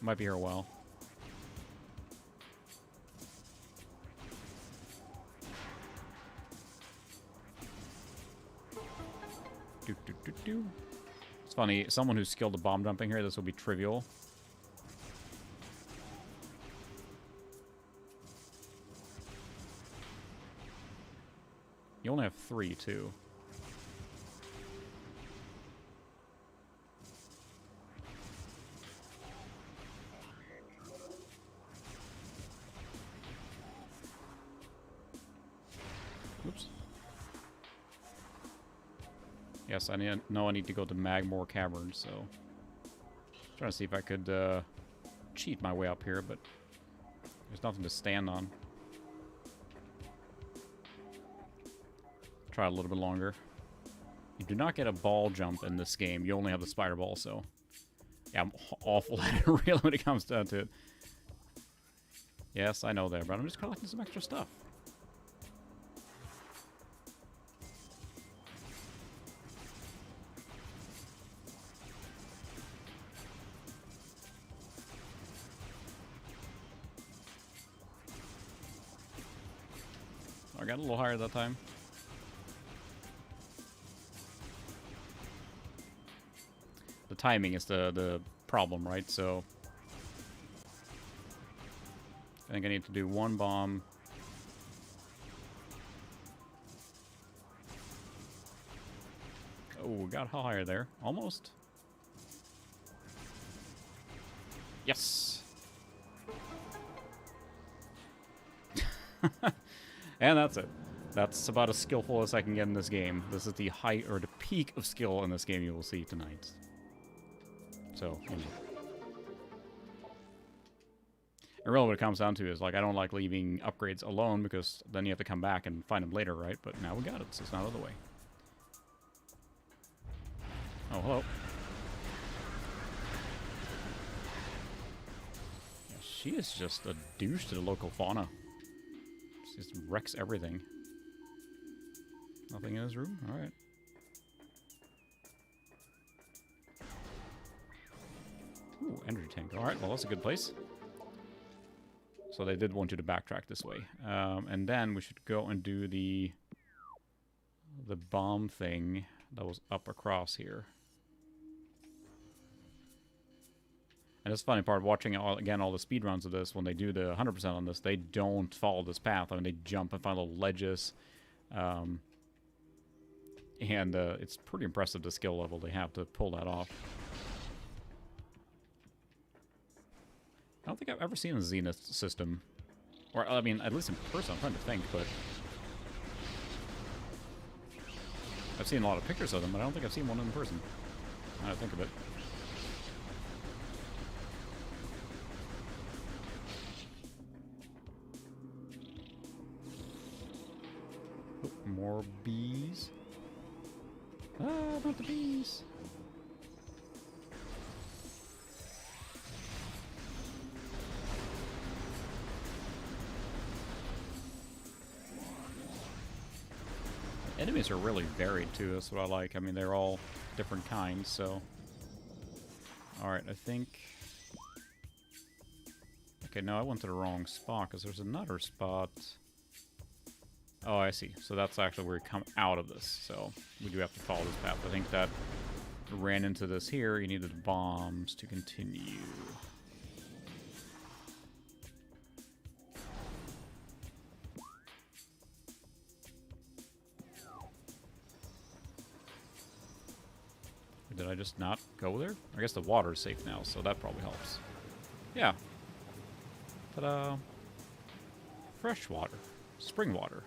Might be here a while. It's funny, someone who's skilled at bomb jumping here, this will be trivial. You only have 3, too. Oops. Yes, I need to go to Magmore Cavern, so... Trying to see if I could cheat my way up here, but there's nothing to stand on. Try a little bit longer. You do not get a ball jump in this game. You only have the spider ball, so... Yeah, I'm awful at it, really, when it comes down to it. Yes, I know that, but I'm just collecting some extra stuff. I got a little higher that time. The timing is the problem, right? So I think I need to do 1 bomb. Oh, got higher there. Almost. Yes! And that's it. That's about as skillful as I can get in this game. This is the height, or the peak of skill in this game you will see tonight. So, you know. And really what it comes down to is, like, I don't like leaving upgrades alone, because then you have to come back and find them later, right? But now we got it, so it's not out of the way. Oh, hello. Yeah, she is just a douche to the local fauna. She just wrecks everything. Nothing in his room? Alright. Ooh, energy tank. Alright, well, that's a good place. So they did want you to backtrack this way. And then we should go and do the bomb thing that was up across here. And it's the funny part, watching all the speedruns of this, when they do the 100% on this, they don't follow this path. I mean, they jump and find little ledges. And it's pretty impressive the skill level they have to pull that off. I don't think I've ever seen a Zenith system. Or, I mean, at least in person, I'm trying to think, but... I've seen a lot of pictures of them, but I don't think I've seen one in person. Now that I think of it. Oh, more bees. Ah, not the bees. Enemies are really varied too, that's what I like. I mean, they're all different kinds, so... Alright, I think... Okay, no, I went to the wrong spot, because there's another spot... Oh, I see. So that's actually where we come out of this, so we do have to follow this path. I think that ran into this here. You needed bombs to continue. Did I just not go there? I guess the water is safe now, so that probably helps. Yeah. Ta-da. Fresh water. Spring water.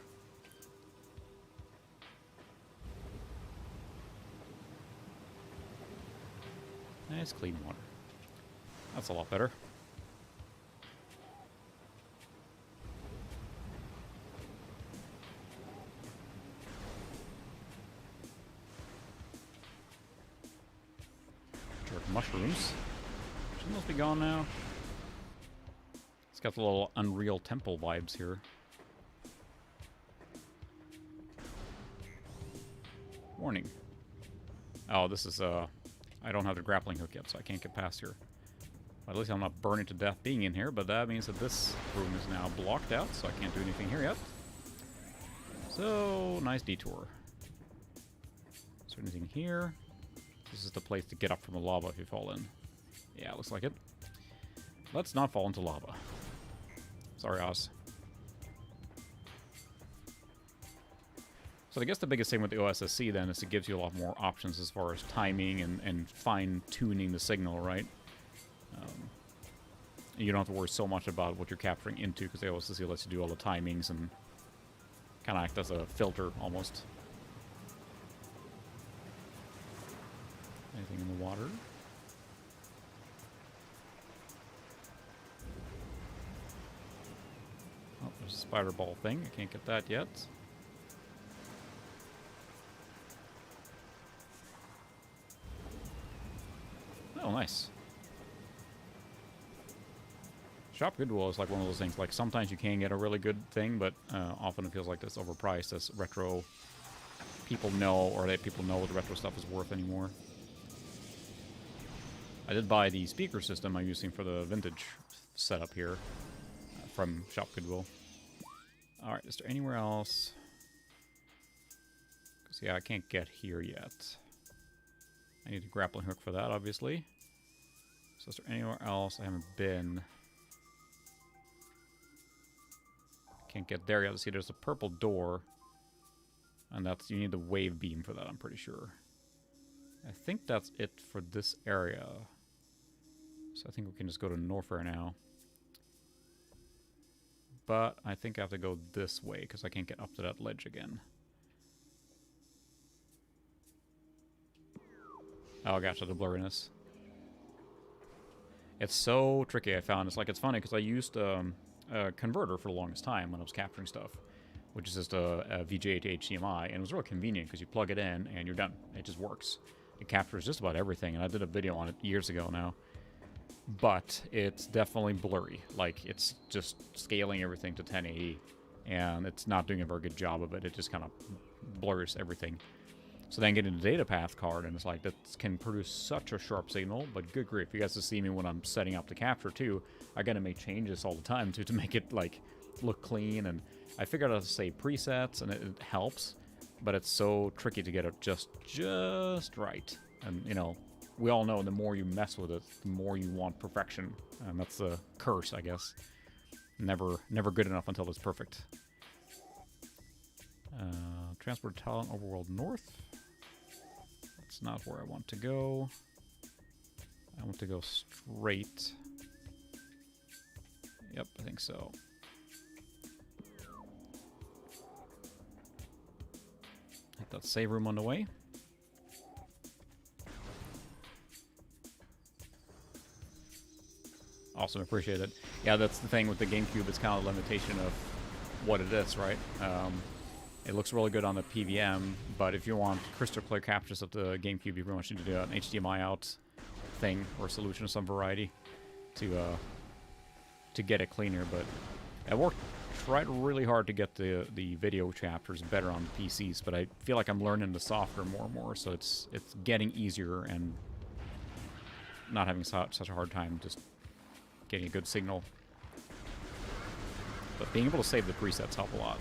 Nice clean water. That's a lot better. Mushrooms. Shouldn't those be gone now? It's got the little Unreal Temple vibes here. Warning. Oh, this is, I don't have the grappling hook yet, so I can't get past here. At least I'm not burning to death being in here, but that means that this room is now blocked out, so I can't do anything here yet. So, nice detour. Is there anything here? This is the place to get up from the lava if you fall in. Yeah, looks like it. Let's not fall into lava. Sorry, Oz. So I guess the biggest thing with the OSSC then is it gives you a lot more options as far as timing and fine-tuning the signal, right? You don't have to worry so much about what you're capturing into, because the OSSC lets you do all the timings and kind of act as a filter, almost. Anything in the water? Oh, there's a spider ball thing. I can't get that yet. Oh, nice. Shop Goodwill is like one of those things, like sometimes you can get a really good thing, but often it feels like it's overpriced as retro people know, or that people know what the retro stuff is worth anymore. I did buy the speaker system I'm using for the vintage setup here from Shop Goodwill. Alright, is there anywhere else? Because, yeah, I can't get here yet. I need a grappling hook for that, obviously. So is there anywhere else I haven't been? Can't get there yet. See, there's a purple door. And that's, you need the wave beam for that, I'm pretty sure. I think that's it for this area. So I think we can just go to Norfair now. But I think I have to go this way, because I can't get up to that ledge again. Oh, gotcha, the blurriness. It's so tricky, I found. It's like, it's funny, because I used a converter for the longest time when I was capturing stuff, which is just a VGA to HDMI, and it was real convenient, because you plug it in, and you're done. It just works. It captures just about everything, and I did a video on it years ago now. But it's definitely blurry. Like, it's just scaling everything to 1080, and it's not doing a very good job of it. It just kind of blurs everything. So then getting the data path card, and it's like, that can produce such a sharp signal, but good grief, you guys will see me when I'm setting up the capture too. I gotta make changes all the time to make it, like, look clean, and I figured out how to save presets, and it helps, but it's so tricky to get it just right. And, you know, we all know the more you mess with it, the more you want perfection, and that's the curse, I guess. Never good enough until it's perfect. Transport talent overworld north. That's not where I want to go. I want to go straight. Yep, I think so. Hit that save room on the way. Awesome, appreciate it. Yeah, that's the thing with the GameCube. It's kind of a limitation of what it is, right? It looks really good on the PVM, but if you want crystal clear captures of the GameCube, you pretty much need to do an HDMI out thing or solution of some variety to get it cleaner. But I tried really hard to get the video chapters better on the PCs, but I feel like I'm learning the software more and more, so it's getting easier and not having such a hard time just getting a good signal. But being able to save the presets help a lot.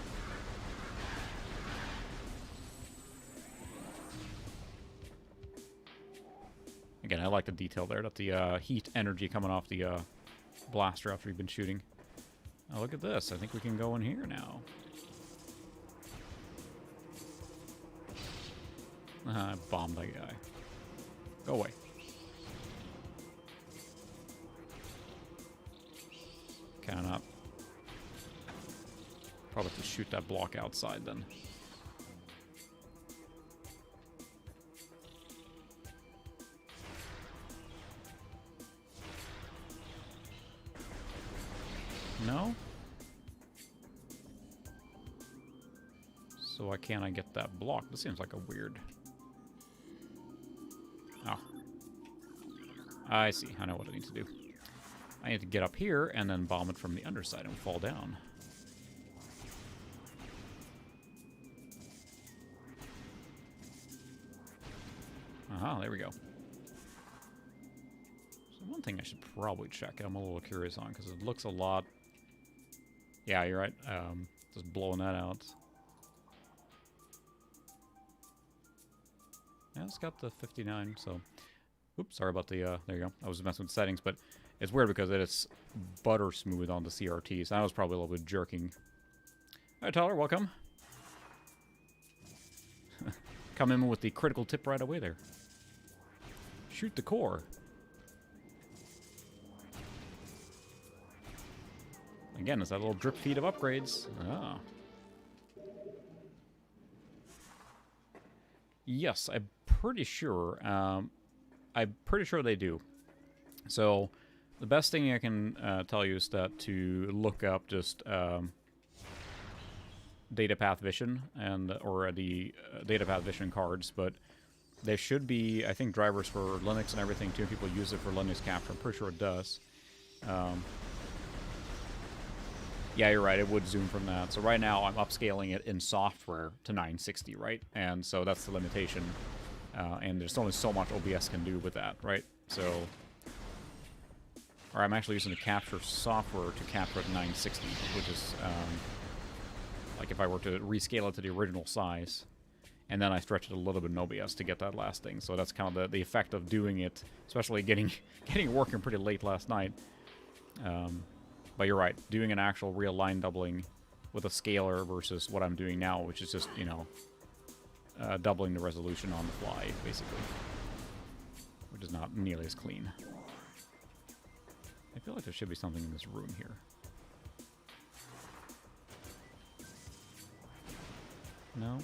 Again, I like the detail there, that the heat energy coming off the blaster after you've been shooting. Oh, look at this. I think we can go in here now. I bombed that guy. Go away. Cannot. Probably have to shoot that block outside then. No? So why can't I get that block? This seems like a weird... Oh. I see. I know what I need to do. I need to get up here and then bomb it from the underside and fall down. Aha, there we go. So one thing I should probably check, I'm a little curious on, because it looks a lot... Yeah, you're right. Just blowing that out. Yeah, it's got the 59, so... Oops, sorry about the, there you go. I was messing with settings, but it's weird because it's butter smooth on the CRT, so I was probably a little bit jerking. Alright, Tyler, welcome. Come in with the critical tip right away there. Shoot the core. Again, it's that little drip feed of upgrades. Ah. Yes, I'm pretty sure. I'm pretty sure they do. So, the best thing I can tell you is that to look up just data path vision and or the data path vision cards, but there should be, I think, drivers for Linux and everything too. People use it for Linux capture. I'm pretty sure it does. Yeah, you're right. It would zoom from that. So right now I'm upscaling it in software to 960, right? And so that's the limitation. And there's only so much OBS can do with that, right? So, or I'm actually using the capture software to capture at 960, which is like if I were to rescale it to the original size, and then I stretch it a little bit in OBS to get that last thing. So that's kind of the effect of doing it, especially getting working pretty late last night. But you're right, doing an actual real line doubling with a scaler versus what I'm doing now, which is just, you know, doubling the resolution on the fly, basically. Which is not nearly as clean. I feel like there should be something in this room here. No?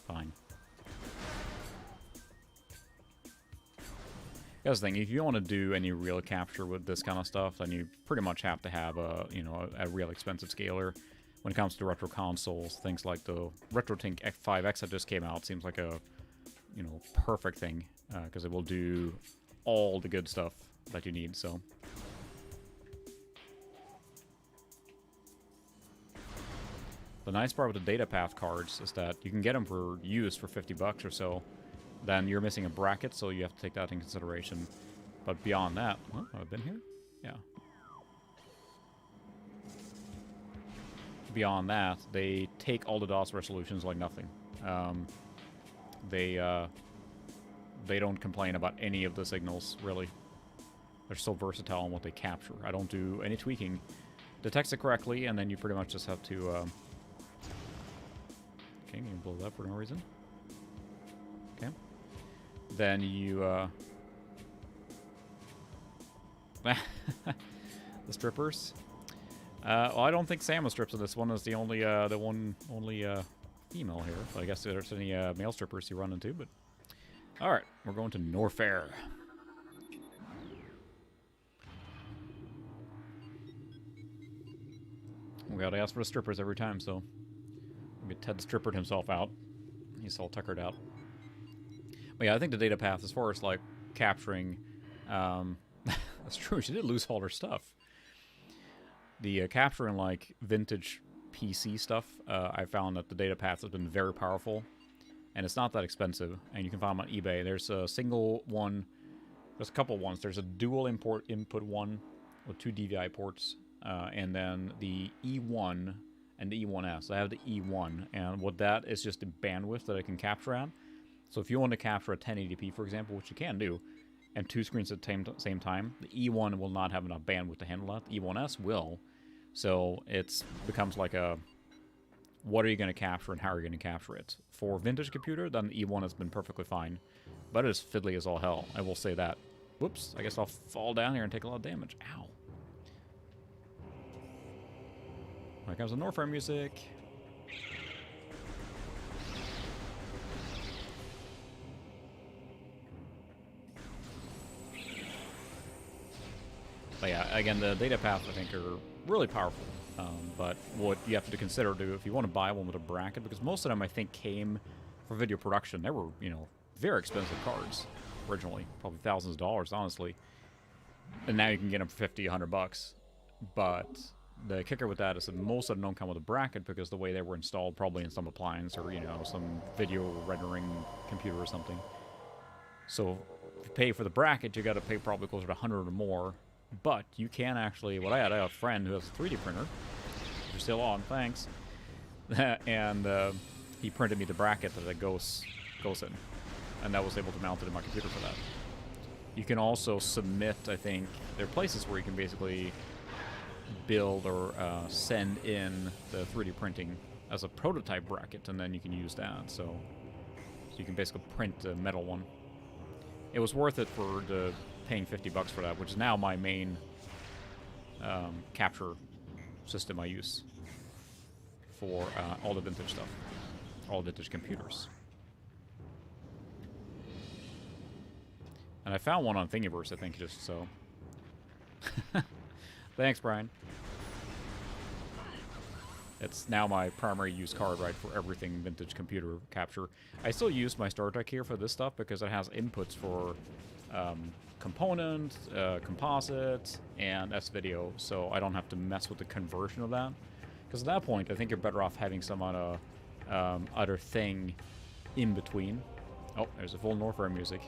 Fine. That's the thing, if you want to do any real capture with this kind of stuff, then you pretty much have to have a, you know, a real expensive scaler. When it comes to retro consoles, things like the RetroTink X5X that just came out seems like a, you know, perfect thing, because it will do all the good stuff that you need, so. The nice part with the data path cards is that you can get them for used for 50 bucks or so. Then you're missing a bracket, so you have to take that in consideration. But beyond that, oh, have I been here? Yeah. Beyond that, they take all the DOS resolutions like nothing. They don't complain about any of the signals, really. They're so versatile in what they capture. I don't do any tweaking. Detects it correctly, and then you pretty much just have to... Okay, you can blow that for no reason. Okay. Then you, the strippers. Well, I don't think Samus strips in this one. Is the only female here. So I guess there's any male strippers you run into, but... Alright, we're going to Norfair. We gotta ask for the strippers every time, so... Maybe Ted strippered himself out. He's all tuckered out. But yeah, I think the data path, as far as, like, capturing... that's true, she did lose all her stuff. The capturing, like, vintage PC stuff, I found that the data path has been very powerful. And it's not that expensive, and you can find them on eBay. There's a single one, there's a couple ones. There's a dual input one with 2 DVI ports, and then the E1 and the E1S. I have the E1, and what that is just the bandwidth that I can capture at. So if you want to capture a 1080p, for example, which you can do, and 2 screens at the same time, the E1 will not have enough bandwidth to handle that. The E1S will. So it becomes like a... What are you going to capture and how are you going to capture it? For vintage computer, then the E1 has been perfectly fine. But it is fiddly as all hell, I will say that. Whoops, I guess I'll fall down here and take a lot of damage. Ow. Here comes the Norfair music. But yeah, again, the data paths I think are really powerful. But what you have to consider if you want to buy one with a bracket, because most of them I think came for video production. They were, you know, very expensive cards originally, probably thousands of dollars, honestly. And now you can get them for 50, 100 bucks. But the kicker with that is that most of them don't come with a bracket because the way they were installed, probably in some appliance or, you know, some video rendering computer or something. So if you pay for the bracket, you got to pay probably closer to 100 or more. But you can actually, I have a friend who has a 3D printer. You're still on, thanks. And he printed me the bracket that it goes in. And I was able to mount it in my computer for that. You can also submit, I think, there are places where you can basically build or send in the 3D printing as a prototype bracket, and then you can use that. So you can basically print the metal one. It was worth it for the paying $50 for that, which is now my main capture system I use for all the vintage stuff, all the vintage computers. And I found one on Thingiverse, I think, just so. Thanks, Brian. It's now my primary use card, right, for everything vintage computer capture. I still use my StarTech here for this stuff because it has inputs for component, composite, and S-video, so I don't have to mess with the conversion of that. Because at that point, I think you're better off having some other thing in between. Oh, there's a full Norfair music.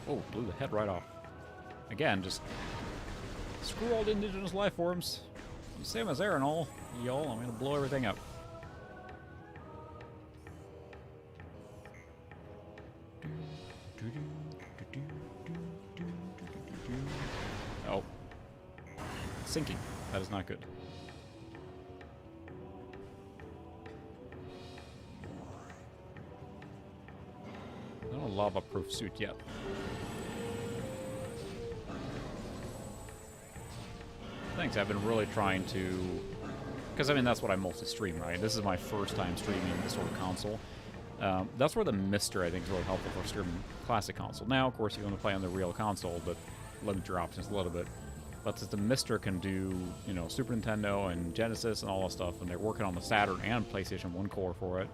Oh, blew the head right off. Again, just screw all the indigenous life forms. Same as Aaron, y'all. I'm gonna blow everything up. Oh. It's sinking. That is not good. Not a lava-proof suit yet. Thanks, I've been really trying to... Because, I mean, that's what I mostly stream, right? This is my first time streaming this sort of console. That's where the Mister, I think, is really helpful for streaming classic console. Now, of course, you want to play on the real console, but limit your options a little bit. But since the Mister can do, you know, Super Nintendo and Genesis and all that stuff, and they're working on the Saturn and PlayStation 1 core for it.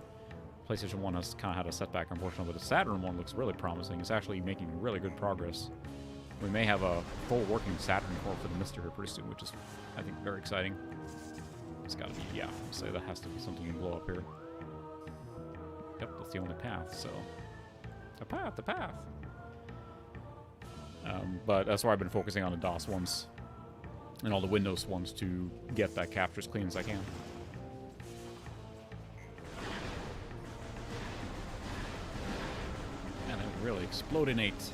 PlayStation 1 has kind of had a setback, unfortunately, but the Saturn one looks really promising. It's actually making really good progress. We may have a full working Saturn core for the Mister here pretty soon, which is, I think, very exciting. It's gotta be, yeah, I'll say that has to be something you can blow up here. Yep, that's the only path, so... The path! But that's why I've been focusing on the DOS ones and all the Windows ones to get that capture as clean as I can. And it really explodinate.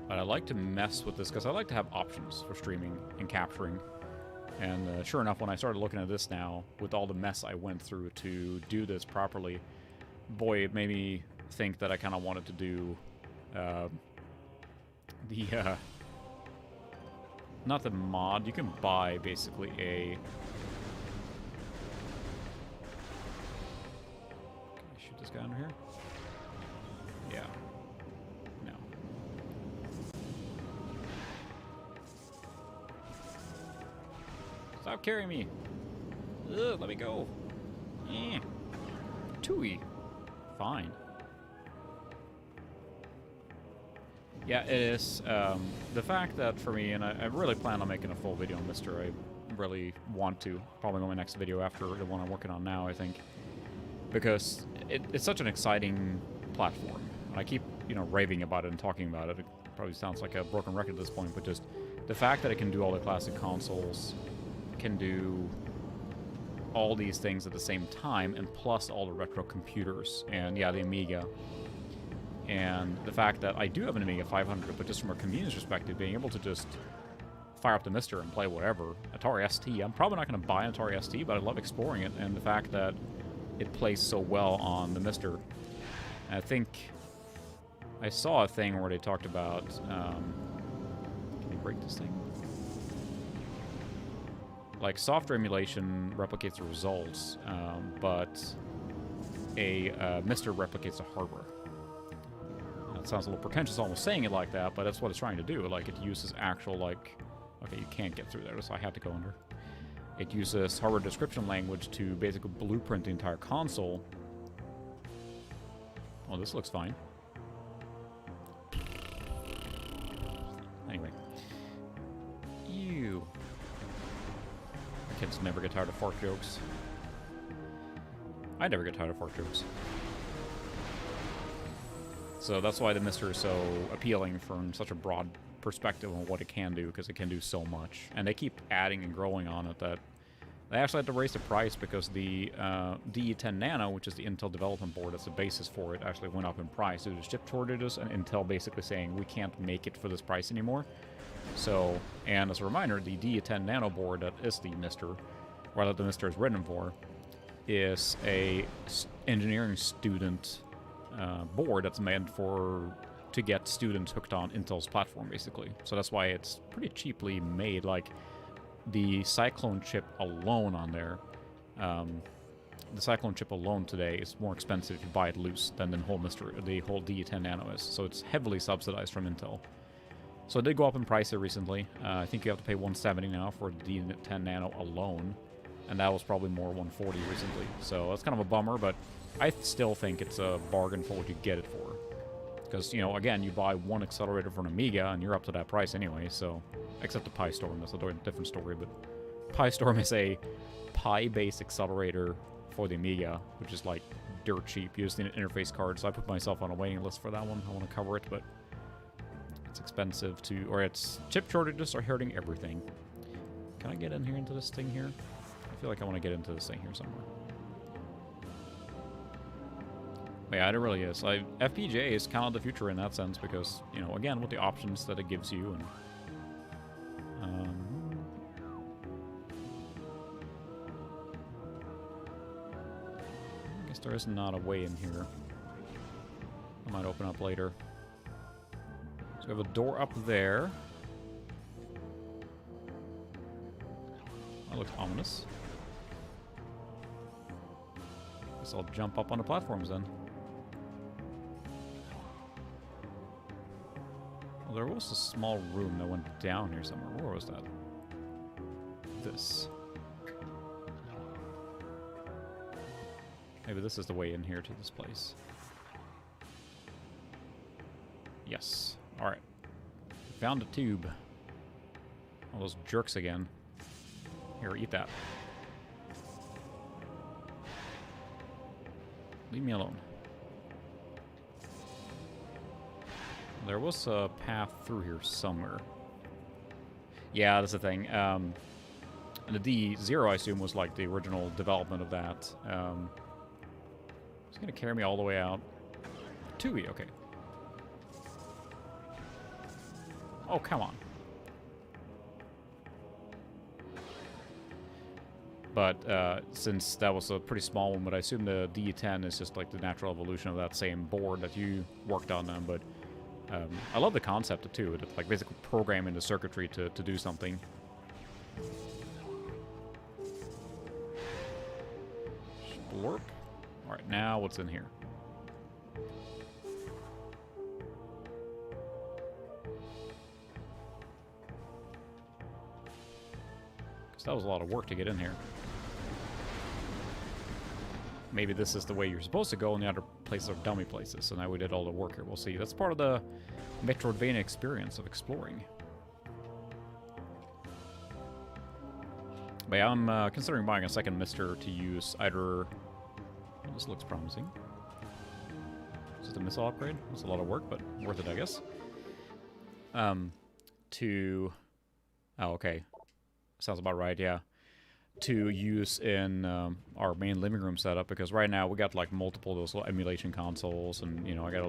But I like to mess with this because I like to have options for streaming and capturing. And sure enough, when I started looking at this now, with all the mess I went through to do this properly, boy, it made me think that I kind of wanted to do not the mod. You can buy basically a... Can I shoot this guy under here? Yeah. No. Stop carrying me. Ugh, let me go. Eh. Tui. Fine. Yeah, it is. The fact that for me, and I really plan on making a full video on Mister. I really want to. Probably on my next video after the one I'm working on now, I think. Because it's such an exciting platform. I keep, you know, raving about it and talking about it. It probably sounds like a broken record at this point, but just the fact that it can do all the classic consoles, can do all these things at the same time, and plus all the retro computers, and yeah, the Amiga. And the fact that I do have an Amiga 500, but just from a convenience perspective, being able to just fire up the Mister and play whatever. Atari ST, I'm probably not going to buy an Atari ST, but I love exploring it, and the fact that it plays so well on the Mister. And I think I saw a thing where they talked about, can you break this thing? Like, software emulation replicates the results, but a Mister replicates the hardware. That sounds a little pretentious almost saying it like that, but that's what it's trying to do. Like, it uses actual, like... Okay, you can't get through there, so I had to go under. It uses hardware description language to basically blueprint the entire console. Oh, this looks fine. Anyway. Ew. Kids never get tired of fart jokes. I never get tired of fart jokes. So that's why the Mister is so appealing from such a broad perspective on what it can do, because it can do so much. And they keep adding and growing on it that they actually had to raise the price because the DE10 Nano, which is the Intel development board that's the basis for it, actually went up in price due to chip shortages and Intel basically saying we can't make it for this price anymore. So, and as a reminder, the DE10 Nano board that is the Mister, or that the Mister is written for, is a engineering student board that's meant to get students hooked on Intel's platform, basically. So that's why it's pretty cheaply made. Like, the Cyclone chip alone on there, the Cyclone chip alone today is more expensive if you buy it loose than the whole DE10 Nano is. So it's heavily subsidized from Intel. So it did go up in price here recently. I think you have to pay $170 now for the DE10 Nano alone, and that was probably more $140 recently. So that's kind of a bummer, but I still think it's a bargain for what you get it for. Because, you know, again, you buy one accelerator for an Amiga, and you're up to that price anyway, so... Except the Pi Storm, that's a different story, but... Pi Storm is a Pi-based accelerator for the Amiga, which is, like, dirt cheap. You just need an interface card, so I put myself on a waiting list for that one. I want to cover it, but... It's expensive to... Or it's... Chip shortages are hurting everything. Can I get in here into this thing here? I feel like I want to get into this thing here somewhere. But yeah, it really is. FPGA is kind of the future in that sense because, you know, again, with the options that it gives you and... I guess there is not a way in here. I might open up later. So we have a door up there. That looks ominous. Guess I'll jump up on the platforms then. Well, there was a small room that went down here somewhere. Where was that? This. Maybe this is the way in here to this place. Yes. Alright. Found a tube. All those jerks again. Here, eat that. Leave me alone. There was a path through here somewhere. Yeah, that's the thing. And the D0, I assume, was like the original development of that. It's going to carry me all the way out. 2E, okay. Oh, come on. But since that was a pretty small one, but I assume the D10 is just like the natural evolution of that same board that you worked on them, but I love the concept of too. It's like basically programming the circuitry to do something. Splorp. Alright, now what's in here? Because that was a lot of work to get in here. Maybe this is the way you're supposed to go, and the other places are dummy places. So now we did all the work here. We'll see. That's part of the Metroidvania experience of exploring. But yeah, I'm considering buying a second Mister to use either... Well, this looks promising. Is it a missile upgrade? It's a lot of work, but worth it, I guess. Oh, okay. Sounds about right, yeah. To use in our main living room setup, because right now we got like multiple of those little emulation consoles, and you know, I got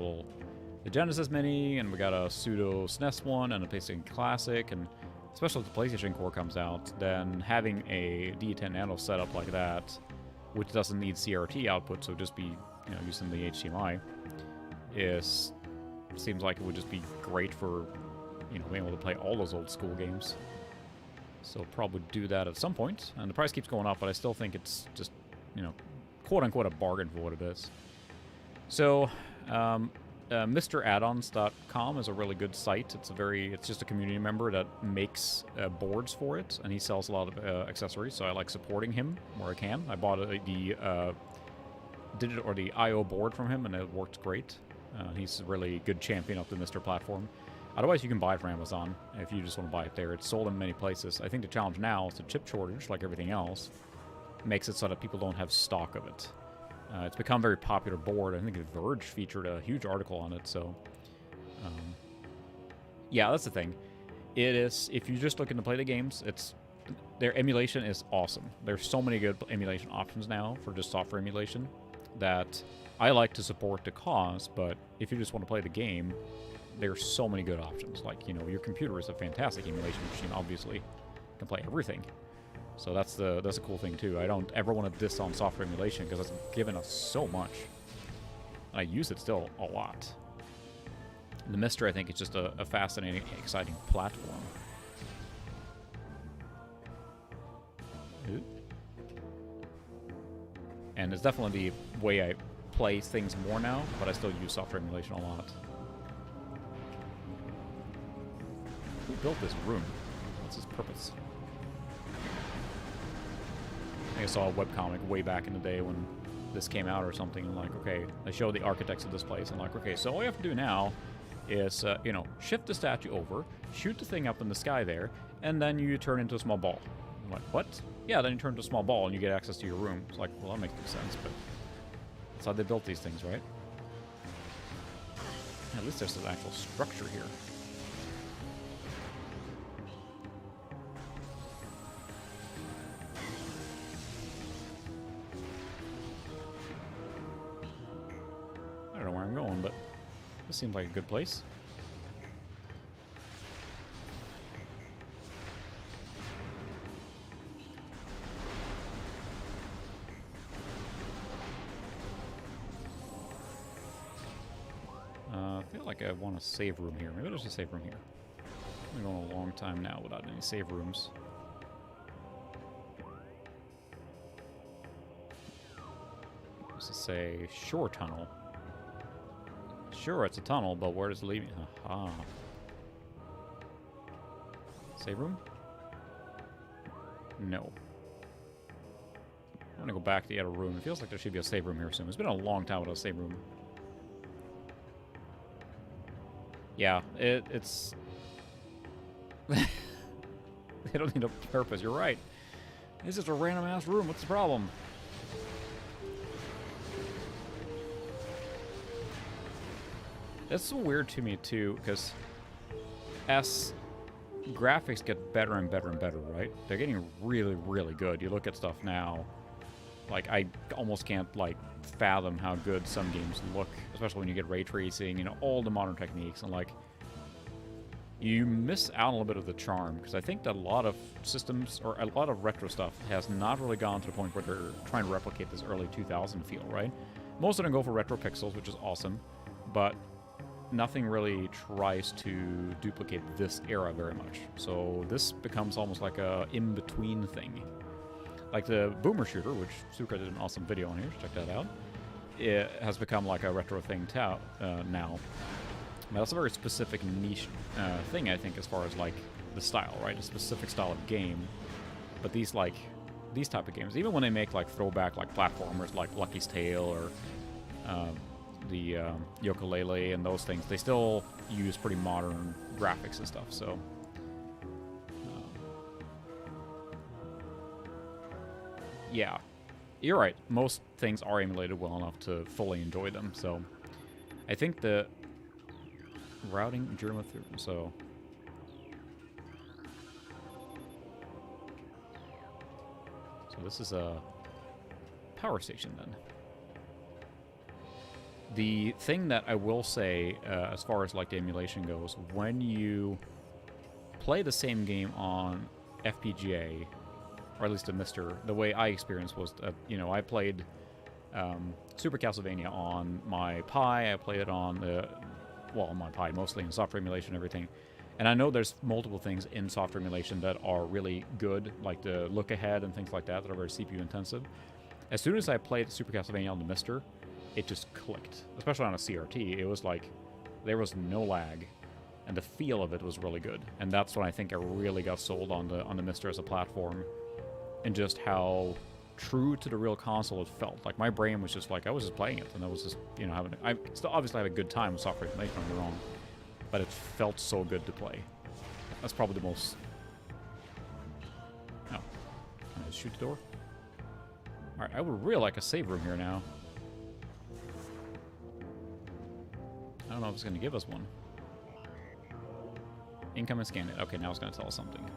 the Genesis Mini, and we got a pseudo SNES one, and a PlayStation Classic, and especially if the PlayStation Core comes out, then having a D10 Nano setup like that, which doesn't need CRT output, so just be, you know, using the HDMI, seems like it would just be great for, you know, being able to play all those old school games. So probably do that at some point. And the price keeps going up, but I still think it's just, you know, quote-unquote a bargain for what it is. So, MrAddons.com is a really good site. It's just a community member that makes boards for it, and he sells a lot of accessories, so I like supporting him where I can. I bought the I/O board from him, and it worked great. He's a really good champion of the Mister platform. Otherwise, you can buy it from Amazon if you just want to buy it there. It's sold in many places. I think the challenge now is the chip shortage, like everything else, makes it so that people don't have stock of it. It's become a very popular board. I think Verge featured a huge article on it. So, yeah, that's the thing. It is, if you're just looking to play the games, their emulation is awesome. There's so many good emulation options now for just software emulation that I like to support the cause, but if you just want to play the game, there's so many good options. Like, you know, your computer is a fantastic emulation machine, obviously. You can play everything. So that's a cool thing too. I don't ever want to diss on software emulation because it's given us so much. I use it still a lot. The Mister, I think, is just a fascinating, exciting platform. Ooh. And it's definitely the way I play things more now, but I still use software emulation a lot. Who built this room? What's its purpose? I think I saw a webcomic way back in the day when this came out or something, and like, okay, they showed the architects of this place, and like, okay, so all you have to do now is, you know, shift the statue over, shoot the thing up in the sky there, and then you turn into a small ball. I'm like, what? Yeah, then you turn into a small ball and you get access to your room. It's like, well, that makes no sense, but that's how they built these things, right? At least there's an actual structure here. I don't know where I'm going, but this seems like a good place. I feel like I want a save room here. Maybe there's a save room here. I've been going a long time now without any save rooms. What's to say? Shore tunnel. Sure, it's a tunnel, but where does it lead me? Aha. Save room? No. I'm gonna go back to the other room. It feels like there should be a save room here soon. It's been a long time without a save room. Yeah, it's... They don't need a purpose, you're right. It's just a random-ass room, what's the problem? That's so weird to me, too, because as graphics get better and better and better, right? They're getting really, really good. You look at stuff now, like, I almost can't, like, fathom how good some games look, especially when you get ray tracing, you know, all the modern techniques, and, like, you miss out on a little bit of the charm, because I think that a lot of systems, or a lot of retro stuff, has not really gone to the point where they're trying to replicate this early 2000 feel, right? Most of them go for retro pixels, which is awesome, but nothing really tries to duplicate this era very much. So this becomes almost like a in-between thing. Like the Boomer Shooter, which Suka did an awesome video on here, check that out. It has become like a retro thing now. But that's a very specific niche thing, I think, as far as like the style, right? A specific style of game. But these type of games, even when they make like throwback like platformers like Lucky's Tale or the Yooka-Laylee and those things, they still use pretty modern graphics and stuff. So yeah, you're right. Most things are emulated well enough to fully enjoy them. So I think the routing German through. So this is a power station then. The thing that I will say, as far as like the emulation goes, when you play the same game on FPGA, or at least the Mister, the way I experienced was that, you know, I played Super Castlevania on my Pi. I played it on on my Pi mostly in software emulation and everything. And I know there's multiple things in software emulation that are really good, like the look ahead and things like that are very CPU intensive. As soon as I played Super Castlevania on the Mister, it just clicked, especially on a CRT. It was like there was no lag, and the feel of it was really good. And that's when I think I really got sold on the Mister as a platform, and just how true to the real console it felt. Like my brain was just like, I was just playing it, and I was just, you know, I still obviously have a good time with software emulation, don't get me wrong, but it felt so good to play. That's probably the most... Oh, can I just shoot the door? Alright, I would really like a save room here now. don't know if it's going to give us one. Income and scan it. Okay, now it's going to tell us something.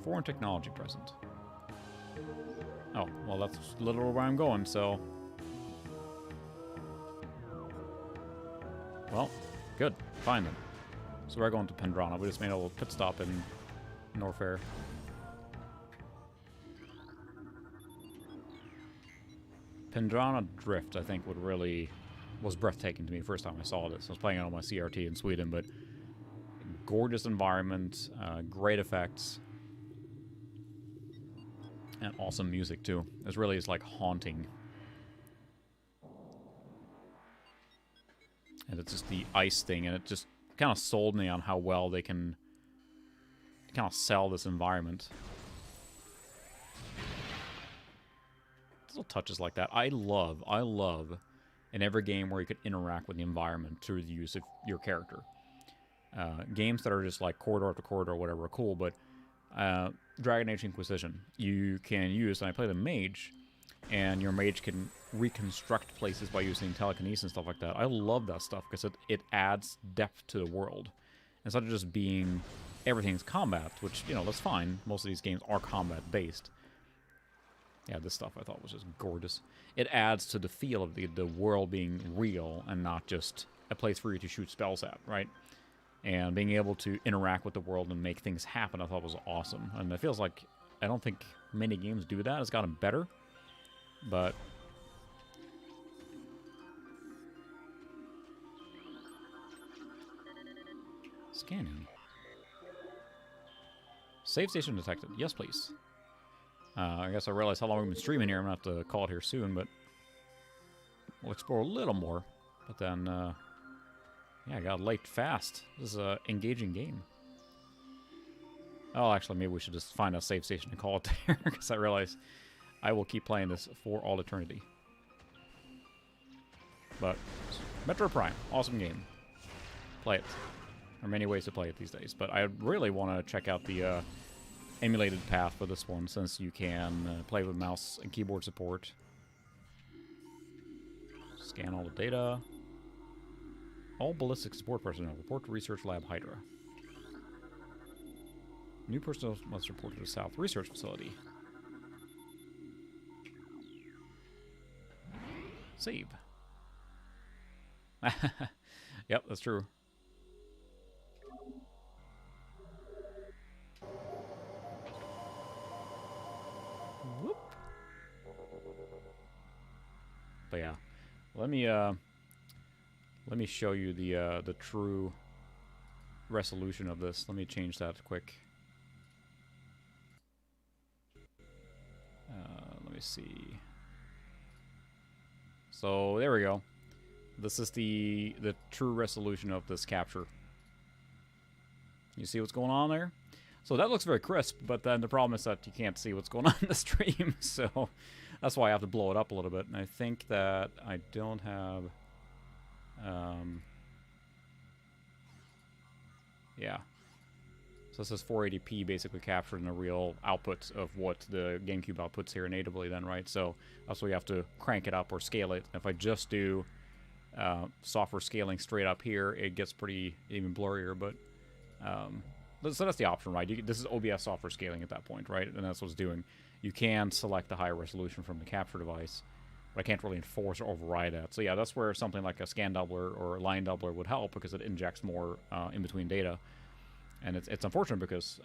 Foreign technology present. Oh, well, that's literally where I'm going, so... Well, good. Fine, then. So we're going to Pendrana. We just made a little pit stop in Norfair. Pendrana Drift, I think, was breathtaking to me the first time I saw this. I was playing it on my CRT in Sweden, but gorgeous environment, great effects, and awesome music, too. It really is, like, haunting. And it's just the ice thing, and it just kind of sold me on how well they can kind of sell this environment. Little touches like that. I love in every game where you could interact with the environment through the use of your character. Games that are just like corridor to corridor or whatever are cool, but Dragon Age Inquisition, you can use, and I play the mage, and your mage can reconstruct places by using telekinesis and stuff like that. I love that stuff because it adds depth to the world. Instead of just being everything's combat, which, you know, that's fine. Most of these games are combat-based. Yeah, this stuff I thought was just gorgeous. It adds to the feel of the world being real and not just a place for you to shoot spells at, right? And being able to interact with the world and make things happen I thought was awesome. And it feels like, I don't think many games do that. It's gotten better, but... Scanning. Save station detected. Yes, please. I guess I realize how long we've been streaming here. I'm going to have to call it here soon, but we'll explore a little more. But then, yeah, I got late fast. This is an engaging game. Oh, actually, maybe we should just find a save station and call it there, because I realize I will keep playing this for all eternity. But, Metroid Prime, awesome game. Play it. There are many ways to play it these days, but I really want to check out the emulated path for this one, since you can play with mouse and keyboard support. Scan all the data. All ballistic support personnel report to Research Lab Hydra. New personnel must report to the South Research Facility. Save. Yep, that's true. Whoop. But yeah, let me show you the true resolution of this. Let me change that quick. Let me see. So there we go. This is the true resolution of this capture. You see what's going on there? So that looks very crisp, but then the problem is that you can't see what's going on in the stream, so that's why I have to blow it up a little bit. And I think that I don't have... yeah. So this is 480p basically captured in a real output of what the GameCube outputs here natively then, right? So that's why you have to crank it up or scale it. If I just do software scaling straight up here, it gets pretty even blurrier, but... so that's the option, right? This is OBS software scaling at that point, right? And that's what it's doing. You can select the higher resolution from the capture device, but I can't really enforce or override that. So yeah, that's where something like a scan doubler or line doubler would help, because it injects more in between data. And it's unfortunate because,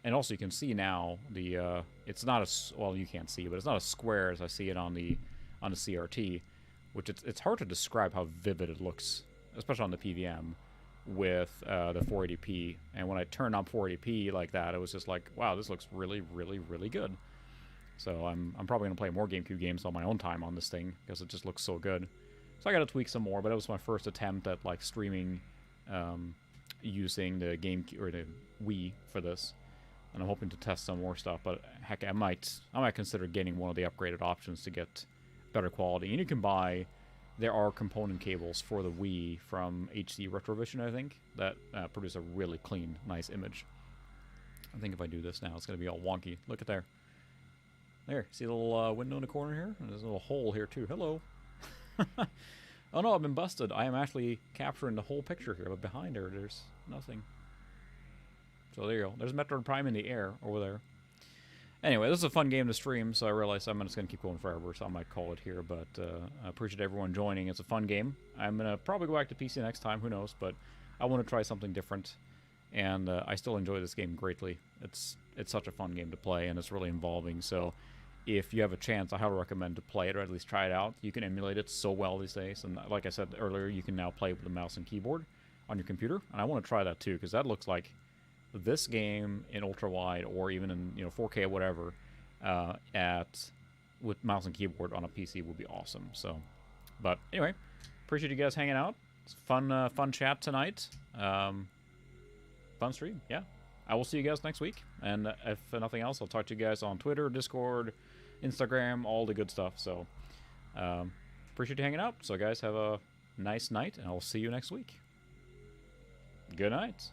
and also you can see now the it's not a, well, you can't see, but it's not a square as I see it on the CRT, which it's hard to describe how vivid it looks, especially on the PVM. With the 480p, and when I turned on 480p like that, it was just like, wow, this looks really, really, really good. So I'm probably gonna play more GameCube games on my own time on this thing because it just looks so good. So I gotta tweak some more, but it was my first attempt at like streaming using the GameCube or the Wii for this, and I'm hoping to test some more stuff. But heck, I might consider getting one of the upgraded options to get better quality. And you can buy. There are component cables for the Wii from HD Retrovision, I think, that produce a really clean, nice image. I think if I do this now, it's going to be all wonky. Look at there. There, see the little window in the corner here? And there's a little hole here, too. Hello. Oh no, I've been busted. I am actually capturing the whole picture here, but behind her, there's nothing. So there you go. There's Metroid Prime in the air over there. Anyway, this is a fun game to stream, so I realize I'm just going to keep going forever, so I might call it here, but I appreciate everyone joining. It's a fun game. I'm going to probably go back to PC next time, who knows, but I want to try something different, and I still enjoy this game greatly. It's such a fun game to play, and it's really involving, so if you have a chance, I highly recommend to play it, or at least try it out. You can emulate it so well these days, and like I said earlier, you can now play with the mouse and keyboard on your computer, and I want to try that too, because that looks like this game in ultra wide or even in 4K or whatever with mouse and keyboard on a PC would be awesome. So, but anyway, appreciate you guys hanging out. It's fun chat tonight. Fun stream. Yeah, I will see you guys next week. And if nothing else, I'll talk to you guys on Twitter, Discord, Instagram, all the good stuff. So, appreciate you hanging out. So, guys, have a nice night, and I'll see you next week. Good night.